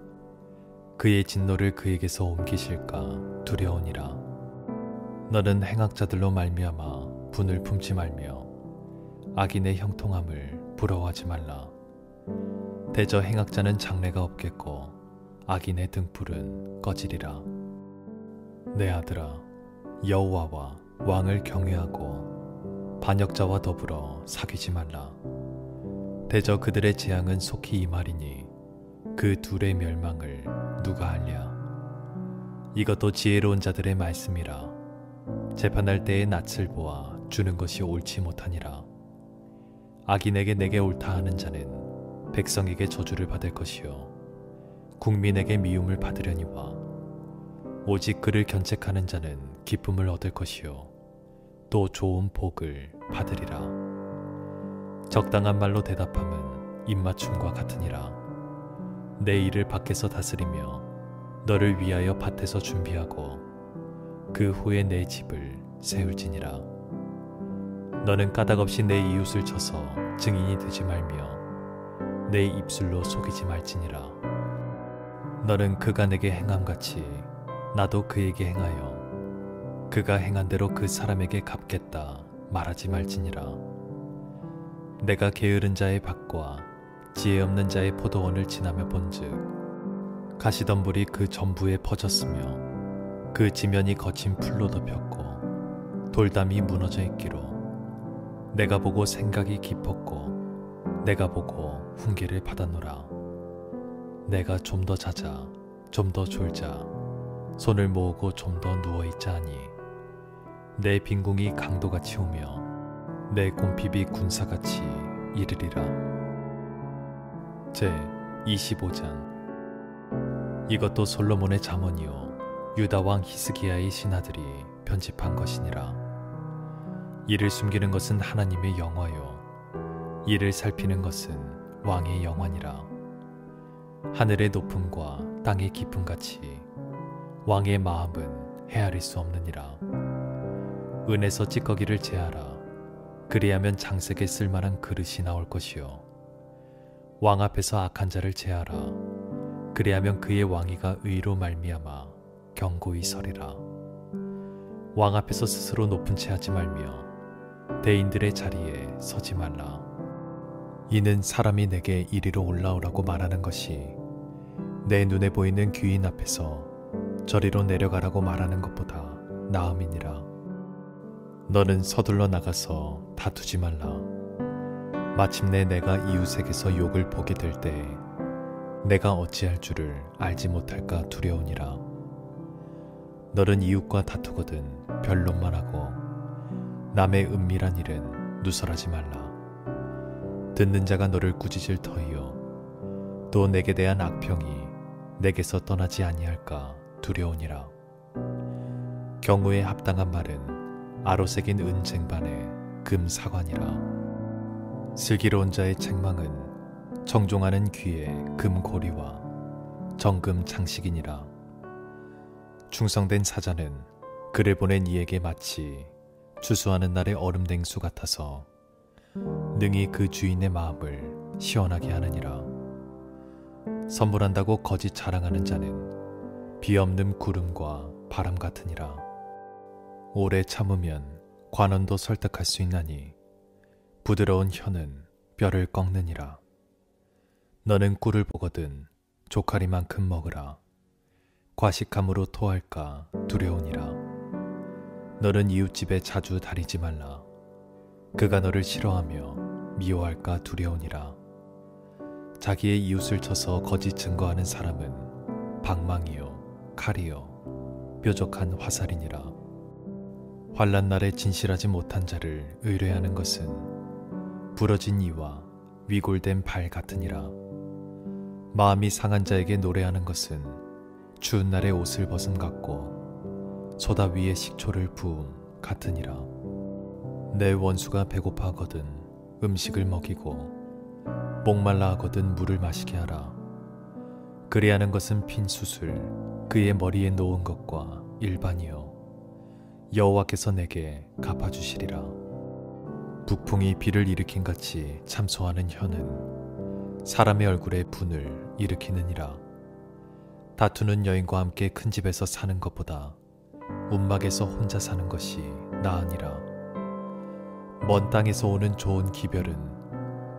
그의 진노를 그에게서 옮기실까 두려우니라. 너는 행악자들로 말미암아 분을 품지 말며 악인의 형통함을 부러워하지 말라. 대저 행악자는 장래가 없겠고 악인의 등불은 꺼지리라. 내 아들아 여호와와 왕을 경외하고 반역자와 더불어 사귀지 말라. 대저 그들의 재앙은 속히 임하리니 그 둘의 멸망을 누가 알랴. 이것도 지혜로운 자들의 말씀이라. 재판할 때의 낯을 보아 주는 것이 옳지 못하니라. 악인에게 내게 옳다 하는 자는 백성에게 저주를 받을 것이요 국민에게 미움을 받으려니와 오직 그를 견책하는 자는 기쁨을 얻을 것이요 또 좋은 복을 받으리라. 적당한 말로 대답함은 입맞춤과 같으니라. 내 일을 밖에서 다스리며 너를 위하여 밭에서 준비하고 그 후에 내 집을 세울지니라. 너는 까닭없이 내 이웃을 쳐서 증인이 되지 말며 내 입술로 속이지 말지니라. 너는 그가 내게 행함같이 나도 그에게 행하여 그가 행한 대로 그 사람에게 갚겠다 말하지 말지니라. 내가 게으른 자의 밭과 지혜 없는 자의 포도원을 지나며 본즉 가시덤불이 그 전부에 퍼졌으며 그 지면이 거친 풀로 덮였고 돌담이 무너져 있기로 내가 보고 생각이 깊었고 내가 보고 훈계를 받았노라. 내가 좀 더 자자 좀 더 졸자 손을 모으고 좀 더 누워있자 하니 내 빈궁이 강도같이 오며 내 곰핍이 군사같이 이르리라. 제 25장. 이것도 솔로몬의 잠언이요 유다 왕 히스기야의 신하들이 편집한 것이니라. 이를 숨기는 것은 하나님의 영화요 이를 살피는 것은 왕의 영화니라. 하늘의 높음과 땅의 깊음같이 왕의 마음은 헤아릴 수 없느니라. 은에서 찌꺼기를 제하라. 그리하면 장색에 쓸만한 그릇이 나올 것이요 왕 앞에서 악한 자를 제하라. 그리하면 그의 왕위가 의로 말미암아 견고히 서리라. 왕 앞에서 스스로 높은 채 하지 말며 대인들의 자리에 서지 말라. 이는 사람이 내게 이리로 올라오라고 말하는 것이 내 눈에 보이는 귀인 앞에서 저리로 내려가라고 말하는 것보다 나음이니라. 너는 서둘러 나가서 다투지 말라. 마침내 내가 이웃에게서 욕을 보게 될 때에 내가 어찌할 줄을 알지 못할까 두려우니라. 너는 이웃과 다투거든 변론만 하고 남의 은밀한 일은 누설하지 말라. 듣는 자가 너를 꾸짖을 터이요 또 내게 대한 악평이 내게서 떠나지 아니할까 두려우니라. 경우에 합당한 말은 아로새긴 은쟁반에 금 사관이라. 슬기로운 자의 책망은 청종하는 귀에 금고리와 정금 장식이니라. 충성된 사자는 그를 보낸 이에게 마치 추수하는 날의 얼음냉수 같아서 능히 그 주인의 마음을 시원하게 하느니라. 선물한다고 거짓 자랑하는 자는 비 없는 구름과 바람 같으니라. 오래 참으면 관원도 설득할 수 있나니 부드러운 혀는 뼈를 꺾느니라. 너는 꿀을 보거든 조카리만큼 먹으라. 과식함으로 토할까 두려우니라. 너는 이웃집에 자주 다니지 말라. 그가 너를 싫어하며 미워할까 두려우니라. 자기의 이웃을 쳐서 거짓 증거하는 사람은 방망이요 칼이요 뾰족한 화살이니라. 환난 날에 진실하지 못한 자를 의뢰하는 것은 부러진 이와 위골된 발 같으니라. 마음이 상한 자에게 노래하는 것은 추운 날에 옷을 벗음 같고 소다 위에 식초를 부음 같으니라. 내 원수가 배고파 하거든 음식을 먹이고 목말라 하거든 물을 마시게 하라. 그리하는 것은 핀 수술 그의 머리에 놓은 것과 일반이요 여호와께서 내게 갚아주시리라. 북풍이 비를 일으킨 같이 참소하는 혀는 사람의 얼굴에 분을 일으키느니라. 다투는 여인과 함께 큰 집에서 사는 것보다 움막에서 혼자 사는 것이 나으니라. 먼 땅에서 오는 좋은 기별은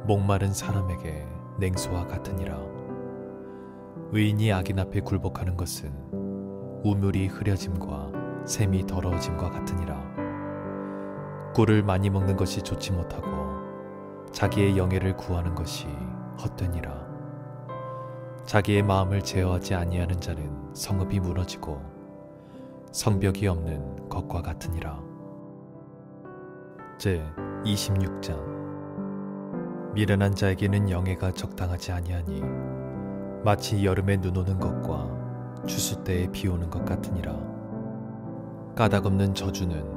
목마른 사람에게 냉수와 같으니라. 의인이 악인 앞에 굴복하는 것은 우물이 흐려짐과 샘이 더러워짐과 같으니라. 꿀을 많이 먹는 것이 좋지 못하고 자기의 영예를 구하는 것이 헛되니라. 자기의 마음을 제어하지 아니하는 자는 성읍이 무너지고 성벽이 없는 것과 같으니라. 제 26장. 미련한 자에게는 영예가 적당하지 아니하니 마치 여름에 눈 오는 것과 추수 때에 비 오는 것 같으니라. 까닭없는 저주는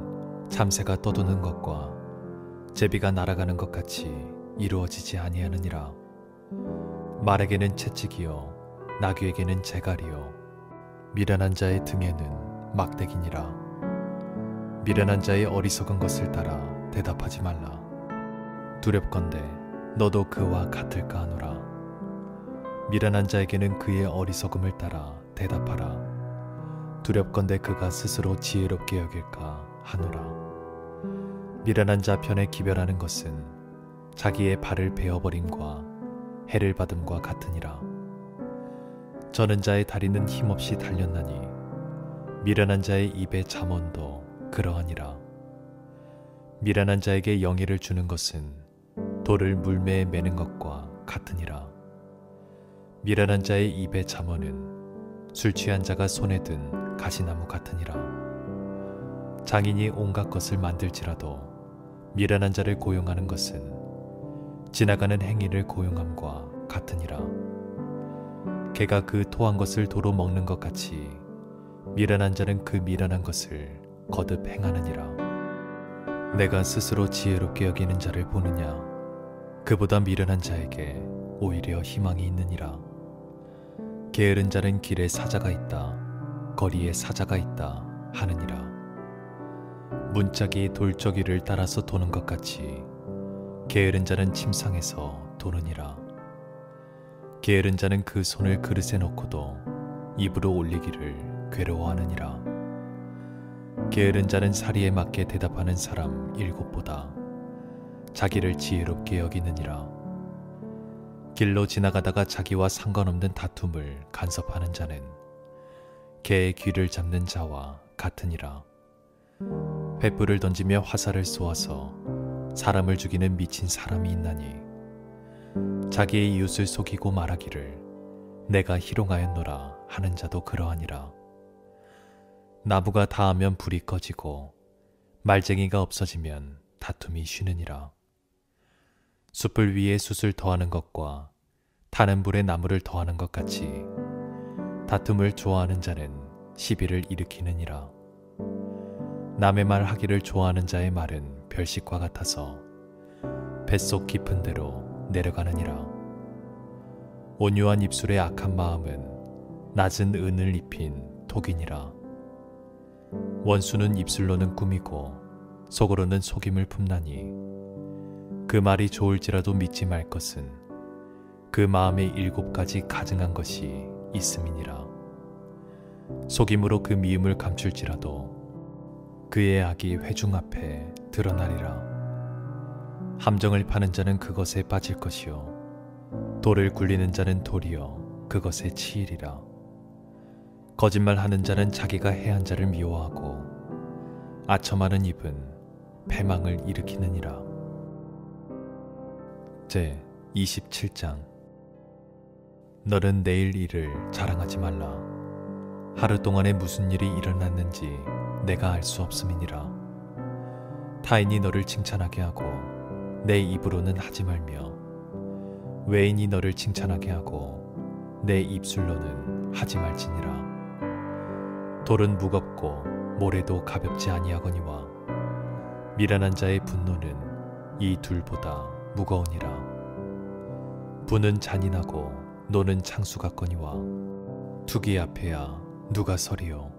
참새가 떠도는 것과 제비가 날아가는 것 같이 이루어지지 아니하느니라. 말에게는 채찍이요 나귀에게는 재갈이요 미련한 자의 등에는 막대기니라. 미련한 자의 어리석은 것을 따라 대답하지 말라. 두렵건대 너도 그와 같을까 하노라. 미련한 자에게는 그의 어리석음을 따라 대답하라. 두렵건대 그가 스스로 지혜롭게 여길까 하노라. 미련한 자 편에 기별하는 것은 자기의 발을 베어버림과 해를 받음과 같으니라. 저는 자의 다리는 힘없이 달렸나니 미련한 자의 입의 잠언도 그러하니라. 미련한 자에게 영예를 주는 것은 돌을 물매에 매는 것과 같으니라. 미련한 자의 입의 잠언은 술 취한 자가 손에 든 가시나무 같으니라. 장인이 온갖 것을 만들지라도 미련한 자를 고용하는 것은 지나가는 행위를 고용함과 같으니라. 개가 그 토한 것을 도로 먹는 것 같이 미련한 자는 그 미련한 것을 거듭 행하느니라. 내가 스스로 지혜롭게 여기는 자를 보느냐? 그보다 미련한 자에게 오히려 희망이 있느니라. 게으른 자는 길에 사자가 있다, 거리에 사자가 있다 하느니라. 문짝이 돌저귀를 따라서 도는 것 같이 게으른 자는 침상에서 도느니라. 게으른 자는 그 손을 그릇에 넣고도 입으로 올리기를 괴로워하느니라. 게으른 자는 사리에 맞게 대답하는 사람 7보다 자기를 지혜롭게 여기느니라. 길로 지나가다가 자기와 상관없는 다툼을 간섭하는 자는 개의 귀를 잡는 자와 같으니라. 횃불을 던지며 화살을 쏘아서 사람을 죽이는 미친 사람이 있나니 자기의 이웃을 속이고 말하기를 내가 희롱하였노라 하는 자도 그러하니라. 나무가 닿으면 불이 꺼지고 말쟁이가 없어지면 다툼이 쉬느니라. 숯불 위에 숯을 더하는 것과 타는 불에 나무를 더하는 것 같이 다툼을 좋아하는 자는 시비를 일으키느니라. 남의 말 하기를 좋아하는 자의 말은 별식과 같아서 뱃속 깊은 데로 내려가느니라. 온유한 입술의 악한 마음은 낮은 은을 입힌 독이니라. 원수는 입술로는 꾸미고 속으로는 속임을 품나니 그 말이 좋을지라도 믿지 말 것은 그 마음에 7가지 가증한 것이 있음이니라. 속임으로 그 미움을 감출지라도 그의 악이 회중 앞에 드러나리라. 함정을 파는 자는 그것에 빠질 것이요 돌을 굴리는 자는 도리어 그것에 치이리라. 거짓말하는 자는 자기가 해한 자를 미워하고 아첨하는 입은 패망을 일으키느니라. 제 27장. 너는 내일 일을 자랑하지 말라. 하루 동안에 무슨 일이 일어났는지 내가 알 수 없음이니라. 타인이 너를 칭찬하게 하고 내 입으로는 하지 말며 외인이 너를 칭찬하게 하고 내 입술로는 하지 말지니라. 돌은 무겁고 모래도 가볍지 아니하거니와 미련한 자의 분노는 이 둘보다 무거우니라. 부는 잔인하고 노는 창수 같거니와 투기 앞에야 누가 서리요.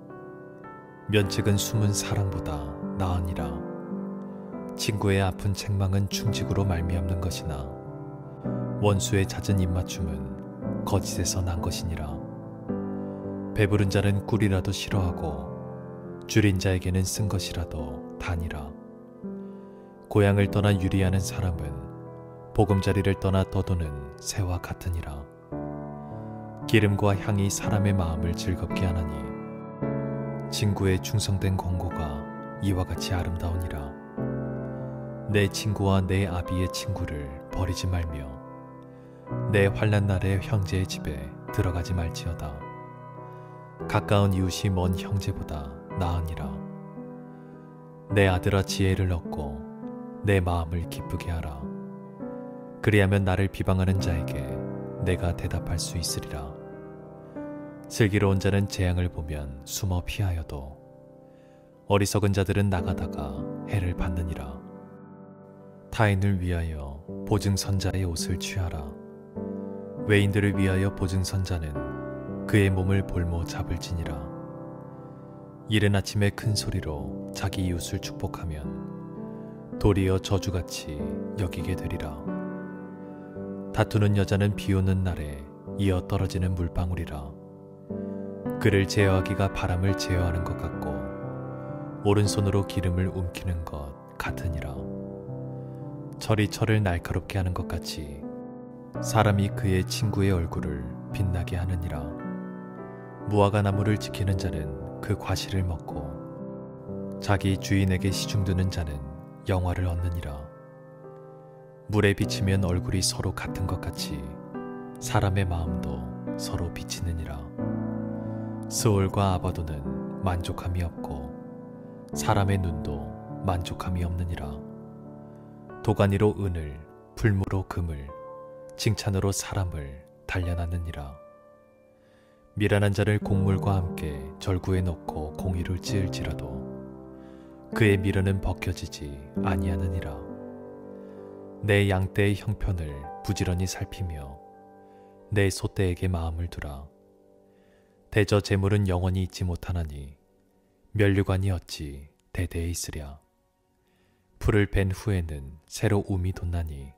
면책은 숨은 사랑보다 나으니라. 친구의 아픈 책망은 충직으로 말미암는 것이나 원수의 잦은 입맞춤은 거짓에서 난 것이니라. 배부른 자는 꿀이라도 싫어하고 줄인 자에게는 쓴 것이라도 다니라. 고향을 떠나 유리하는 사람은 보금자리를 떠나 떠도는 새와 같으니라. 기름과 향이 사람의 마음을 즐겁게 하나니 친구의 충성된 권고가 이와 같이 아름다우니라. 내 친구와 내 아비의 친구를 버리지 말며 내 환난 날에 형제의 집에 들어가지 말지어다. 가까운 이웃이 먼 형제보다 나으니라. 내 아들아 지혜를 얻고 내 마음을 기쁘게 하라. 그리하면 나를 비방하는 자에게 내가 대답할 수 있으리라. 슬기로운 자는 재앙을 보면 숨어 피하여도 어리석은 자들은 나가다가 해를 받느니라. 타인을 위하여 보증선자의 옷을 취하라. 외인들을 위하여 보증선자는 그의 몸을 볼모 잡을지니라. 이른 아침에 큰 소리로 자기 이웃을 축복하면 도리어 저주같이 여기게 되리라. 다투는 여자는 비 오는 날에 이어 떨어지는 물방울이라. 그를 제어하기가 바람을 제어하는 것 같고 오른손으로 기름을 움키는 것 같으니라. 철이 철을 날카롭게 하는 것 같이 사람이 그의 친구의 얼굴을 빛나게 하느니라. 무화과 나무를 지키는 자는 그 과실을 먹고 자기 주인에게 시중드는 자는 영화를 얻느니라. 물에 비치면 얼굴이 서로 같은 것 같이 사람의 마음도 서로 비치느니라. 스올과 아바도는 만족함이 없고 사람의 눈도 만족함이 없느니라. 도가니로 은을, 풀무로 금을, 칭찬으로 사람을 단련하느니라. 미련한 자를 곡물과 함께 절구에 넣고 공의를 찌을지라도 그의 미련은 벗겨지지 아니하느니라. 내 양떼의 형편을 부지런히 살피며 내 소떼에게 마음을 두라. 대저 재물은 영원히 있지 못하나니 면류관이 어찌 대대에 있으랴. 풀을 벤 후에는 새로 움이 돋나니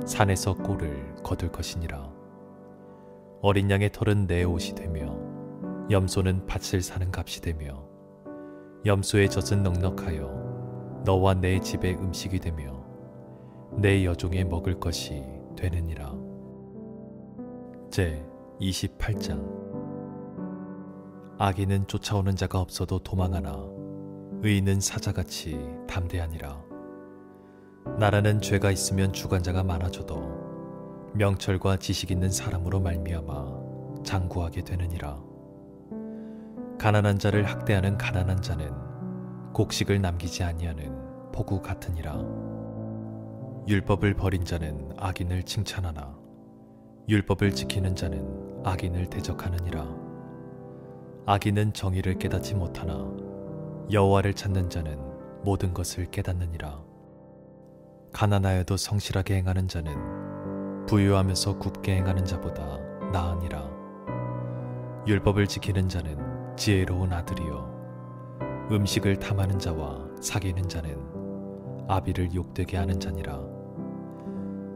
산에서 꼴을 거둘 것이니라. 어린 양의 털은 내 옷이 되며 염소는 밭을 사는 값이 되며 염소의 젖은 넉넉하여 너와 내 집의 음식이 되며 내 여종의 먹을 것이 되느니라. 제 28장. 악인은 쫓아오는 자가 없어도 도망하나 의인은 사자같이 담대하니라. 나라는 죄가 있으면 주관자가 많아져도 명철과 지식 있는 사람으로 말미암아 장구하게 되느니라. 가난한 자를 학대하는 가난한 자는 곡식을 남기지 아니하는 폭우 같으니라. 율법을 버린 자는 악인을 칭찬하나 율법을 지키는 자는 악인을 대적하느니라. 악인은 정의를 깨닫지 못하나 여호와를 찾는 자는 모든 것을 깨닫느니라. 가난하여도 성실하게 행하는 자는 부유하면서 굽게 행하는 자보다 나으니라. 율법을 지키는 자는 지혜로운 아들이요 음식을 탐하는 자와 사귀는 자는 아비를 욕되게 하는 자니라.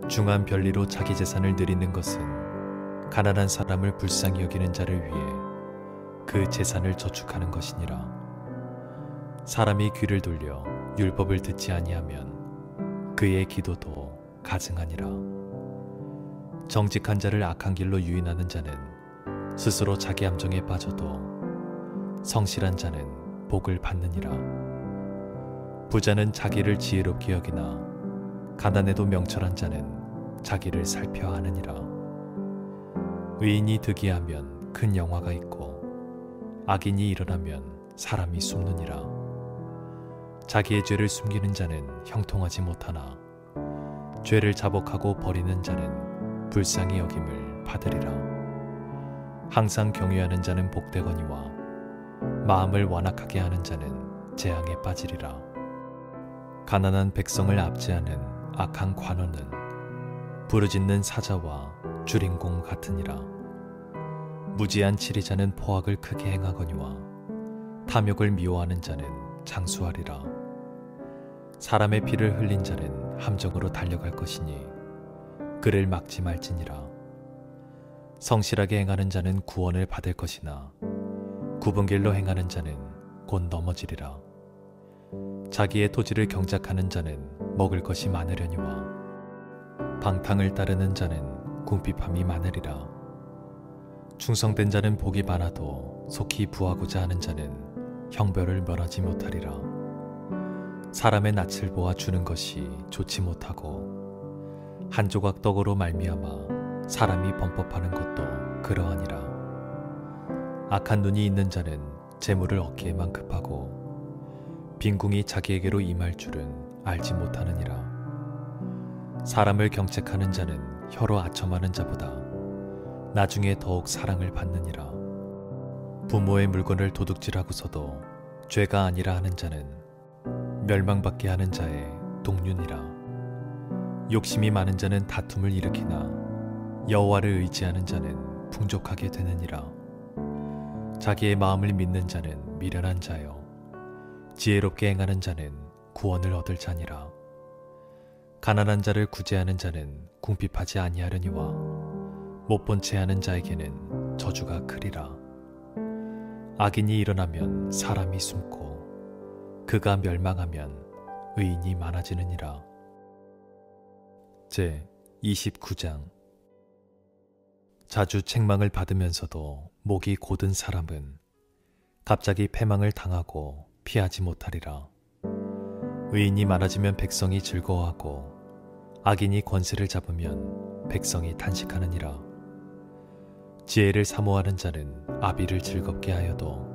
중한 별리로 자기 재산을 늘리는 것은 가난한 사람을 불쌍히 여기는 자를 위해 그 재산을 저축하는 것이니라. 사람이 귀를 돌려 율법을 듣지 아니하면 그의 기도도 가증하니라. 정직한 자를 악한 길로 유인하는 자는 스스로 자기 함정에 빠져도 성실한 자는 복을 받느니라. 부자는 자기를 지혜롭게 여기나 가난해도 명철한 자는 자기를 살펴 하느니라. 의인이 득이하면 큰 영화가 있고 악인이 일어나면 사람이 숨느니라. 자기의 죄를 숨기는 자는 형통하지 못하나 죄를 자복하고 버리는 자는 불쌍히 여김을 받으리라. 항상 경외하는 자는 복되거니와 마음을 완악하게 하는 자는 재앙에 빠지리라. 가난한 백성을 압제하는 악한 관원은 부르짖는 사자와 주린공 같으니라. 무지한 치리자는 포악을 크게 행하거니와 탐욕을 미워하는 자는 장수하리라. 사람의 피를 흘린 자는 함정으로 달려갈 것이니 그를 막지 말지니라. 성실하게 행하는 자는 구원을 받을 것이나 굽은 길로 행하는 자는 곧 넘어지리라. 자기의 토지를 경작하는 자는 먹을 것이 많으려니와 방탕을 따르는 자는 궁핍함이 많으리라. 충성된 자는 복이 많아도 속히 부하고자 하는 자는 형벌을 면하지 못하리라. 사람의 낯을 보아 주는 것이 좋지 못하고 한 조각 떡으로 말미암아 사람이 범법하는 것도 그러하니라. 악한 눈이 있는 자는 재물을 얻기에만 급하고 빈궁이 자기에게로 임할 줄은 알지 못하느니라. 사람을 경책하는 자는 혀로 아첨하는 자보다 나중에 더욱 사랑을 받느니라. 부모의 물건을 도둑질하고서도 죄가 아니라 하는 자는 멸망받게 하는 자의 동륜이라. 욕심이 많은 자는 다툼을 일으키나 여호와를 의지하는 자는 풍족하게 되느니라. 자기의 마음을 믿는 자는 미련한 자요 지혜롭게 행하는 자는 구원을 얻을 자니라. 가난한 자를 구제하는 자는 궁핍하지 아니하려니와 못 본 채 하는 자에게는 저주가 크리라. 악인이 일어나면 사람이 숨고 그가 멸망하면 의인이 많아지느니라. 제 29장. 자주 책망을 받으면서도 목이 곧은 사람은 갑자기 패망을 당하고 피하지 못하리라. 의인이 많아지면 백성이 즐거워하고 악인이 권세를 잡으면 백성이 탄식하느니라. 지혜를 사모하는 자는 아비를 즐겁게 하여도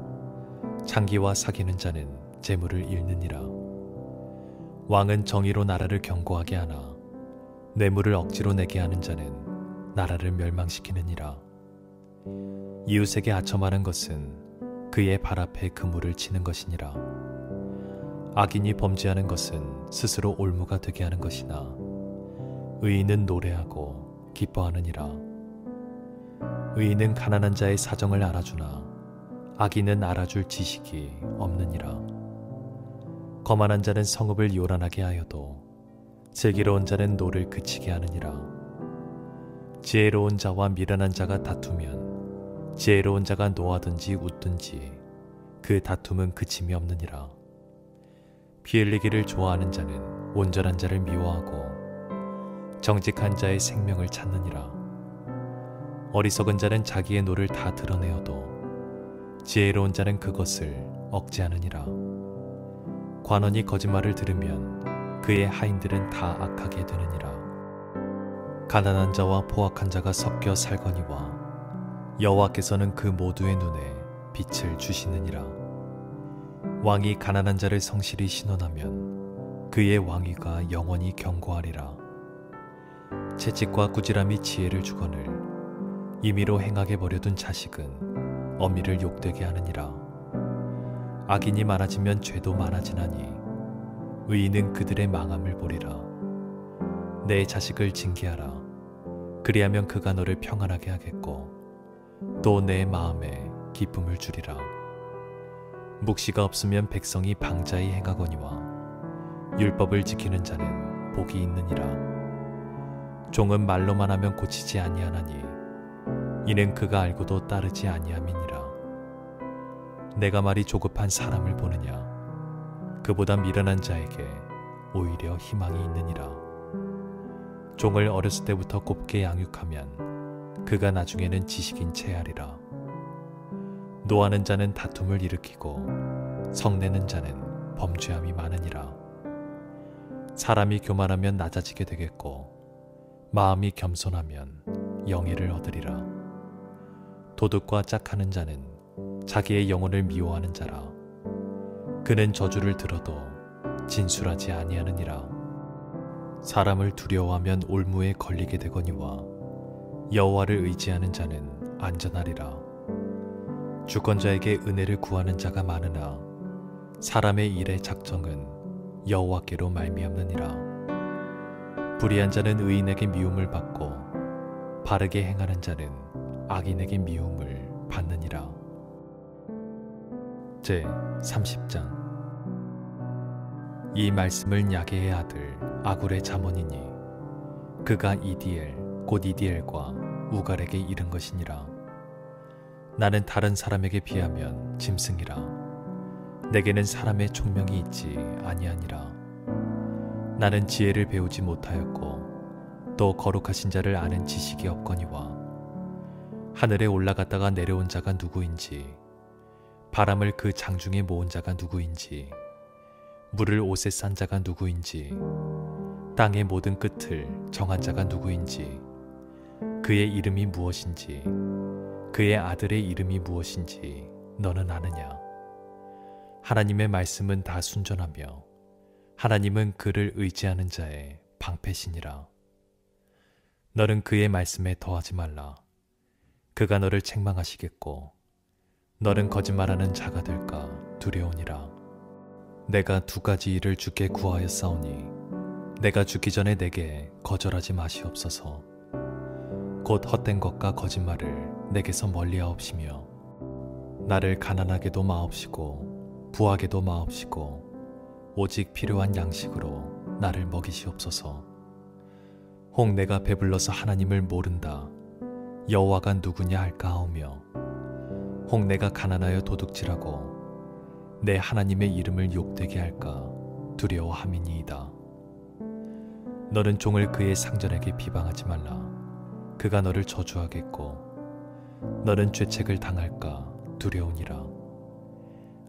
창기와 사귀는 자는 재물을 잃느니라. 왕은 정의로 나라를 견고하게 하나 뇌물을 억지로 내게 하는 자는 나라를 멸망시키느니라. 이웃에게 아첨하는 것은 그의 발 앞에 그물을 치는 것이니라. 악인이 범죄하는 것은 스스로 올무가 되게 하는 것이나 의인은 노래하고 기뻐하느니라. 의인은 가난한 자의 사정을 알아주나 악인은 알아줄 지식이 없느니라. 거만한 자는 성읍을 요란하게 하여도 슬기로운 자는 노를 그치게 하느니라. 지혜로운 자와 미련한 자가 다투면 지혜로운 자가 노하든지 웃든지 그 다툼은 그침이 없느니라. 피 흘리기를 좋아하는 자는 온전한 자를 미워하고 정직한 자의 생명을 찾느니라. 어리석은 자는 자기의 노를 다 드러내어도 지혜로운 자는 그것을 억제하느니라. 관원이 거짓말을 들으면 그의 하인들은 다 악하게 되느니라. 가난한 자와 포악한 자가 섞여 살거니와 여호와께서는 그 모두의 눈에 빛을 주시느니라. 왕이 가난한 자를 성실히 신원하면 그의 왕위가 영원히 견고하리라. 채찍과 꾸지람이 지혜를 주거늘 임의로 행하게 버려둔 자식은 어미를 욕되게 하느니라. 악인이 많아지면 죄도 많아지나니 의인은 그들의 망함을 보리라. 내 자식을 징계하라. 그리하면 그가 너를 평안하게 하겠고 또 내 마음에 기쁨을 주리라. 묵시가 없으면 백성이 방자히 행하거니와 율법을 지키는 자는 복이 있느니라. 종은 말로만 하면 고치지 아니하나니 이는 그가 알고도 따르지 아니함이니라. 내가 말이 조급한 사람을 보느냐? 그보다 미련한 자에게 오히려 희망이 있느니라. 종을 어렸을 때부터 곱게 양육하면 그가 나중에는 지식인 체하리라. 노하는 자는 다툼을 일으키고 성내는 자는 범죄함이 많으니라. 사람이 교만하면 낮아지게 되겠고 마음이 겸손하면 영예를 얻으리라. 도둑과 짝하는 자는 자기의 영혼을 미워하는 자라. 그는 저주를 들어도 진술하지 아니하느니라. 사람을 두려워하면 올무에 걸리게 되거니와 여호와를 의지하는 자는 안전하리라. 주권자에게 은혜를 구하는 자가 많으나 사람의 일의 작정은 여호와께로 말미암느니라. 불의한 자는 의인에게 미움을 받고 바르게 행하는 자는 악인에게 미움을 받느니라. 제 30장. 이 말씀을 야게의 아들 아굴의 잠언이니 그가 이디엘 곧 이디엘과 우갈에게 이른 것이니라. 나는 다른 사람에게 비하면 짐승이라. 내게는 사람의 총명이 있지 아니하니라. 나는 지혜를 배우지 못하였고 또 거룩하신 자를 아는 지식이 없거니와 하늘에 올라갔다가 내려온 자가 누구인지 바람을 그 장중에 모은 자가 누구인지 물을 옷에 싼 자가 누구인지 땅의 모든 끝을 정한 자가 누구인지 그의 이름이 무엇인지 그의 아들의 이름이 무엇인지 너는 아느냐? 하나님의 말씀은 다 순전하며 하나님은 그를 의지하는 자의 방패시니라. 너는 그의 말씀에 더하지 말라. 그가 너를 책망하시겠고 너는 거짓말하는 자가 될까 두려우니라. 내가 두 가지 일을 주께 구하였사오니 내가 죽기 전에 내게 거절하지 마시옵소서. 곧 헛된 것과 거짓말을 내게서 멀리하옵시며 나를 가난하게도 마옵시고 부하게도 마옵시고 오직 필요한 양식으로 나를 먹이시옵소서. 혹 내가 배불러서 하나님을 모른다 여호와가 누구냐 할까 하오며 혹 내가 가난하여 도둑질하고 내 하나님의 이름을 욕되게 할까 두려워함이니이다. 너는 종을 그의 상전에게 비방하지 말라. 그가 너를 저주하겠고 너는 죄책을 당할까 두려우니라.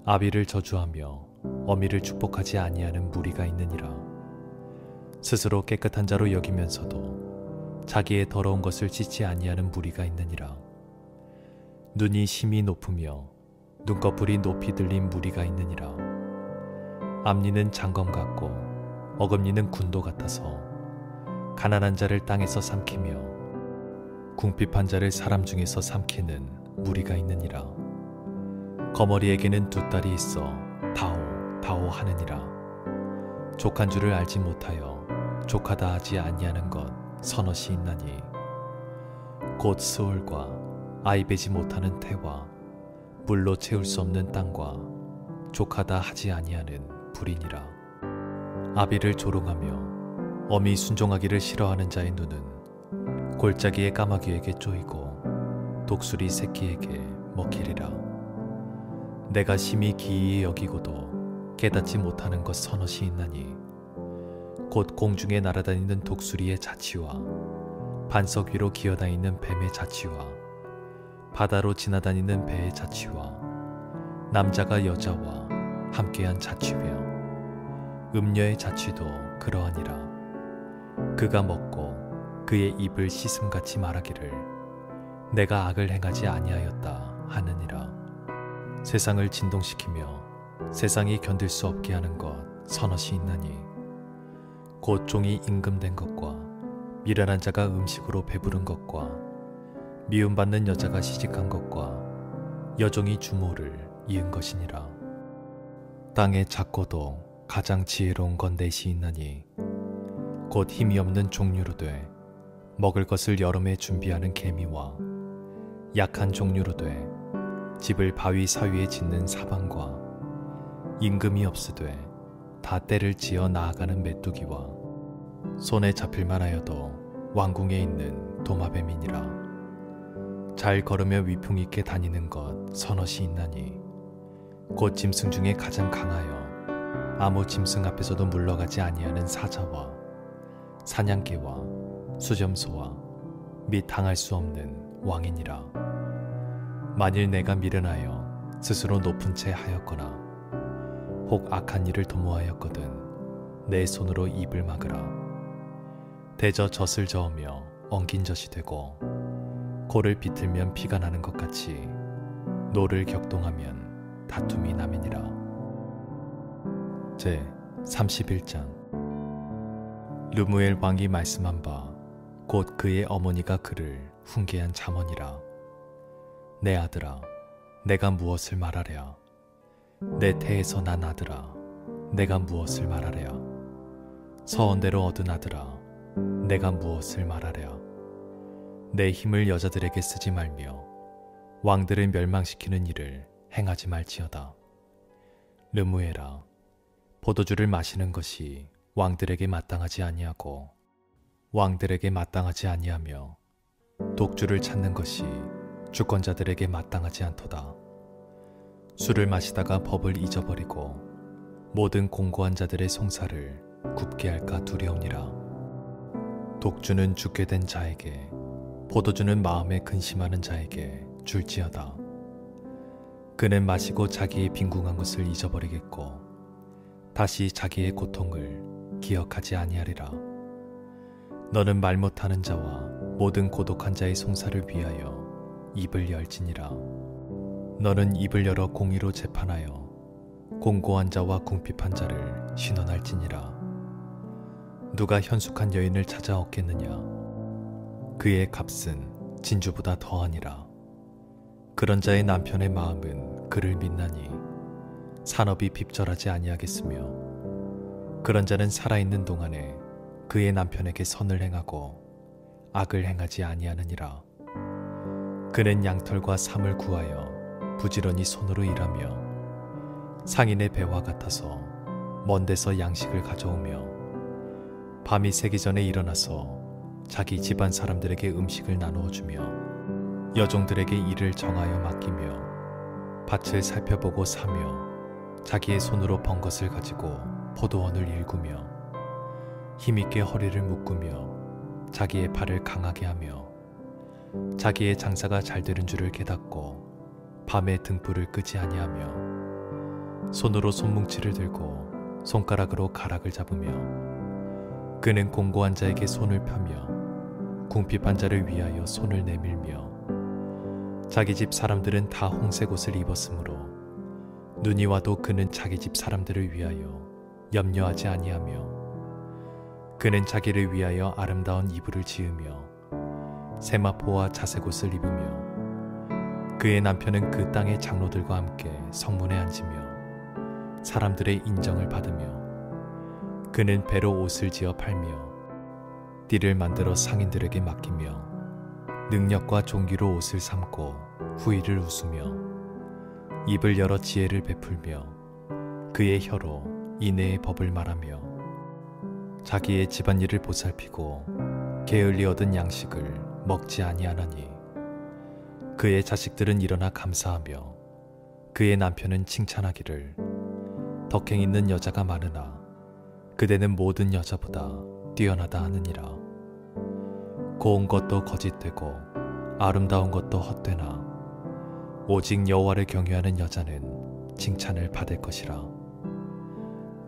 아비를 저주하며 어미를 축복하지 아니하는 무리가 있느니라. 스스로 깨끗한 자로 여기면서도 자기의 더러운 것을 씻지 아니하는 무리가 있느니라. 눈이 심히 높으며 눈꺼풀이 높이 들린 무리가 있느니라. 앞니는 장검 같고 어금니는 군도 같아서 가난한 자를 땅에서 삼키며 궁핍한 자를 사람 중에서 삼키는 무리가 있느니라. 거머리에게는 두 딸이 있어 다오 다오 하느니라. 족한 줄을 알지 못하여 족하다 하지 아니하는 것 서너시 있나니 곧 스올과 아이 베지 못하는 태와 물로 채울 수 없는 땅과 족하다 하지 아니하는 불이니라. 아비를 조롱하며 어미 순종하기를 싫어하는 자의 눈은 골짜기의 까마귀에게 쪼이고 독수리 새끼에게 먹히리라. 내가 심히 기이히 여기고도 깨닫지 못하는 것 서너시 있나니 곧 공중에 날아다니는 독수리의 자취와 반석 위로 기어다니는 뱀의 자취와 바다로 지나다니는 배의 자취와 남자가 여자와 함께한 자취며 음녀의 자취도 그러하니라. 그가 먹고 그의 입을 씻음같이 말하기를 내가 악을 행하지 아니하였다 하느니라. 세상을 진동시키며 세상이 견딜 수 없게 하는 것 서너시 있나니 곧 종이 임금된 것과 미련한 자가 음식으로 배부른 것과 미움받는 여자가 시집간 것과 여종이 주모를 이은 것이니라. 땅의 작고도 가장 지혜로운 건 넷이 있나니 곧 힘이 없는 종류로 돼 먹을 것을 여름에 준비하는 개미와 약한 종류로 돼 집을 바위 사위에 짓는 사방과 임금이 없으되 다 때를 지어 나아가는 메뚜기와 손에 잡힐만 하여도 왕궁에 있는 도마뱀이니라. 잘 걸으며 위풍 있게 다니는 것 서너시 있나니 곧 짐승 중에 가장 강하여 아무 짐승 앞에서도 물러가지 아니하는 사자와 사냥개와 수점소와 및 당할 수 없는 왕이니라. 만일 내가 미련하여 스스로 높은 채 하였거나 혹 악한 일을 도모하였거든 내 손으로 입을 막으라. 대저 젖을 저으며 엉긴 젖이 되고 고를 비틀면 피가 나는 것 같이 노를 격동하면 다툼이 나매니라. 제 31장. 르무엘 왕이 말씀한 바 곧 그의 어머니가 그를 훈계한 잠언이라. 내 아들아, 내가 무엇을 말하랴? 내 태에서 난 아들아, 내가 무엇을 말하랴? 서원대로 얻은 아들아, 내가 무엇을 말하랴? 내 힘을 여자들에게 쓰지 말며 왕들을 멸망시키는 일을 행하지 말지어다. 르무엘아, 포도주를 마시는 것이 왕들에게 마땅하지 아니하고 왕들에게 마땅하지 아니하며 독주를 찾는 것이 주권자들에게 마땅하지 않도다. 술을 마시다가 법을 잊어버리고 모든 공고한 자들의 송사를 굽게 할까 두려우니라. 독주는 죽게 된 자에게, 포도주는 마음에 근심하는 자에게 줄지어다. 그는 마시고 자기의 빈궁한 것을 잊어버리겠고 다시 자기의 고통을 기억하지 아니하리라. 너는 말 못하는 자와 모든 고독한 자의 송사를 위하여 입을 열지니라. 너는 입을 열어 공의로 재판하여 공고한 자와 궁핍한 자를 신원할지니라. 누가 현숙한 여인을 찾아 얻겠느냐? 그의 값은 진주보다 더하니라. 그런 자의 남편의 마음은 그를 믿나니 산업이 핍절하지 아니하겠으며 그런 자는 살아있는 동안에 그의 남편에게 선을 행하고 악을 행하지 아니하느니라. 그는 양털과 삼을 구하여 부지런히 손으로 일하며 상인의 배와 같아서 먼 데서 양식을 가져오며 밤이 새기 전에 일어나서 자기 집안 사람들에게 음식을 나누어 주며 여종들에게 일을 정하여 맡기며 밭을 살펴보고 사며 자기의 손으로 번 것을 가지고 포도원을 일구며 힘있게 허리를 묶으며 자기의 발을 강하게 하며 자기의 장사가 잘 되는 줄을 깨닫고 밤에 등불을 끄지 아니하며 손으로 손뭉치를 들고 손가락으로 가락을 잡으며 그는 공고한 자에게 손을 펴며 궁핍한 자를 위하여 손을 내밀며 자기 집 사람들은 다 홍색 옷을 입었으므로 눈이 와도 그는 자기 집 사람들을 위하여 염려하지 아니하며 그는 자기를 위하여 아름다운 이불을 지으며 세마포와 자색옷을 입으며 그의 남편은 그 땅의 장로들과 함께 성문에 앉으며 사람들의 인정을 받으며 그는 배로 옷을 지어 팔며 띠를 만들어 상인들에게 맡기며 능력과 종기로 옷을 삼고 후의를 웃으며 입을 열어 지혜를 베풀며 그의 혀로 인애의 법을 말하며 자기의 집안일을 보살피고 게을리 얻은 양식을 먹지 아니하나니 그의 자식들은 일어나 감사하며 그의 남편은 칭찬하기를 덕행 있는 여자가 많으나 그대는 모든 여자보다 뛰어나다 하느니라. 고운 것도 거짓되고 아름다운 것도 헛되나 오직 여호와를 경외하는 여자는 칭찬을 받을 것이라.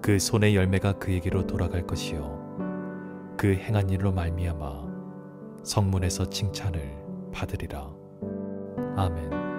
그 손의 열매가 그에게로 돌아갈 것이요 그 행한 일로 말미암아 성문에서 칭찬을 받으리라. 아멘.